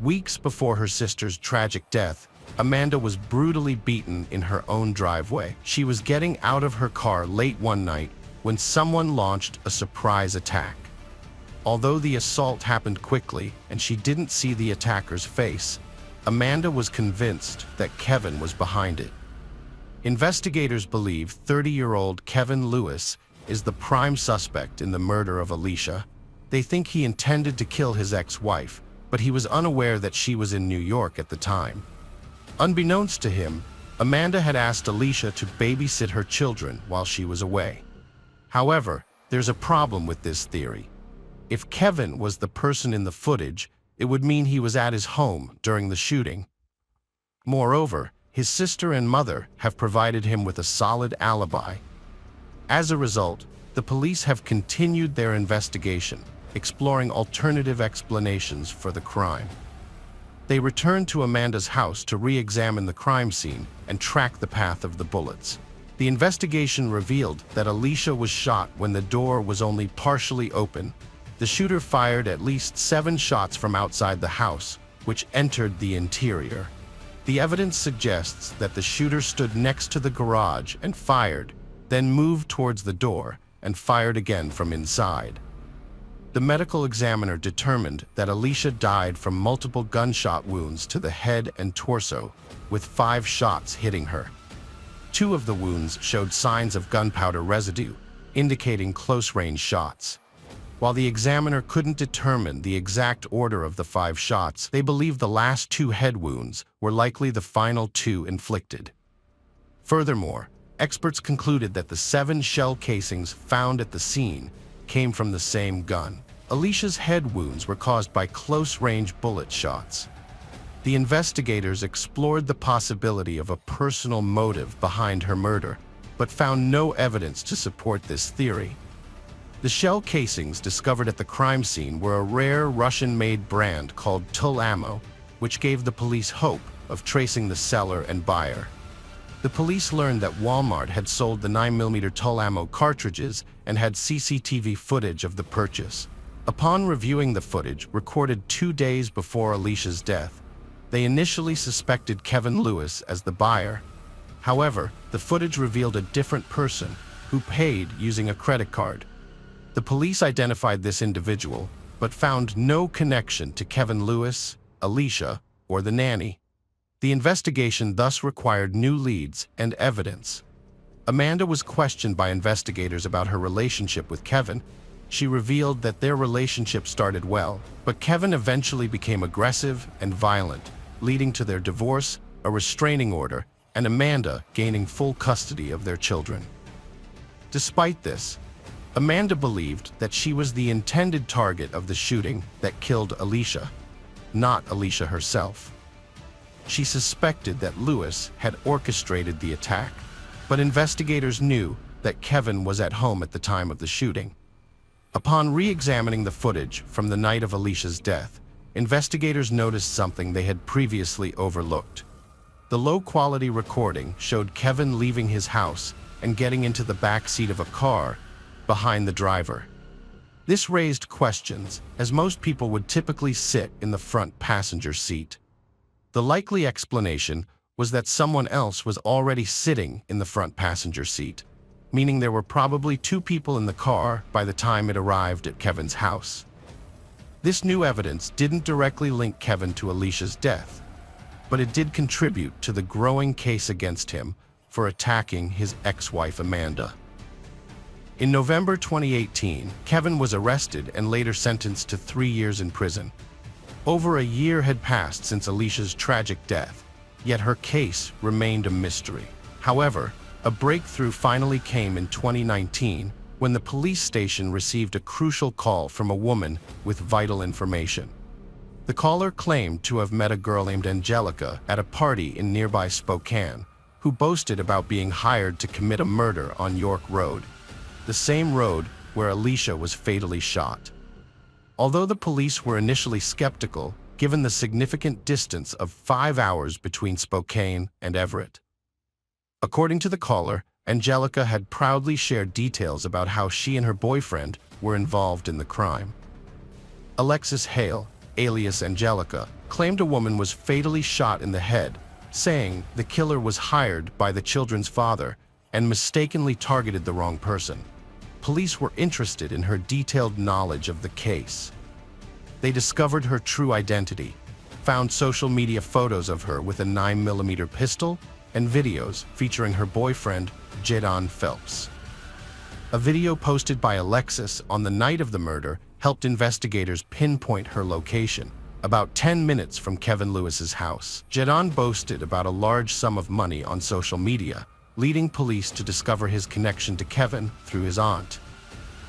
Weeks before her sister's tragic death, Amanda was brutally beaten in her own driveway. She was getting out of her car late one night when someone launched a surprise attack. Although the assault happened quickly and she didn't see the attacker's face, Amanda was convinced that Kevin was behind it. Investigators believe 30-year-old Kevin Lewis is the prime suspect in the murder of Alicia. They think he intended to kill his ex-wife, but he was unaware that she was in New York at the time. Unbeknownst to him, Amanda had asked Alicia to babysit her children while she was away. However, there's a problem with this theory. If Kevin was the person in the footage, it would mean he was at his home during the shooting. Moreover, his sister and mother have provided him with a solid alibi. As a result, the police have continued their investigation, exploring alternative explanations for the crime. They returned to Amanda's house to re-examine the crime scene and track the path of the bullets. The investigation revealed that Alicia was shot when the door was only partially open. The shooter fired at least 7 shots from outside the house, which entered the interior. The evidence suggests that the shooter stood next to the garage and fired, then moved towards the door and fired again from inside. The medical examiner determined that Alicia died from multiple gunshot wounds to the head and torso, with 5 shots hitting her. 2 of the wounds showed signs of gunpowder residue, indicating close-range shots. While the examiner couldn't determine the exact order of the 5 shots, they believed the last 2 head wounds were likely the final 2 inflicted. Furthermore, experts concluded that the 7 shell casings found at the scene came from the same gun. Alicia's head wounds were caused by close-range bullet shots. The investigators explored the possibility of a personal motive behind her murder, but found no evidence to support this theory. The shell casings discovered at the crime scene were a rare Russian-made brand called Tul ammo, which gave the police hope of tracing the seller and buyer. The police learned that Walmart had sold the 9mm Tul ammo cartridges and had CCTV footage of the purchase. Upon reviewing the footage recorded 2 days before Alicia's death, they initially suspected Kevin Lewis as the buyer. However, the footage revealed a different person who paid using a credit card. The police identified this individual, but found no connection to Kevin Lewis, Alicia, or the nanny. The investigation thus required new leads and evidence. Amanda was questioned by investigators about her relationship with Kevin. She revealed that their relationship started well, but Kevin eventually became aggressive and violent, leading to their divorce, a restraining order, and Amanda gaining full custody of their children. Despite this, Amanda believed that she was the intended target of the shooting that killed Alicia, not Alicia herself. She suspected that Lewis had orchestrated the attack, but investigators knew that Kevin was at home at the time of the shooting. Upon re-examining the footage from the night of Alicia's death, investigators noticed something they had previously overlooked. The low-quality recording showed Kevin leaving his house and getting into the back seat of a car behind the driver. This raised questions, as most people would typically sit in the front passenger seat. The likely explanation was that someone else was already sitting in the front passenger seat, meaning there were probably 2 people in the car by the time it arrived at Kevin's house. This new evidence didn't directly link Kevin to Alicia's death, but it did contribute to the growing case against him for attacking his ex-wife Amanda. In November 2018, Kevin was arrested and later sentenced to 3 years in prison. Over a year had passed since Alicia's tragic death, yet her case remained a mystery. However, a breakthrough finally came in 2019 when the police station received a crucial call from a woman with vital information. The caller claimed to have met a girl named Angelica at a party in nearby Spokane, who boasted about being hired to commit a murder on York Road, the same road where Alicia was fatally shot. Although the police were initially skeptical, given the significant distance of 5 hours between Spokane and Everett. According to the caller, Angelica had proudly shared details about how she and her boyfriend were involved in the crime. Alexis Hale, alias Angelica, claimed a woman was fatally shot in the head, saying the killer was hired by the children's father and mistakenly targeted the wrong person. Police were interested in her detailed knowledge of the case. They discovered her true identity, found social media photos of her with a 9mm pistol, and videos featuring her boyfriend, Jadon Phelps. A video posted by Alexis on the night of the murder helped investigators pinpoint her location, about 10 minutes from Kevin Lewis's house. Jadon boasted about a large sum of money on social media, leading police to discover his connection to Kevin through his aunt.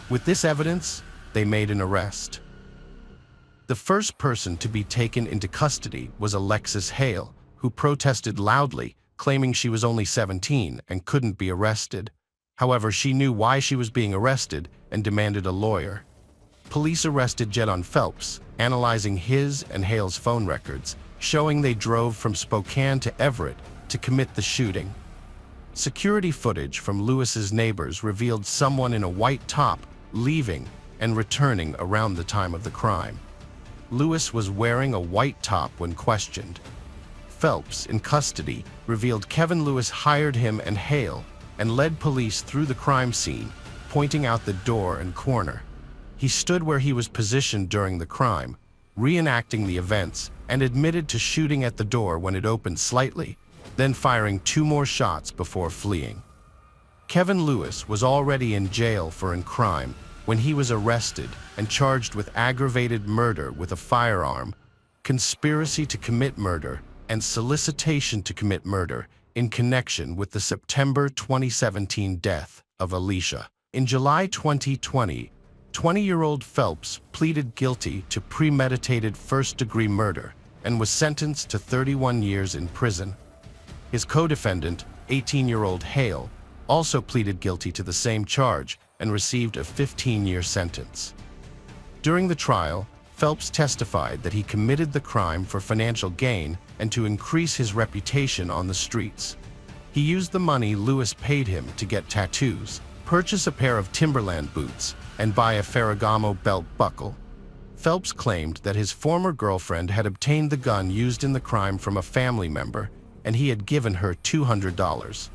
With this evidence, they made an arrest. The first person to be taken into custody was Alexis Hale, who protested loudly, claiming she was only 17 and couldn't be arrested. However, she knew why she was being arrested and demanded a lawyer. Police arrested Jadon Phelps, analyzing his and Hale's phone records, showing they drove from Spokane to Everett to commit the shooting. Security footage from Lewis's neighbors revealed someone in a white top leaving and returning around the time of the crime. Lewis was wearing a white top when questioned. Phelps, in custody, revealed Kevin Lewis hired him and Hale and led police through the crime scene, pointing out the door and corner. He stood where he was positioned during the crime, reenacting the events, and admitted to shooting at the door when it opened slightly, then firing 2 more shots before fleeing. Kevin Lewis was already in jail for a crime when he was arrested and charged with aggravated murder with a firearm, conspiracy to commit murder, and solicitation to commit murder in connection with the September 2017 death of Alicia. In July 2020, 20-year-old Phelps pleaded guilty to premeditated first-degree murder and was sentenced to 31 years in prison. His co-defendant, 18-year-old Hale, also pleaded guilty to the same charge and received a 15-year sentence. During the trial, Phelps testified that he committed the crime for financial gain and to increase his reputation on the streets. He used the money Lewis paid him to get tattoos, purchase a pair of Timberland boots, and buy a Ferragamo belt buckle. Phelps claimed that his former girlfriend had obtained the gun used in the crime from a family member, and he had given her $200.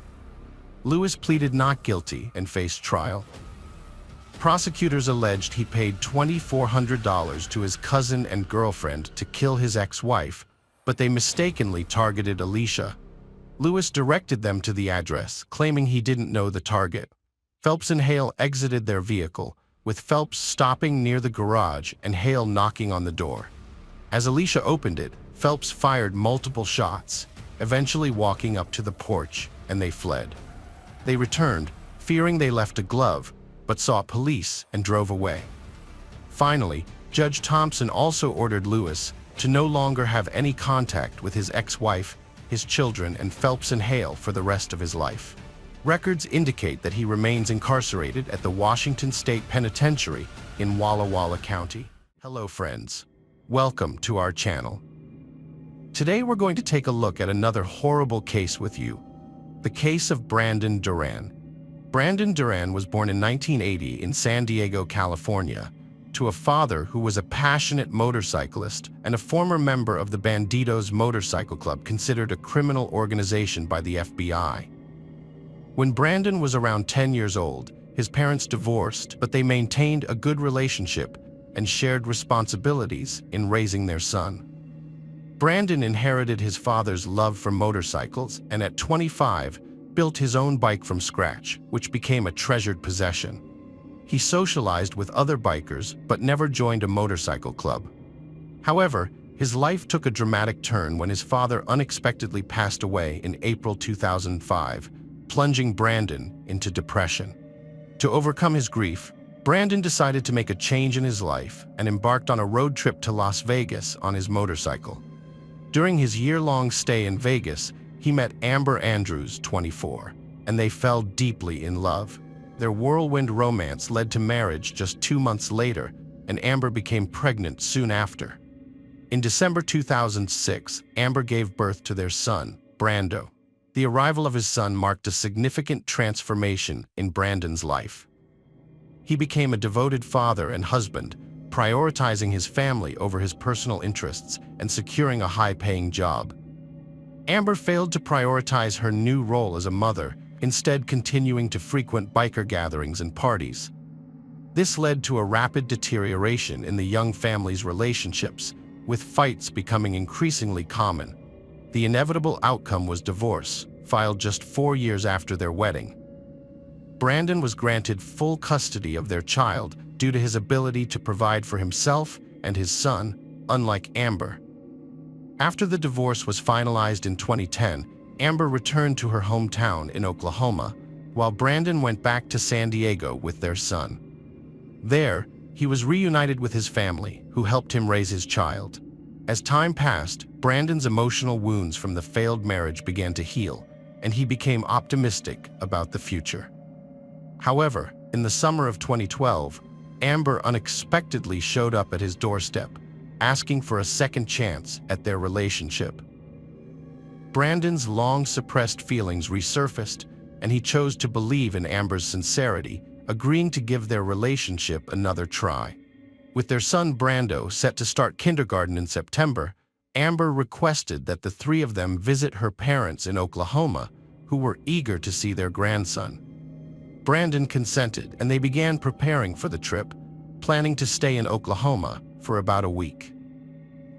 Lewis pleaded not guilty and faced trial. Prosecutors alleged he paid $2,400 to his cousin and girlfriend to kill his ex-wife, but they mistakenly targeted Alicia. Lewis directed them to the address, claiming he didn't know the target. Phelps and Hale exited their vehicle, with Phelps stopping near the garage and Hale knocking on the door. As Alicia opened it, Phelps fired multiple shots, eventually walking up to the porch, and they fled. They returned, fearing they left a glove, but saw police and drove away. Finally, Judge Thompson also ordered Lewis to no longer have any contact with his ex-wife, his children, and Phelps and Hale for the rest of his life. Records indicate that he remains incarcerated at the Washington State Penitentiary in Walla Walla County. Hello friends, welcome to our channel. Today we're going to take a look at another horrible case with you, the case of Brandon Duran. Brandon Duran was born in 1980 in San Diego, California, to a father who was a passionate motorcyclist and a former member of the Bandidos Motorcycle Club, considered a criminal organization by the FBI. When Brandon was around 10 years old, his parents divorced, but they maintained a good relationship and shared responsibilities in raising their son. Brandon inherited his father's love for motorcycles and at 25, built his own bike from scratch, which became a treasured possession. He socialized with other bikers but never joined a motorcycle club. However, his life took a dramatic turn when his father unexpectedly passed away in April 2005, plunging Brandon into depression. To overcome his grief, Brandon decided to make a change in his life and embarked on a road trip to Las Vegas on his motorcycle. During his year-long stay in Vegas, he met Amber Andrews, 24, and they fell deeply in love. Their whirlwind romance led to marriage just 2 months later, and Amber became pregnant soon after. In December 2006, Amber gave birth to their son, Brando. The arrival of his son marked a significant transformation in Brandon's life. He became a devoted father and husband, prioritizing his family over his personal interests and securing a high-paying job. Amber failed to prioritize her new role as a mother, instead continuing to frequent biker gatherings and parties. This led to a rapid deterioration in the young family's relationships, with fights becoming increasingly common. The inevitable outcome was divorce, filed just 4 years after their wedding. Brandon was granted full custody of their child due to his ability to provide for himself and his son, unlike Amber. After the divorce was finalized in 2010, Amber returned to her hometown in Oklahoma, while Brandon went back to San Diego with their son. There, he was reunited with his family, who helped him raise his child. As time passed, Brandon's emotional wounds from the failed marriage began to heal, and he became optimistic about the future. However, in the summer of 2012, Amber unexpectedly showed up at his doorstep, asking for a second chance at their relationship. Brandon's long-suppressed feelings resurfaced, and he chose to believe in Amber's sincerity, agreeing to give their relationship another try. With their son Brando set to start kindergarten in September, Amber requested that the three of them visit her parents in Oklahoma, who were eager to see their grandson. Brandon consented, and they began preparing for the trip. planning to stay in Oklahoma for about a week.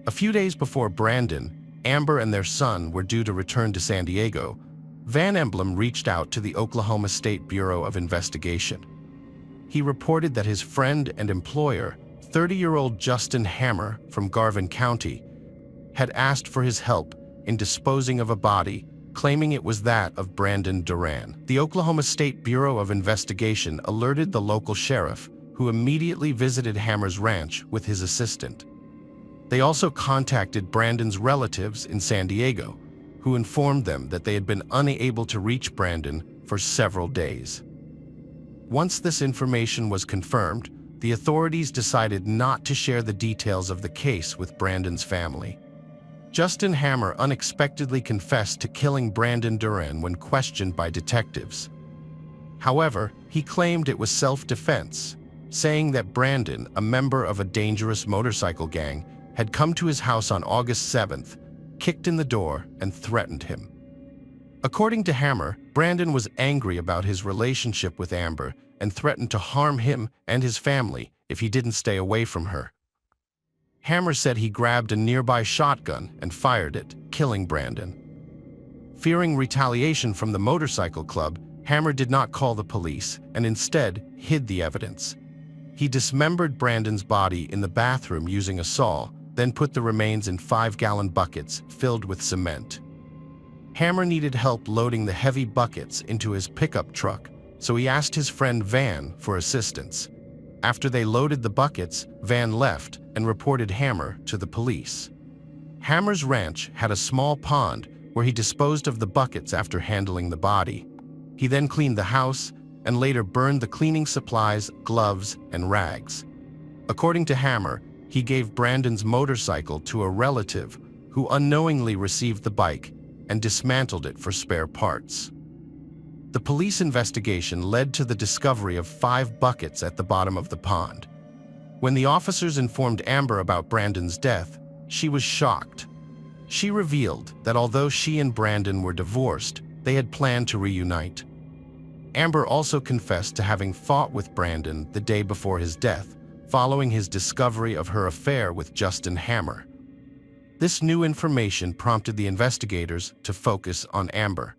A few days before Brandon, Amber and their son were due to return to San Diego, Van Emblem reached out to the Oklahoma State Bureau of Investigation. He reported that his friend and employer, 30-year-old Justin Hammer from Garvin County, had asked for his help in disposing of a body, claiming it was that of Brandon Duran. The Oklahoma State Bureau of Investigation alerted the local sheriff, who immediately visited Hammer's ranch with his assistant. They also contacted Brandon's relatives in San Diego, who informed them that they had been unable to reach Brandon for several days. Once this information was confirmed, the authorities decided not to share the details of the case with Brandon's family. Justin Hammer unexpectedly confessed to killing Brandon Duran when questioned by detectives. However, he claimed it was self-defense, saying that Brandon, a member of a dangerous motorcycle gang, had come to his house on August 7th, kicked in the door, and threatened him. According to Hammer, Brandon was angry about his relationship with Amber and threatened to harm him and his family if he didn't stay away from her. Hammer said he grabbed a nearby shotgun and fired it, killing Brandon. Fearing retaliation from the motorcycle club, Hammer did not call the police and instead hid the evidence. He dismembered Brandon's body in the bathroom using a saw, then put the remains in 5-gallon buckets filled with cement. Hammer needed help loading the heavy buckets into his pickup truck, so he asked his friend Van for assistance. After they loaded the buckets, Van left and reported Hammer to the police. Hammer's ranch had a small pond where he disposed of the buckets after handling the body. He then cleaned the house and later burned the cleaning supplies, gloves, and rags. According to Hammer, he gave Brandon's motorcycle to a relative who unknowingly received the bike and dismantled it for spare parts. The police investigation led to the discovery of 5 buckets at the bottom of the pond. When the officers informed Amber about Brandon's death, she was shocked. She revealed that although she and Brandon were divorced, they had planned to reunite. Amber also confessed to having fought with Brandon the day before his death, following his discovery of her affair with Justin Hammer. This new information prompted the investigators to focus on Amber.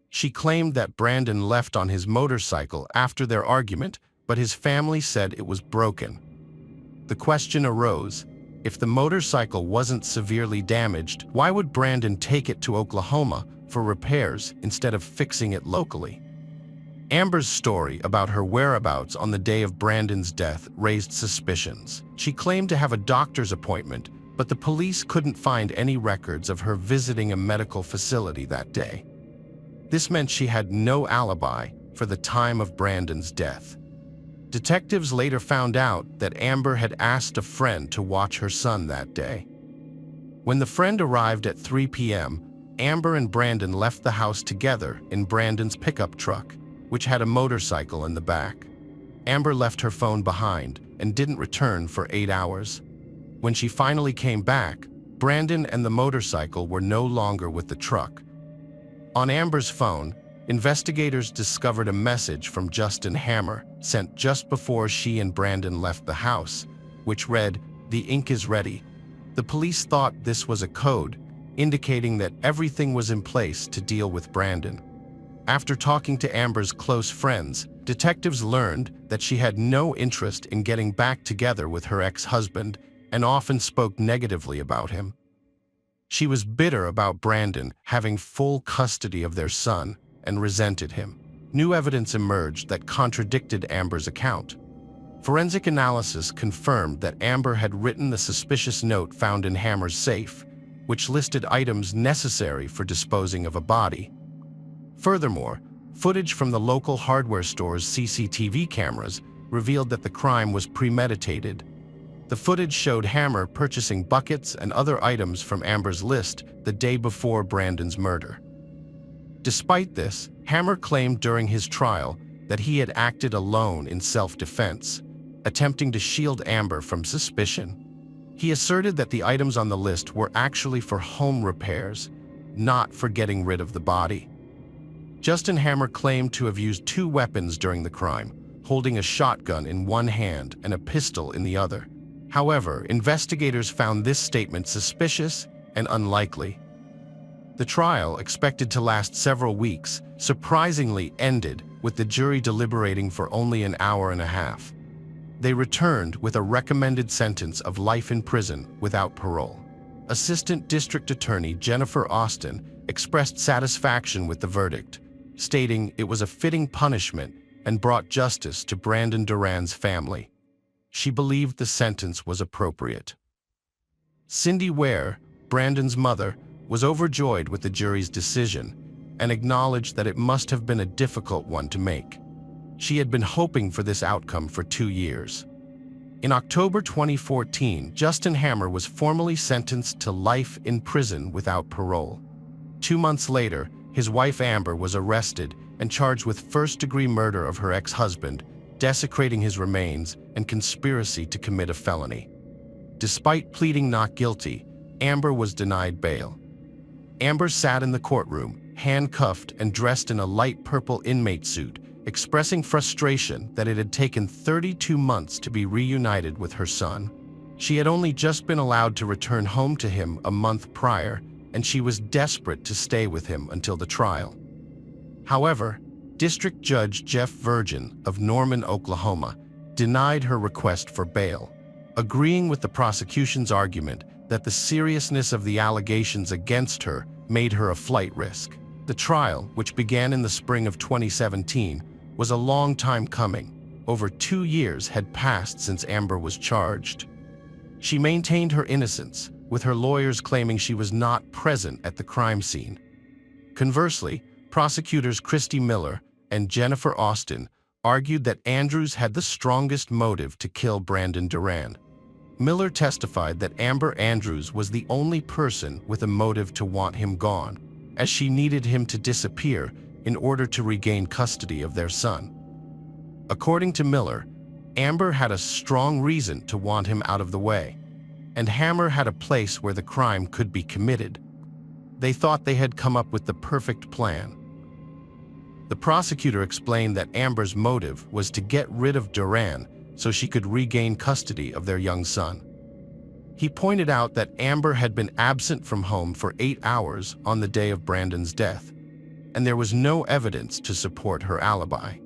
She claimed that Brandon left on his motorcycle after their argument, but his family said it was broken. The question arose, if the motorcycle wasn't severely damaged, why would Brandon take it to Oklahoma for repairs instead of fixing it locally? Amber's story about her whereabouts on the day of Brandon's death raised suspicions. She claimed to have a doctor's appointment, but the police couldn't find any records of her visiting a medical facility that day. This meant she had no alibi for the time of Brandon's death. Detectives later found out that Amber had asked a friend to watch her son that day. When the friend arrived at 3 p.m., Amber and Brandon left the house together in Brandon's pickup truck, which had a motorcycle in the back. Amber left her phone behind and didn't return for 8 hours. When she finally came back, Brandon and the motorcycle were no longer with the truck. On Amber's phone, investigators discovered a message from Justin Hammer sent just before she and Brandon left the house, which read, "The ink is ready." The police thought this was a code, indicating that everything was in place to deal with Brandon. After talking to Amber's close friends, detectives learned that she had no interest in getting back together with her ex-husband and often spoke negatively about him. She was bitter about Brandon having full custody of their son and resented him. New evidence emerged that contradicted Amber's account. Forensic analysis confirmed that Amber had written the suspicious note found in Hammer's safe, which listed items necessary for disposing of a body. Furthermore, footage from the local hardware store's CCTV cameras revealed that the crime was premeditated. The footage showed Hammer purchasing buckets and other items from Amber's list the day before Brandon's murder. Despite this, Hammer claimed during his trial that he had acted alone in self-defense, attempting to shield Amber from suspicion. He asserted that the items on the list were actually for home repairs, not for getting rid of the body. Justin Hammer claimed to have used 2 weapons during the crime, holding a shotgun in one hand and a pistol in the other. However, investigators found this statement suspicious and unlikely. The trial, expected to last several weeks, surprisingly ended with the jury deliberating for only an hour and a half. They returned with a recommended sentence of life in prison without parole. Assistant District Attorney Jennifer Austin expressed satisfaction with the verdict, stating it was a fitting punishment and brought justice to Brandon Duran's family. She believed the sentence was appropriate. Cindy Ware, Brandon's mother, was overjoyed with the jury's decision and acknowledged that it must have been a difficult one to make. She had been hoping for this outcome for 2 years. In October 2014, Justin Hammer was formally sentenced to life in prison without parole. 2 months later, his wife Amber was arrested and charged with first-degree murder of her ex-husband, desecrating his remains, and conspiracy to commit a felony. Despite pleading not guilty, Amber was denied bail. Amber sat in the courtroom, handcuffed and dressed in a light purple inmate suit, expressing frustration that it had taken 32 months to be reunited with her son. She had only just been allowed to return home to him a month prior, and she was desperate to stay with him until the trial. However, District Judge Jeff Virgin of Norman, Oklahoma, denied her request for bail, agreeing with the prosecution's argument that the seriousness of the allegations against her made her a flight risk. The trial, which began in the spring of 2017, was a long time coming. Over 2 years had passed since Amber was charged. She maintained her innocence, with her lawyers claiming she was not present at the crime scene. Conversely, prosecutors Christy Miller and Jennifer Austin argued that Andrews had the strongest motive to kill Brandon Duran. Miller testified that Amber Andrews was the only person with a motive to want him gone, as she needed him to disappear in order to regain custody of their son. According to Miller, Amber had a strong reason to want him out of the way, and Hammer had a place where the crime could be committed. They thought they had come up with the perfect plan. The prosecutor explained that Amber's motive was to get rid of Duran so she could regain custody of their young son. He pointed out that Amber had been absent from home for 8 hours on the day of Brandon's death, and there was no evidence to support her alibi.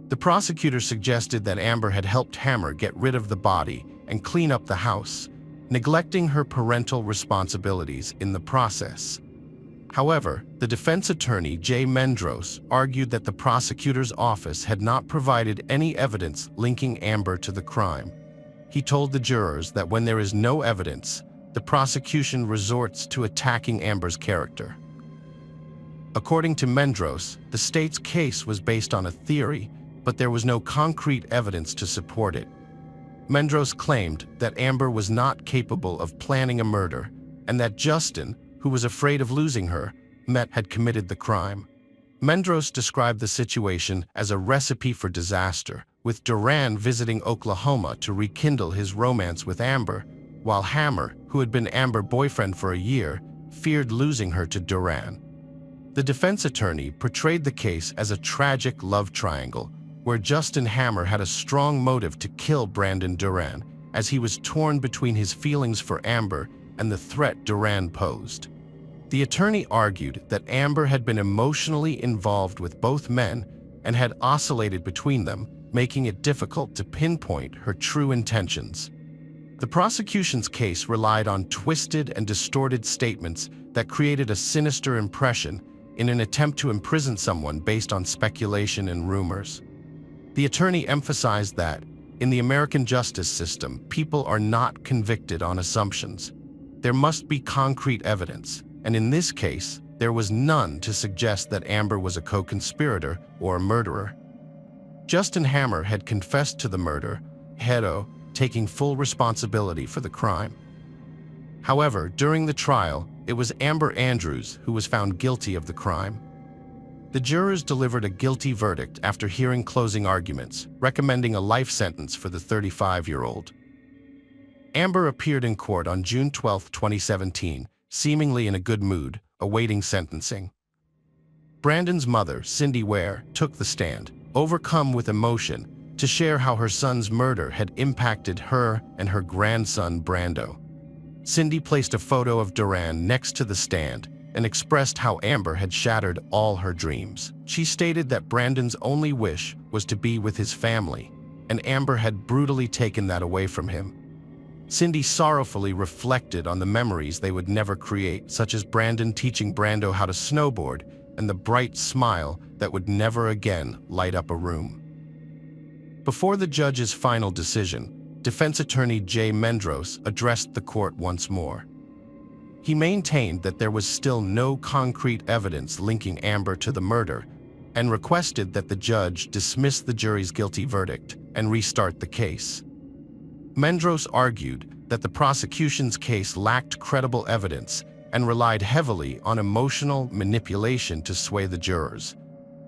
The prosecutor suggested that Amber had helped Hammer get rid of the body and clean up the house, neglecting her parental responsibilities in the process. However, the defense attorney Jay Mendros argued that the prosecutor's office had not provided any evidence linking Amber to the crime. He told the jurors that when there is no evidence, the prosecution resorts to attacking Amber's character. According to Mendros, the state's case was based on a theory, but there was no concrete evidence to support it. Mendros claimed that Amber was not capable of planning a murder, and that Justin, who was afraid of losing her, had committed the crime. Mendros described the situation as a recipe for disaster, with Duran visiting Oklahoma to rekindle his romance with Amber, while Hammer, who had been Amber's boyfriend for a year, feared losing her to Duran. The defense attorney portrayed the case as a tragic love triangle, where Justin Hammer had a strong motive to kill Brandon Duran, as he was torn between his feelings for Amber and the threat Duran posed. The attorney argued that Amber had been emotionally involved with both men and had oscillated between them, making it difficult to pinpoint her true intentions. The prosecution's case relied on twisted and distorted statements that created a sinister impression in an attempt to imprison someone based on speculation and rumors. The attorney emphasized that, in the American justice system, people are not convicted on assumptions. There must be concrete evidence, and in this case, there was none to suggest that Amber was a co-conspirator or a murderer. Justin Hammer had confessed to the murder, taking full responsibility for the crime. However, during the trial, it was Amber Andrews who was found guilty of the crime. The jurors delivered a guilty verdict after hearing closing arguments, recommending a life sentence for the 35-year-old. Amber appeared in court on June 12, 2017, seemingly in a good mood, awaiting sentencing. Brandon's mother, Cindy Ware, took the stand, overcome with emotion, to share how her son's murder had impacted her and her grandson Brando. Cindy placed a photo of Duran next to the stand and expressed how Amber had shattered all her dreams. She stated that Brandon's only wish was to be with his family, and Amber had brutally taken that away from him. Cindy sorrowfully reflected on the memories they would never create, such as Brandon teaching Brando how to snowboard and the bright smile that would never again light up a room. Before the judge's final decision, defense attorney Jay Mendros addressed the court once more. He maintained that there was still no concrete evidence linking Amber to the murder and requested that the judge dismiss the jury's guilty verdict and restart the case. Mendros argued that the prosecution's case lacked credible evidence and relied heavily on emotional manipulation to sway the jurors.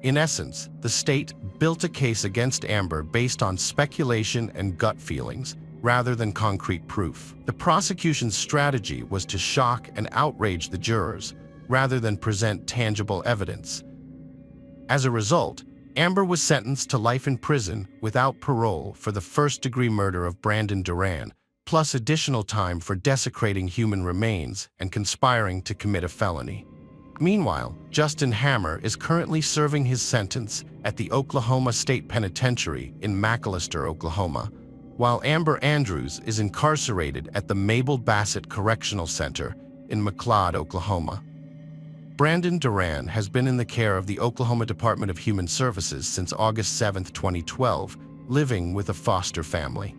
In essence, the state built a case against Amber based on speculation and gut feelings, rather than concrete proof. The prosecution's strategy was to shock and outrage the jurors, rather than present tangible evidence. As a result, Amber was sentenced to life in prison without parole for the first-degree murder of Brandon Duran, plus additional time for desecrating human remains and conspiring to commit a felony. Meanwhile, Justin Hammer is currently serving his sentence at the Oklahoma State Penitentiary in McAlester, Oklahoma, while Amber Andrews is incarcerated at the Mabel Bassett Correctional Center in McLeod, Oklahoma. Brandon Duran has been in the care of the Oklahoma Department of Human Services since August 7, 2012, living with a foster family.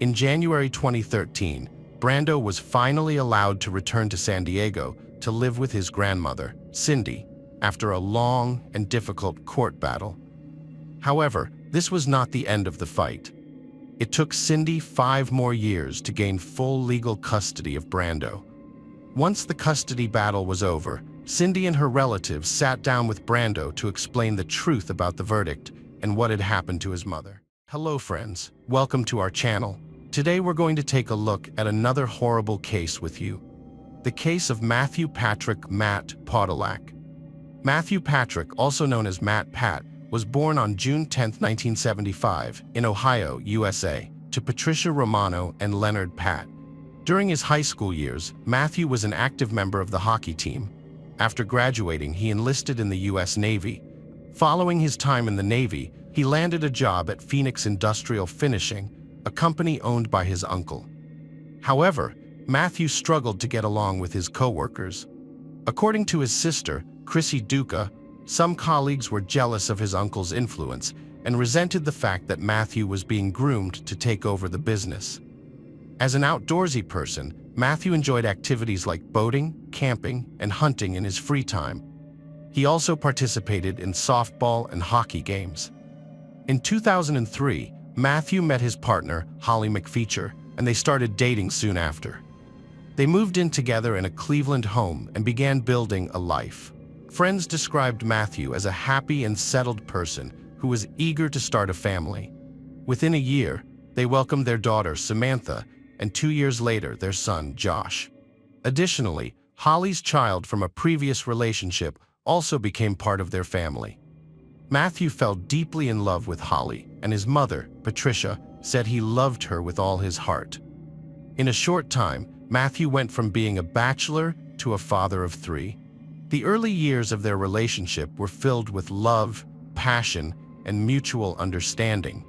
In January 2013, Brando was finally allowed to return to San Diego to live with his grandmother, Cindy, after a long and difficult court battle. However, this was not the end of the fight. It took Cindy 5 more years to gain full legal custody of Brando. Once the custody battle was over, Cindy and her relatives sat down with Brando to explain the truth about the verdict and what had happened to his mother. Hello friends, welcome to our channel. Today we're going to take a look at another horrible case with you. The case of Matthew Patrick Matt Podolak. Matthew Patrick, also known as Matt Pat, was born on June 10, 1975, in Ohio, USA, to Patricia Romano and Leonard Pat. During his high school years, Matthew was an active member of the hockey team. After graduating, he enlisted in the U.S. Navy. Following his time in the Navy, he landed a job at Phoenix Industrial Finishing, a company owned by his uncle. However, Matthew struggled to get along with his coworkers. According to his sister, Chrissy Duca, some colleagues were jealous of his uncle's influence and resented the fact that Matthew was being groomed to take over the business. As an outdoorsy person, Matthew enjoyed activities like boating, camping, and hunting in his free time. He also participated in softball and hockey games. In 2003, Matthew met his partner, Holly McFeature, and they started dating soon after. They moved in together in a Cleveland home and began building a life. Friends described Matthew as a happy and settled person who was eager to start a family. Within a year, they welcomed their daughter, Samantha, and 2 years later, their son, Josh. Additionally, Holly's child from a previous relationship also became part of their family. Matthew fell deeply in love with Holly, and his mother, Patricia, said he loved her with all his heart. In a short time, Matthew went from being a bachelor to a father of 3. The early years of their relationship were filled with love, passion, and mutual understanding.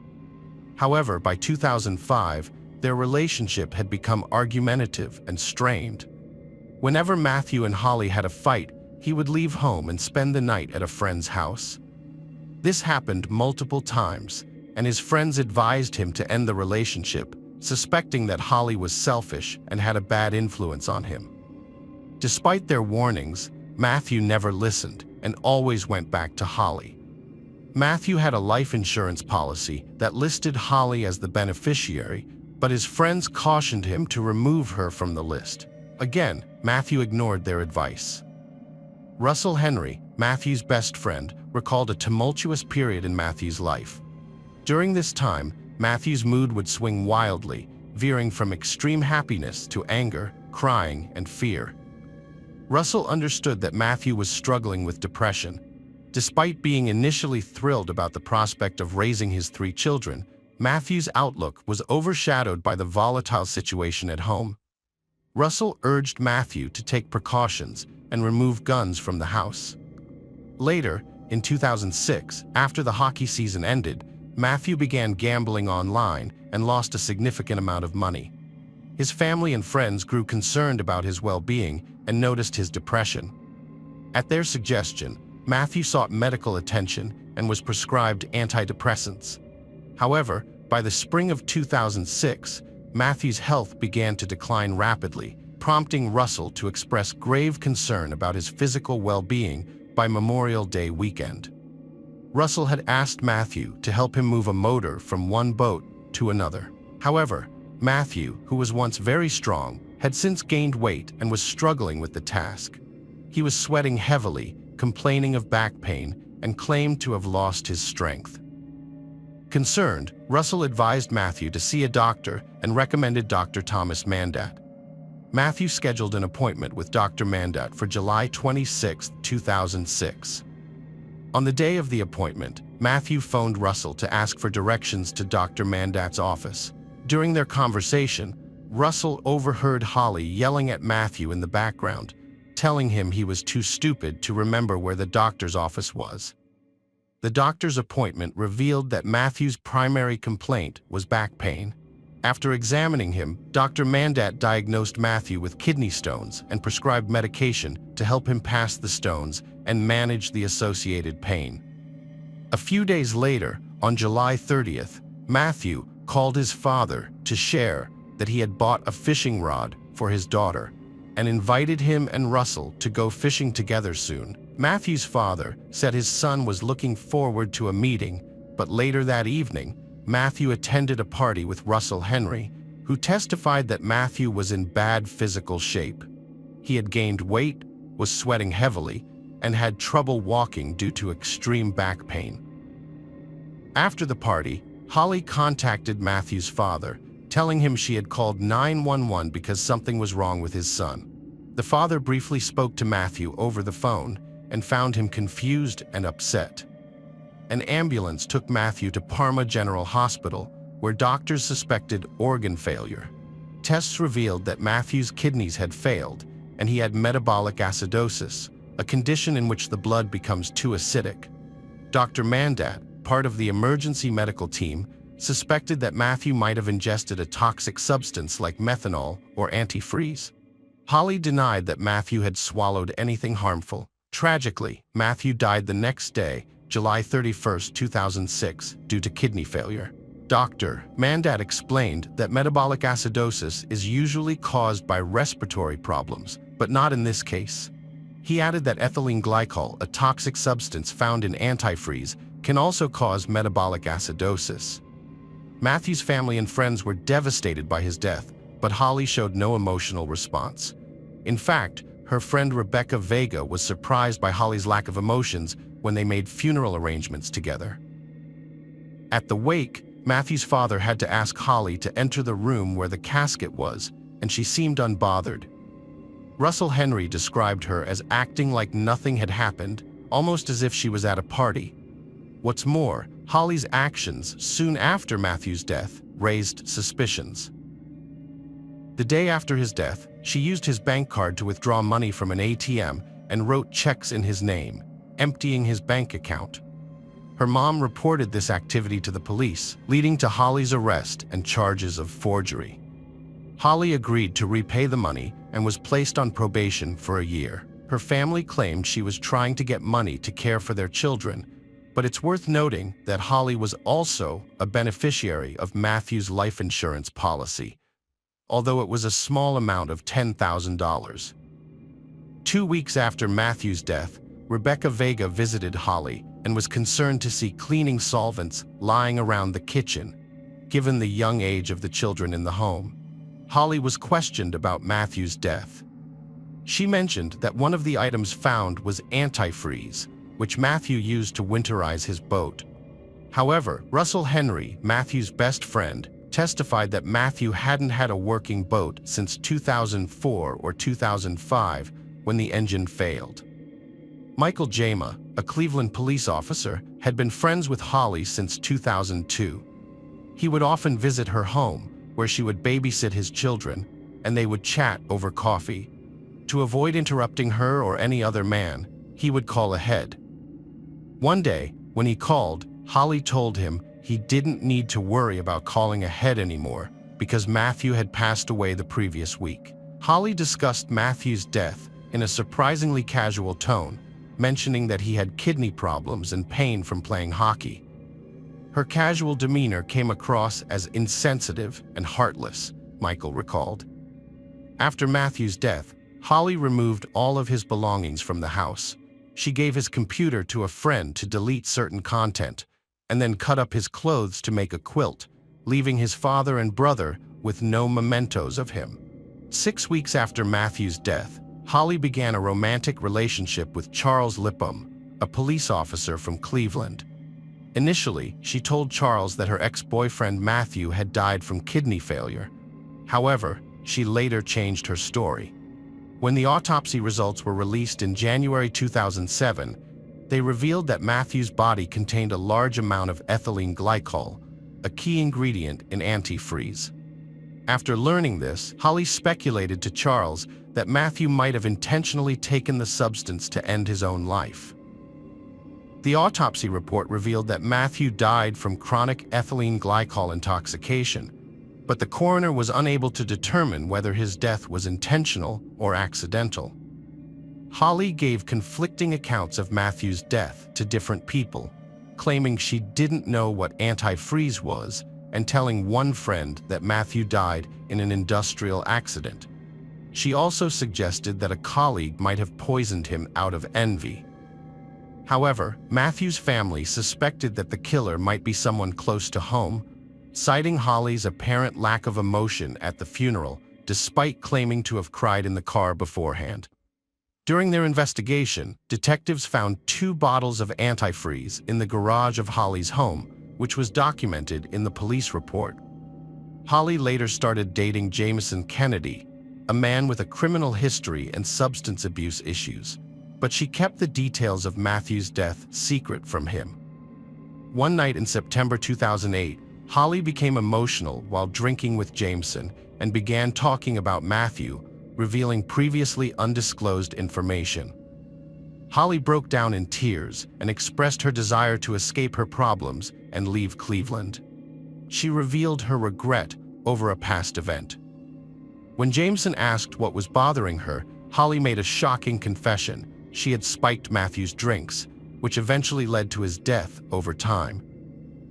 However, by 2005, their relationship had become argumentative and strained. Whenever Matthew and Holly had a fight, he would leave home and spend the night at a friend's house. This happened multiple times, and his friends advised him to end the relationship, suspecting that Holly was selfish and had a bad influence on him. Despite their warnings, Matthew never listened and always went back to Holly. Matthew had a life insurance policy that listed Holly as the beneficiary, but his friends cautioned him to remove her from the list. Again, Matthew ignored their advice. Russell Henry, Matthew's best friend, recalled a tumultuous period in Matthew's life. During this time, Matthew's mood would swing wildly, veering from extreme happiness to anger, crying, and fear. Russell understood that Matthew was struggling with depression. Despite being initially thrilled about the prospect of raising his 3 children, Matthew's outlook was overshadowed by the volatile situation at home. Russell urged Matthew to take precautions and remove guns from the house. Later, in 2006, after the hockey season ended, Matthew began gambling online and lost a significant amount of money. His family and friends grew concerned about his well-being and noticed his depression. At their suggestion, Matthew sought medical attention and was prescribed antidepressants. However, by the spring of 2006, Matthew's health began to decline rapidly, prompting Russell to express grave concern about his physical well-being by Memorial Day weekend. Russell had asked Matthew to help him move a motor from one boat to another. However, Matthew, who was once very strong, had since gained weight and was struggling with the task. He was sweating heavily, complaining of back pain, and claimed to have lost his strength. Concerned, Russell advised Matthew to see a doctor and recommended Dr. Thomas Mandat. Matthew scheduled an appointment with Dr. Mandat for July 26, 2006. On the day of the appointment, Matthew phoned Russell to ask for directions to Dr. Mandat's office. During their conversation, Russell overheard Holly yelling at Matthew in the background, telling him he was too stupid to remember where the doctor's office was. The doctor's appointment revealed that Matthew's primary complaint was back pain. After examining him, Dr. Mandat diagnosed Matthew with kidney stones and prescribed medication to help him pass the stones and manage the associated pain. A few days later, on July 30th, Matthew called his father to share that he had bought a fishing rod for his daughter and invited him and Russell to go fishing together soon. Matthew's father said his son was looking forward to a meeting, but later that evening, Matthew attended a party with Russell Henry, who testified that Matthew was in bad physical shape. He had gained weight, was sweating heavily, and had trouble walking due to extreme back pain. After the party, Holly contacted Matthew's father, telling him she had called 911 because something was wrong with his son. The father briefly spoke to Matthew over the phone and found him confused and upset. An ambulance took Matthew to Parma General Hospital, where doctors suspected organ failure. Tests revealed that Matthew's kidneys had failed, and he had metabolic acidosis, a condition in which the blood becomes too acidic. Dr. Mandat, part of the emergency medical team, suspected that Matthew might have ingested a toxic substance like methanol or antifreeze. Holly denied that Matthew had swallowed anything harmful. Tragically, Matthew died the next day, July 31, 2006, due to kidney failure. Dr. Mandat explained that metabolic acidosis is usually caused by respiratory problems, but not in this case. He added that ethylene glycol, a toxic substance found in antifreeze, can also cause metabolic acidosis. Matthew's family and friends were devastated by his death, but Holly showed no emotional response. In fact, her friend Rebecca Vega was surprised by Holly's lack of emotions when they made funeral arrangements together. At the wake, Matthew's father had to ask Holly to enter the room where the casket was, and she seemed unbothered. Russell Henry described her as acting like nothing had happened, almost as if she was at a party. What's more, Holly's actions soon after Matthew's death raised suspicions. The day after his death, she used his bank card to withdraw money from an ATM and wrote checks in his name, emptying his bank account. Her mom reported this activity to the police, leading to Holly's arrest and charges of forgery. Holly agreed to repay the money and was placed on probation for a year. Her family claimed she was trying to get money to care for their children, but it's worth noting that Holly was also a beneficiary of Matthew's life insurance policy, although it was a small amount of $10,000. 2 weeks after Matthew's death, Rebecca Vega visited Holly and was concerned to see cleaning solvents lying around the kitchen, given the young age of the children in the home. Holly was questioned about Matthew's death. She mentioned that one of the items found was antifreeze, which Matthew used to winterize his boat. However, Russell Henry, Matthew's best friend, testified that Matthew hadn't had a working boat since 2004 or 2005, when the engine failed. Michael Jama, a Cleveland police officer, had been friends with Holly since 2002. He would often visit her home, where she would babysit his children, and they would chat over coffee. To avoid interrupting her or any other man, he would call ahead. One day, when he called, Holly told him he didn't need to worry about calling ahead anymore because Matthew had passed away the previous week. Holly discussed Matthew's death in a surprisingly casual tone, mentioning that he had kidney problems and pain from playing hockey. Her casual demeanor came across as insensitive and heartless, Michael recalled. After Matthew's death, Holly removed all of his belongings from the house. She gave his computer to a friend to delete certain content, and then cut up his clothes to make a quilt, leaving his father and brother with no mementos of him. 6 weeks after Matthew's death, Holly began a romantic relationship with Charles Lipham, a police officer from Cleveland. Initially, she told Charles that her ex-boyfriend Matthew had died from kidney failure. However, she later changed her story. When the autopsy results were released in January 2007, they revealed that Matthew's body contained a large amount of ethylene glycol, a key ingredient in antifreeze. After learning this, Holly speculated to Charles that Matthew might have intentionally taken the substance to end his own life. The autopsy report revealed that Matthew died from chronic ethylene glycol intoxication, but the coroner was unable to determine whether his death was intentional or accidental. Holly gave conflicting accounts of Matthew's death to different people, claiming she didn't know what antifreeze was and telling one friend that Matthew died in an industrial accident. She also suggested that a colleague might have poisoned him out of envy. However, Matthew's family suspected that the killer might be someone close to home, citing Holly's apparent lack of emotion at the funeral, despite claiming to have cried in the car beforehand. During their investigation, detectives found 2 bottles of antifreeze in the garage of Holly's home, which was documented in the police report. Holly later started dating Jameson Kennedy, a man with a criminal history and substance abuse issues, but she kept the details of Matthew's death secret from him. One night in September 2008, Holly became emotional while drinking with Jameson and began talking about Matthew, revealing previously undisclosed information. Holly broke down in tears and expressed her desire to escape her problems and leave Cleveland. She revealed her regret over a past event. When Jameson asked what was bothering her, Holly made a shocking confession. She had spiked Matthew's drinks, which eventually led to his death over time.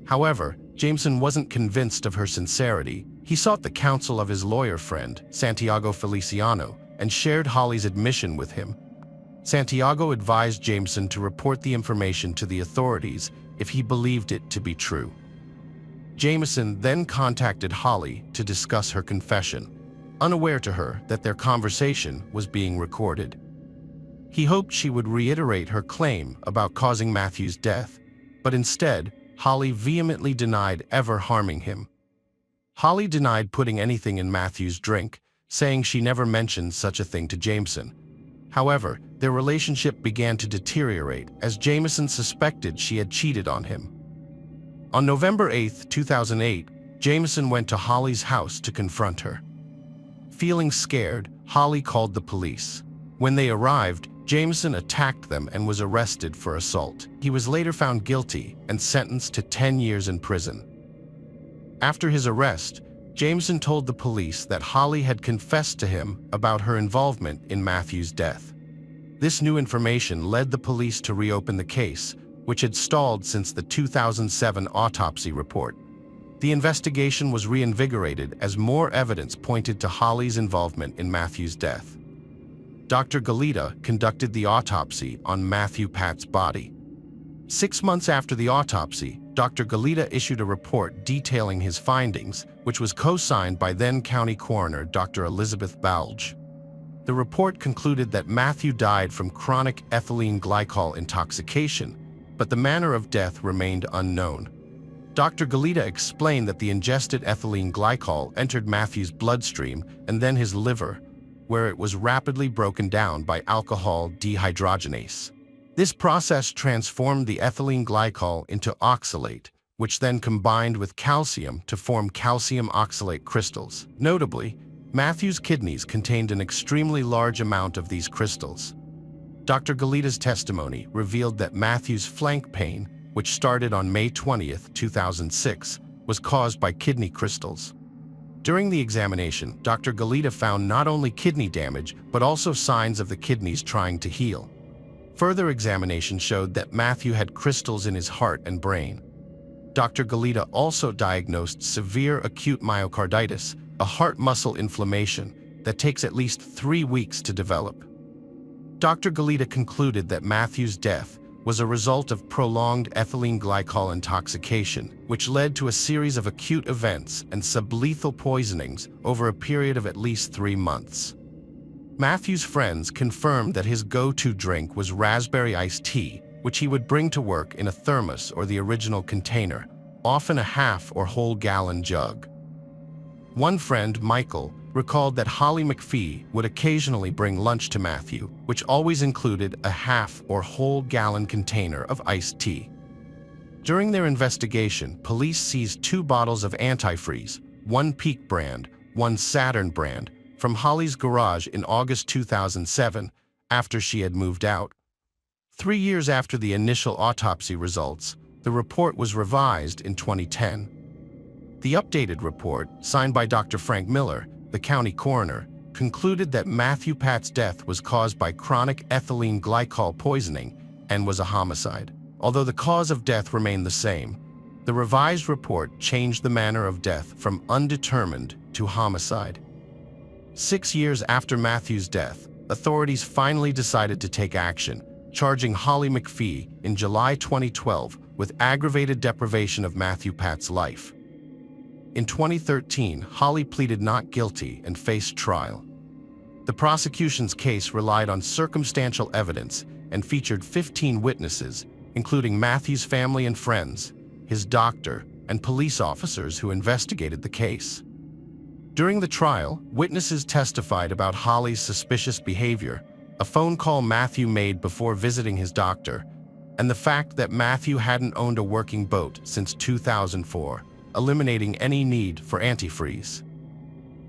However, Jameson wasn't convinced of her sincerity. He sought the counsel of his lawyer friend, Santiago Feliciano, and shared Holly's admission with him. Santiago advised Jameson to report the information to the authorities if he believed it to be true. Jameson then contacted Holly to discuss her confession, unaware to her that their conversation was being recorded. He hoped she would reiterate her claim about causing Matthew's death, but instead, Holly vehemently denied ever harming him. Holly denied putting anything in Matthew's drink, saying she never mentioned such a thing to Jameson. However, their relationship began to deteriorate as Jameson suspected she had cheated on him. On November 8, 2008, Jameson went to Holly's house to confront her. Feeling scared, Holly called the police. When they arrived, Jameson attacked them and was arrested for assault. He was later found guilty and sentenced to 10 years in prison. After his arrest, Jameson told the police that Holly had confessed to him about her involvement in Matthew's death. This new information led the police to reopen the case, which had stalled since the 2007 autopsy report. The investigation was reinvigorated as more evidence pointed to Holly's involvement in Matthew's death. Dr. Galita conducted the autopsy on Matthew Pat's body. 6 months after the autopsy, Dr. Galita issued a report detailing his findings, which was co-signed by then County Coroner Dr. Elizabeth Balge. The report concluded that Matthew died from chronic ethylene glycol intoxication, but the manner of death remained unknown. Dr. Galita explained that the ingested ethylene glycol entered Matthew's bloodstream and then his liver, where it was rapidly broken down by alcohol dehydrogenase. This process transformed the ethylene glycol into oxalate, which then combined with calcium to form calcium oxalate crystals. Notably, Matthew's kidneys contained an extremely large amount of these crystals. Dr. Galita's testimony revealed that Matthew's flank pain, which started on May 20, 2006, was caused by kidney crystals. During the examination, Dr. Galita found not only kidney damage, but also signs of the kidneys trying to heal. Further examination showed that Matthew had crystals in his heart and brain. Dr. Galita also diagnosed severe acute myocarditis, a heart muscle inflammation that takes at least 3 weeks to develop. Dr. Galita concluded that Matthew's death was a result of prolonged ethylene glycol intoxication, which led to a series of acute events and sublethal poisonings over a period of at least 3 months. Matthew's friends confirmed that his go-to drink was raspberry iced tea, which he would bring to work in a thermos or the original container, often a half or whole gallon jug. One friend, Michael, recalled that Holly McPhee would occasionally bring lunch to Matthew, which always included a half or whole gallon container of iced tea. During their investigation, police seized 2 bottles of antifreeze, one Peak brand, one Saturn brand, from Holly's garage in August 2007, after she had moved out. 3 years after the initial autopsy results, the report was revised in 2010. The updated report, signed by Dr. Frank Miller, the county coroner, concluded that Matthew Patt's death was caused by chronic ethylene glycol poisoning and was a homicide. Although the cause of death remained the same, the revised report changed the manner of death from undetermined to homicide. 6 years after Matthew's death, authorities finally decided to take action, charging Holly McPhee in July 2012 with aggravated deprivation of Matthew Patt's life. In 2013, Holly pleaded not guilty and faced trial. The prosecution's case relied on circumstantial evidence and featured 15 witnesses, including Matthew's family and friends, his doctor, and police officers who investigated the case. During the trial, witnesses testified about Holly's suspicious behavior, a phone call Matthew made before visiting his doctor, and the fact that Matthew hadn't owned a working boat since 2004, eliminating any need for antifreeze.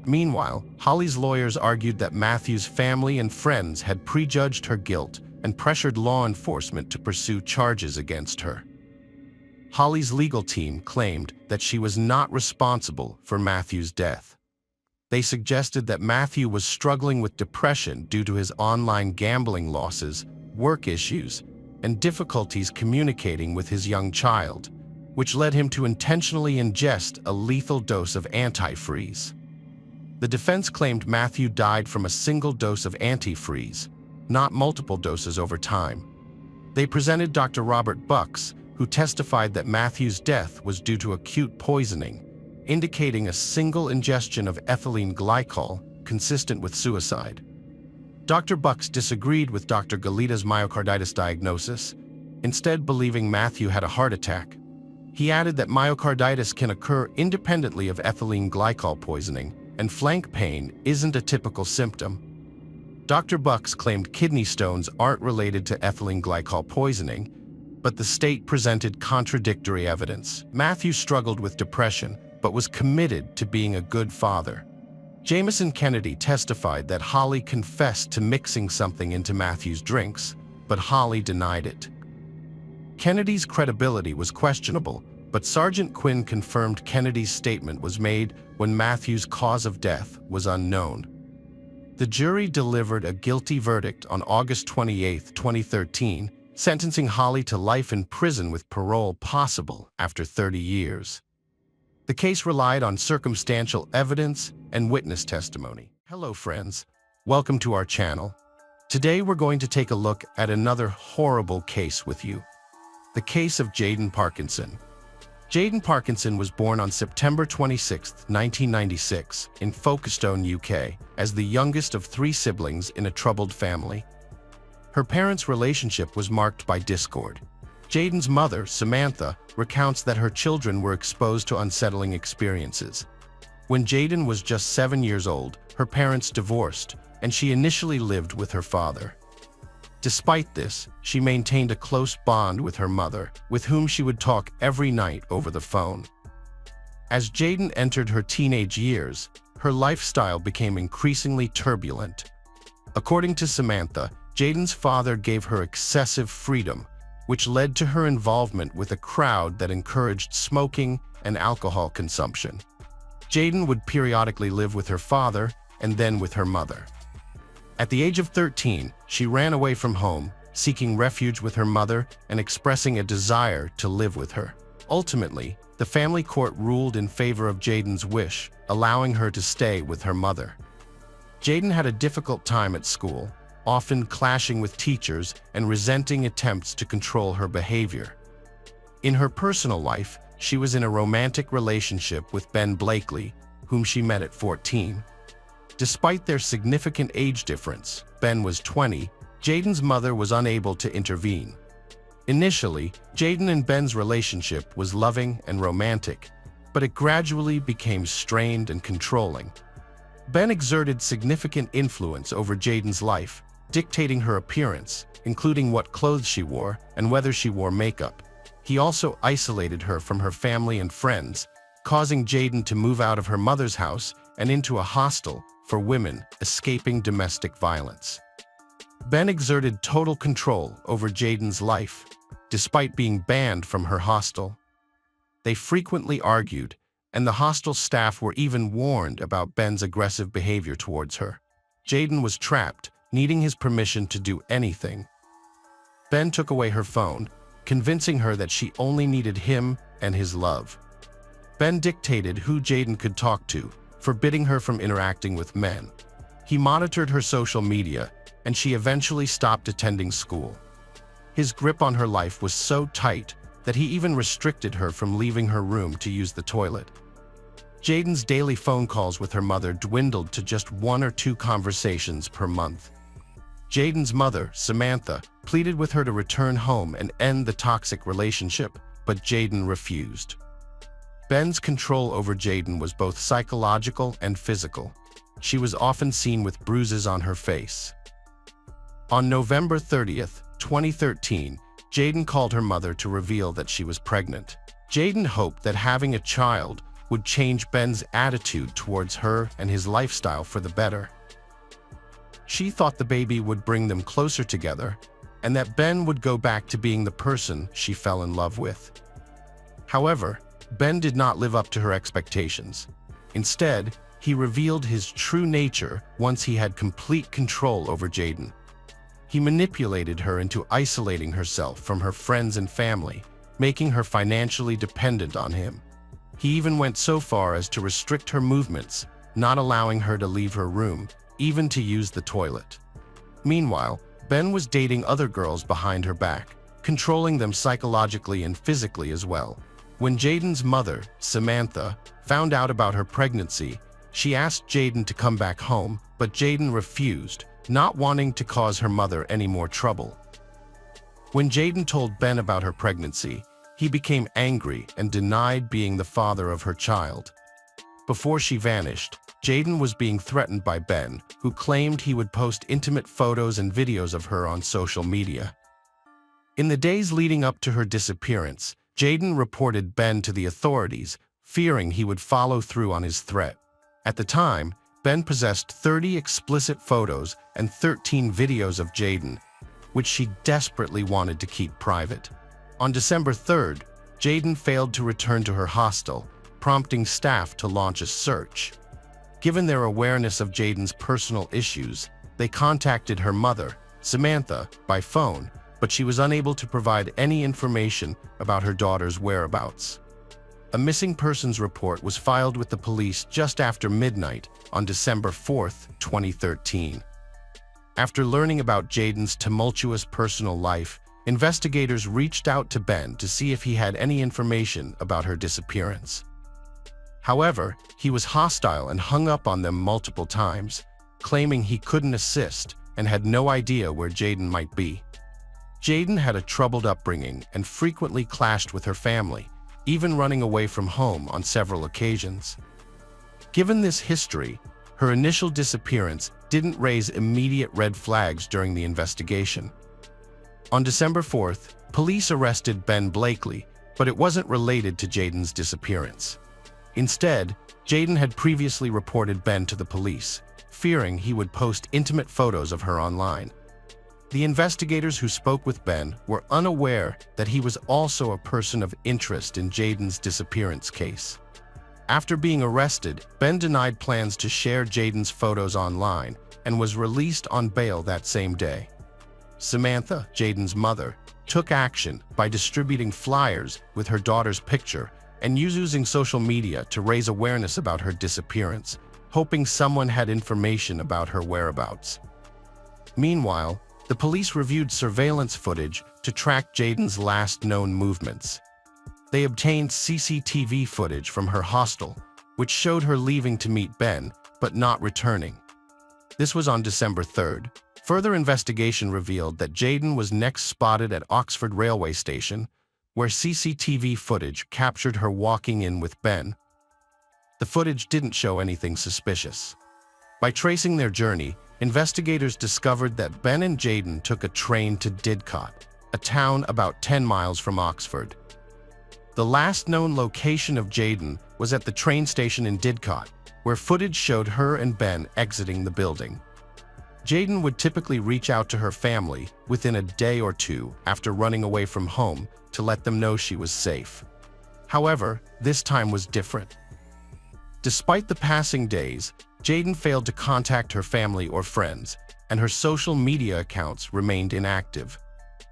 Meanwhile, Holly's lawyers argued that Matthew's family and friends had prejudged her guilt and pressured law enforcement to pursue charges against her. Holly's legal team claimed that she was not responsible for Matthew's death. They suggested that Matthew was struggling with depression due to his online gambling losses, work issues, and difficulties communicating with his young child, which led him to intentionally ingest a lethal dose of antifreeze. The defense claimed Matthew died from a single dose of antifreeze, not multiple doses over time. They presented Dr. Robert Bucks, who testified that Matthew's death was due to acute poisoning, indicating a single ingestion of ethylene glycol consistent with suicide. Dr. Bucks disagreed with Dr. Galita's myocarditis diagnosis, instead believing Matthew had a heart attack. He added that myocarditis can occur independently of ethylene glycol poisoning, and flank pain isn't a typical symptom. Dr. Bucks claimed kidney stones aren't related to ethylene glycol poisoning, but the state presented contradictory evidence. Matthew struggled with depression, but was committed to being a good father. Jamison Kennedy testified that Holly confessed to mixing something into Matthew's drinks, but Holly denied it. Kennedy's credibility was questionable, but Sergeant Quinn confirmed Kennedy's statement was made when Matthew's cause of death was unknown. The jury delivered a guilty verdict on August 28, 2013, sentencing Holly to life in prison with parole possible after 30 years. The case relied on circumstantial evidence and witness testimony. Hello friends, welcome to our channel. Today we're going to take a look at another horrible case with you. The case of Jaden Parkinson. Jaden Parkinson was born on September 26, 1996, in Folkestone, UK, as the youngest of 3 siblings in a troubled family. Her parents' relationship was marked by discord. Jaden's mother, Samantha, recounts that her children were exposed to unsettling experiences. When Jaden was just 7 years old, her parents divorced, and she initially lived with her father. Despite this, she maintained a close bond with her mother, with whom she would talk every night over the phone. As Jayden entered her teenage years, her lifestyle became increasingly turbulent. According to Samantha, Jayden's father gave her excessive freedom, which led to her involvement with a crowd that encouraged smoking and alcohol consumption. Jayden would periodically live with her father and then with her mother. At the age of 13, she ran away from home, seeking refuge with her mother and expressing a desire to live with her. Ultimately, the family court ruled in favor of Jayden's wish, allowing her to stay with her mother. Jayden had a difficult time at school, often clashing with teachers and resenting attempts to control her behavior. In her personal life, she was in a romantic relationship with Ben Blakely, whom she met at 14. Despite their significant age difference, Ben was 20, Jayden's mother was unable to intervene. Initially, Jayden and Ben's relationship was loving and romantic, but it gradually became strained and controlling. Ben exerted significant influence over Jayden's life, dictating her appearance, including what clothes she wore and whether she wore makeup. He also isolated her from her family and friends, causing Jayden to move out of her mother's house and into a hostel for women escaping domestic violence. Ben exerted total control over Jayden's life, despite being banned from her hostel. They frequently argued, and the hostel staff were even warned about Ben's aggressive behavior towards her. Jayden was trapped, needing his permission to do anything. Ben took away her phone, convincing her that she only needed him and his love. Ben dictated who Jayden could talk to, forbidding her from interacting with men. He monitored her social media, and she eventually stopped attending school. His grip on her life was so tight that he even restricted her from leaving her room to use the toilet. Jayden's daily phone calls with her mother dwindled to just 1 or 2 conversations per month. Jayden's mother, Samantha, pleaded with her to return home and end the toxic relationship, but Jayden refused. Ben's control over Jayden was both psychological and physical. She was often seen with bruises on her face. On November 30th, 2013, Jayden called her mother to reveal that she was pregnant. Jayden hoped that having a child would change Ben's attitude towards her and his lifestyle for the better. She thought the baby would bring them closer together and that Ben would go back to being the person she fell in love with. However, Ben did not live up to her expectations. Instead, he revealed his true nature once he had complete control over Jayden. He manipulated her into isolating herself from her friends and family, making her financially dependent on him. He even went so far as to restrict her movements, not allowing her to leave her room, even to use the toilet. Meanwhile, Ben was dating other girls behind her back, controlling them psychologically and physically as well. When Jayden's mother, Samantha, found out about her pregnancy, she asked Jayden to come back home, but Jayden refused, not wanting to cause her mother any more trouble. When Jayden told Ben about her pregnancy, he became angry and denied being the father of her child. Before she vanished, Jayden was being threatened by Ben, who claimed he would post intimate photos and videos of her on social media. In the days leading up to her disappearance, Jayden reported Ben to the authorities, fearing he would follow through on his threat. At the time, Ben possessed 30 explicit photos and 13 videos of Jayden, which she desperately wanted to keep private. On December 3rd, Jayden failed to return to her hostel, prompting staff to launch a search. Given their awareness of Jayden's personal issues, they contacted her mother, Samantha, by phone, but she was unable to provide any information about her daughter's whereabouts. A missing persons report was filed with the police just after midnight on December 4th, 2013. After learning about Jayden's tumultuous personal life, investigators reached out to Ben to see if he had any information about her disappearance. However, he was hostile and hung up on them multiple times, claiming he couldn't assist and had no idea where Jayden might be. Jayden had a troubled upbringing and frequently clashed with her family, even running away from home on several occasions. Given this history, her initial disappearance didn't raise immediate red flags during the investigation. On December 4th, police arrested Ben Blakely, but it wasn't related to Jaden's disappearance. Instead, Jaden had previously reported Ben to the police, fearing he would post intimate photos of her online. The investigators who spoke with Ben were unaware that he was also a person of interest in Jaden's disappearance case. After being arrested, Ben denied plans to share Jaden's photos online and was released on bail that same day. Samantha, Jaden's mother, took action by distributing flyers with her daughter's picture and using social media to raise awareness about her disappearance, hoping someone had information about her whereabouts. Meanwhile, the police reviewed surveillance footage to track Jaden's last known movements. They obtained CCTV footage from her hostel, which showed her leaving to meet Ben, but not returning. This was on December 3rd. Further investigation revealed that Jaden was next spotted at Oxford railway station, where CCTV footage captured her walking in with Ben. The footage didn't show anything suspicious. By tracing their journey, investigators discovered that Ben and Jaden took a train to Didcot, a town about 10 miles from Oxford. The last known location of Jaden was at the train station in Didcot, where footage showed her and Ben exiting the building. Jaden would typically reach out to her family within a day or two after running away from home to let them know she was safe. However, this time was different. Despite the passing days, Jaden failed to contact her family or friends, and her social media accounts remained inactive.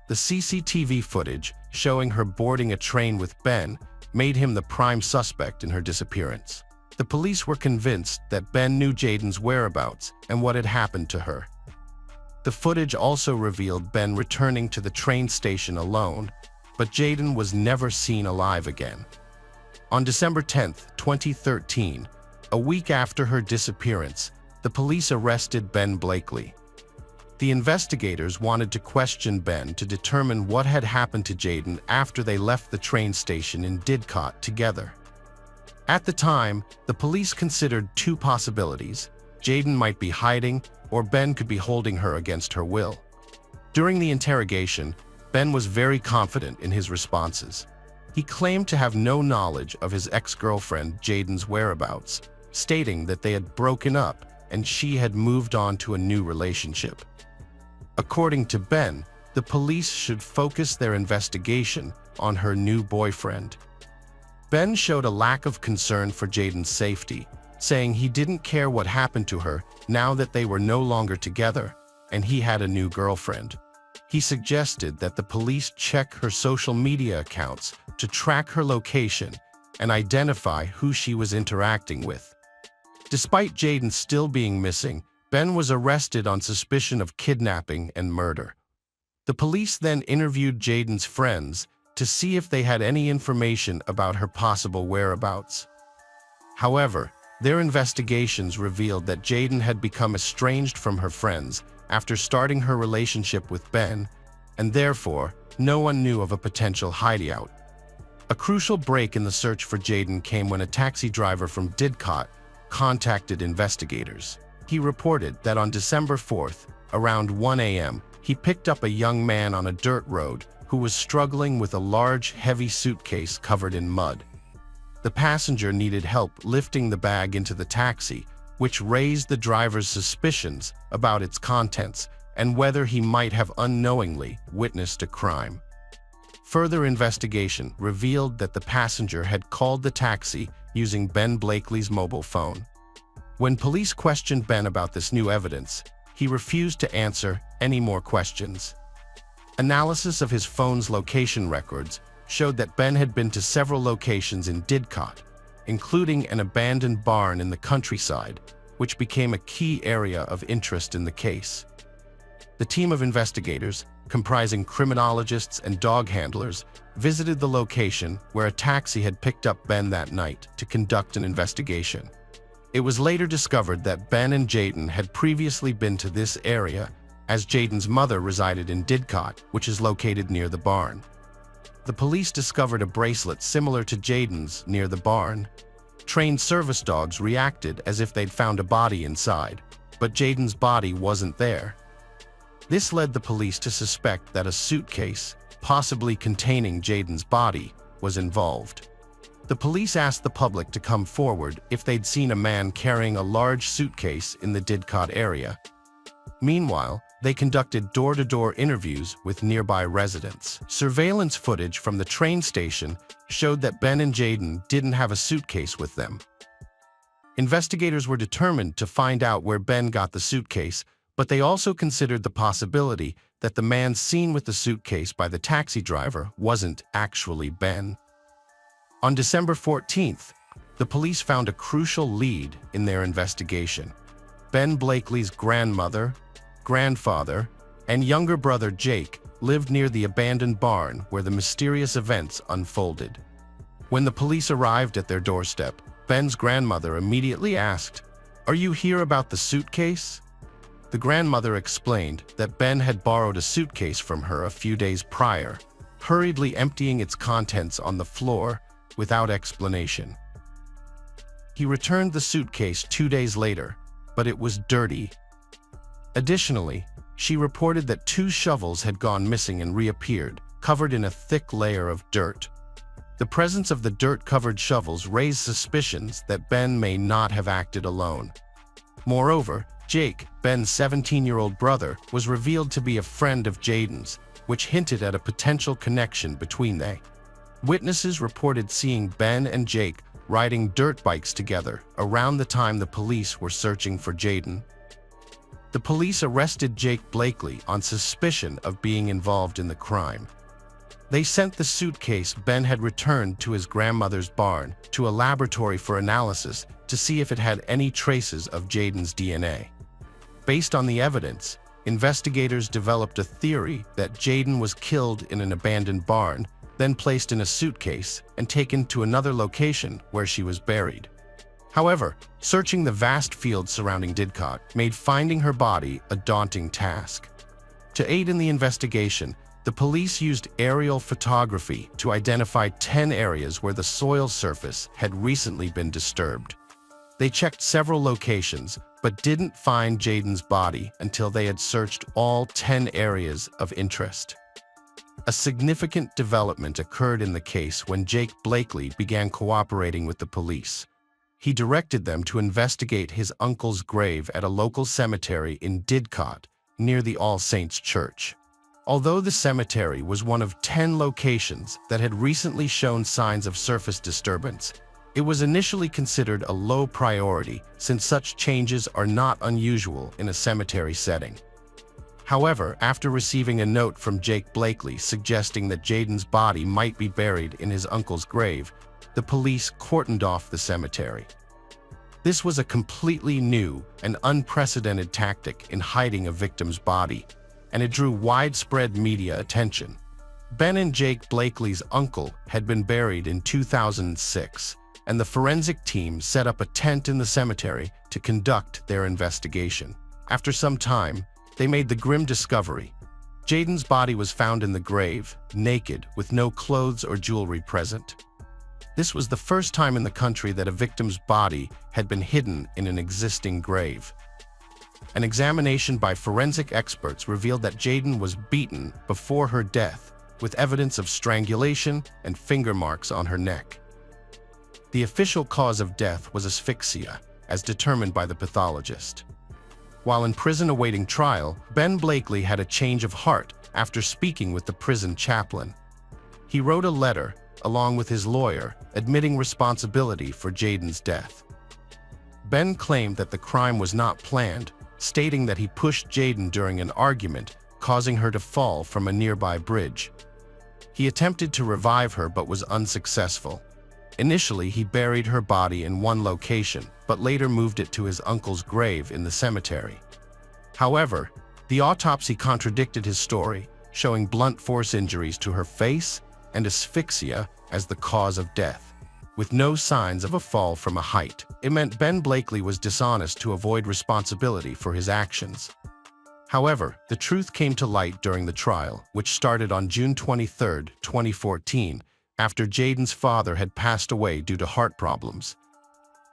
The CCTV footage showing her boarding a train with Ben made him the prime suspect in her disappearance. The police were convinced that Ben knew Jaden's whereabouts and what had happened to her. The footage also revealed Ben returning to the train station alone, but Jaden was never seen alive again. On December 10, 2013, a week after her disappearance, the police arrested Ben Blakely. The investigators wanted to question Ben to determine what had happened to Jaden after they left the train station in Didcot together. At the time, the police considered two possibilities. Jaden might be hiding, or Ben could be holding her against her will. During the interrogation, Ben was very confident in his responses. He claimed to have no knowledge of his ex-girlfriend Jaden's whereabouts, stating that they had broken up and she had moved on to a new relationship. According to Ben, the police should focus their investigation on her new boyfriend. Ben showed a lack of concern for Jaden's safety, saying he didn't care what happened to her now that they were no longer together and he had a new girlfriend. He suggested that the police check her social media accounts to track her location and identify who she was interacting with. Despite Jaden still being missing, Ben was arrested on suspicion of kidnapping and murder. The police then interviewed Jaden's friends to see if they had any information about her possible whereabouts. However, their investigations revealed that Jaden had become estranged from her friends after starting her relationship with Ben, and therefore, no one knew of a potential hideout. A crucial break in the search for Jaden came when a taxi driver from Didcot contacted investigators. He reported that on December 4th, around 1 a.m., he picked up a young man on a dirt road who was struggling with a large, heavy suitcase covered in mud. The passenger needed help lifting the bag into the taxi, which raised the driver's suspicions about its contents and whether he might have unknowingly witnessed a crime. Further investigation revealed that the passenger had called the taxi using Ben Blakely's mobile phone. When police questioned Ben about this new evidence, he refused to answer any more questions. Analysis of his phone's location records showed that Ben had been to several locations in Didcot, including an abandoned barn in the countryside, which became a key area of interest in the case. The team of investigators, comprising criminologists and dog handlers, visited the location where a taxi had picked up Ben that night to conduct an investigation. It was later discovered that Ben and Jaden had previously been to this area, as Jaden's mother resided in Didcot, which is located near the barn. The police discovered a bracelet similar to Jaden's near the barn. Trained service dogs reacted as if they'd found a body inside, but Jaden's body wasn't there. This led the police to suspect that a suitcase, possibly containing Jaden's body, was involved. The police asked the public to come forward if they'd seen a man carrying a large suitcase in the Didcot area. Meanwhile, they conducted door-to-door interviews with nearby residents. Surveillance footage from the train station showed that Ben and Jaden didn't have a suitcase with them. Investigators were determined to find out where Ben got the suitcase, but they also considered the possibility that the man seen with the suitcase by the taxi driver wasn't actually Ben. On December 14th, the police found a crucial lead in their investigation. Ben Blakely's grandmother, grandfather, and younger brother Jake lived near the abandoned barn where the mysterious events unfolded. When the police arrived at their doorstep, Ben's grandmother immediately asked, "Are you here about the suitcase?" The grandmother explained that Ben had borrowed a suitcase from her a few days prior, hurriedly emptying its contents on the floor without explanation. He returned the suitcase 2 days later, but it was dirty. Additionally, she reported that 2 shovels had gone missing and reappeared, covered in a thick layer of dirt. The presence of the dirt-covered shovels raised suspicions that Ben may not have acted alone. Moreover, Jake, Ben's 17-year-old brother, was revealed to be a friend of Jaden's, which hinted at a potential connection between them. Witnesses reported seeing Ben and Jake riding dirt bikes together around the time the police were searching for Jaden. The police arrested Jake Blakely on suspicion of being involved in the crime. They sent the suitcase Ben had returned to his grandmother's barn to a laboratory for analysis to see if it had any traces of Jaden's DNA. Based on the evidence, investigators developed a theory that Jaden was killed in an abandoned barn, then placed in a suitcase and taken to another location where she was buried. However, searching the vast fields surrounding Didcot made finding her body a daunting task. To aid in the investigation, the police used aerial photography to identify 10 areas where the soil surface had recently been disturbed. They checked several locations, but didn't find Jaden's body until they had searched all 10 areas of interest. A significant development occurred in the case when Jake Blakely began cooperating with the police. He directed them to investigate his uncle's grave at a local cemetery in Didcot, near the All Saints Church. Although the cemetery was one of 10 locations that had recently shown signs of surface disturbance, it was initially considered a low priority since such changes are not unusual in a cemetery setting. However, after receiving a note from Jake Blakely suggesting that Jaden's body might be buried in his uncle's grave, the police cordoned off the cemetery. This was a completely new and unprecedented tactic in hiding a victim's body, and it drew widespread media attention. Ben and Jake Blakely's uncle had been buried in 2006, and the forensic team set up a tent in the cemetery to conduct their investigation. After some time, they made the grim discovery. Jaden's body was found in the grave, naked, with no clothes or jewelry present. This was the first time in the country that a victim's body had been hidden in an existing grave. An examination by forensic experts revealed that Jaden was beaten before her death, with evidence of strangulation and finger marks on her neck. The official cause of death was asphyxia, as determined by the pathologist. While in prison awaiting trial, Ben Blakely had a change of heart after speaking with the prison chaplain. He wrote a letter, along with his lawyer, admitting responsibility for Jaden's death. Ben claimed that the crime was not planned, stating that he pushed Jaden during an argument, causing her to fall from a nearby bridge. He attempted to revive her but was unsuccessful. Initially, he buried her body in one location, but later moved it to his uncle's grave in the cemetery. However, the autopsy contradicted his story, showing blunt force injuries to her face and asphyxia as the cause of death, with no signs of a fall from a height. It meant Ben Blakely was dishonest to avoid responsibility for his actions. However, the truth came to light during the trial, which started on June 23, 2014, after Jaden's father had passed away due to heart problems.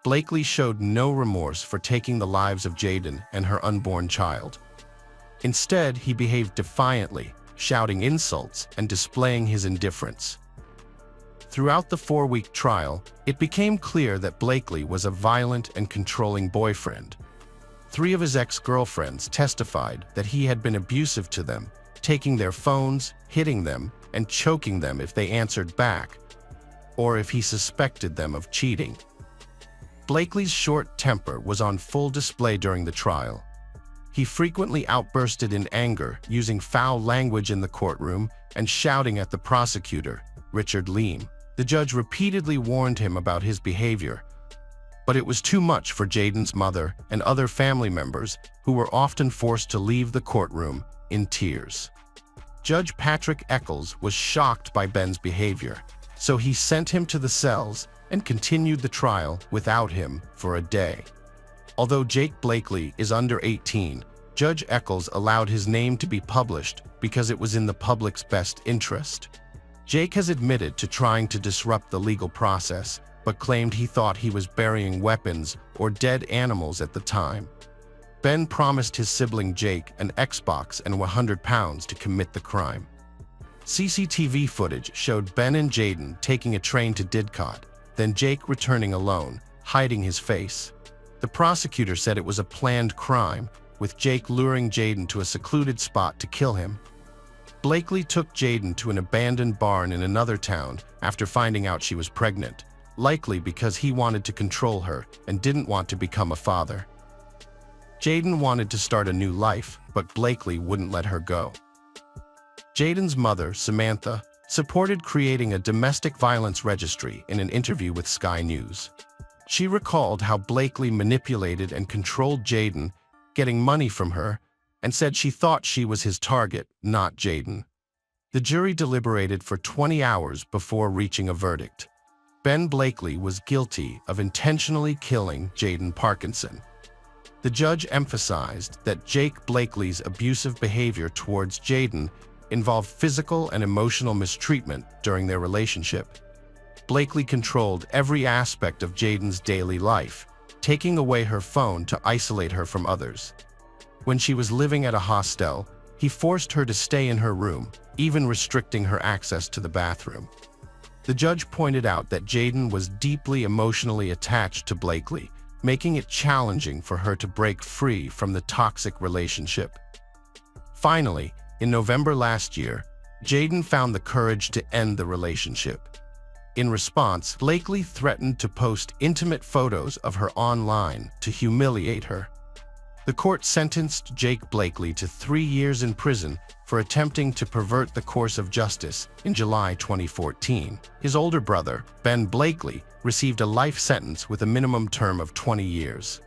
Blakely showed no remorse for taking the lives of Jaden and her unborn child. Instead, he behaved defiantly, shouting insults and displaying his indifference. Throughout the 4-week trial, it became clear that Blakely was a violent and controlling boyfriend. 3 of his ex-girlfriends testified that he had been abusive to them, taking their phones, hitting them, and choking them if they answered back, or if he suspected them of cheating. Blakely's short temper was on full display during the trial. He frequently outbursted in anger, using foul language in the courtroom and shouting at the prosecutor, Richard Leam. The judge repeatedly warned him about his behavior, but it was too much for Jayden's mother and other family members, who were often forced to leave the courtroom in tears. Judge Patrick Eccles was shocked by Ben's behavior, so he sent him to the cells and continued the trial without him for a day. Although Jake Blakely is under 18, Judge Eccles allowed his name to be published because it was in the public's best interest. Jake has admitted to trying to disrupt the legal process, but claimed he thought he was burying weapons or dead animals at the time. Ben promised his sibling Jake an Xbox and £100 to commit the crime. CCTV footage showed Ben and Jayden taking a train to Didcot, then Jake returning alone, hiding his face. The prosecutor said it was a planned crime, with Jake luring Jayden to a secluded spot to kill him. Blakely took Jayden to an abandoned barn in another town after finding out she was pregnant, likely because he wanted to control her and didn't want to become a father. Jayden wanted to start a new life, but Blakely wouldn't let her go. Jayden's mother, Samantha, supported creating a domestic violence registry in an interview with Sky News. She recalled how Blakely manipulated and controlled Jayden, getting money from her, and said she thought she was his target, not Jayden. The jury deliberated for 20 hours before reaching a verdict. Ben Blakely was guilty of intentionally killing Jayden Parkinson. The judge emphasized that Jake Blakely's abusive behavior towards Jayden involved physical and emotional mistreatment during their relationship. Blakely controlled every aspect of Jayden's daily life, taking away her phone to isolate her from others. When she was living at a hostel, he forced her to stay in her room, even restricting her access to the bathroom. The judge pointed out that Jayden was deeply emotionally attached to Blakely, making it challenging for her to break free from the toxic relationship. Finally, in November last year, Jayden found the courage to end the relationship. In response, Blakely threatened to post intimate photos of her online to humiliate her. The court sentenced Jake Blakely to 3 years in prison for attempting to pervert the course of justice in July 2014. His older brother, Ben Blakely, received a life sentence with a minimum term of 20 years.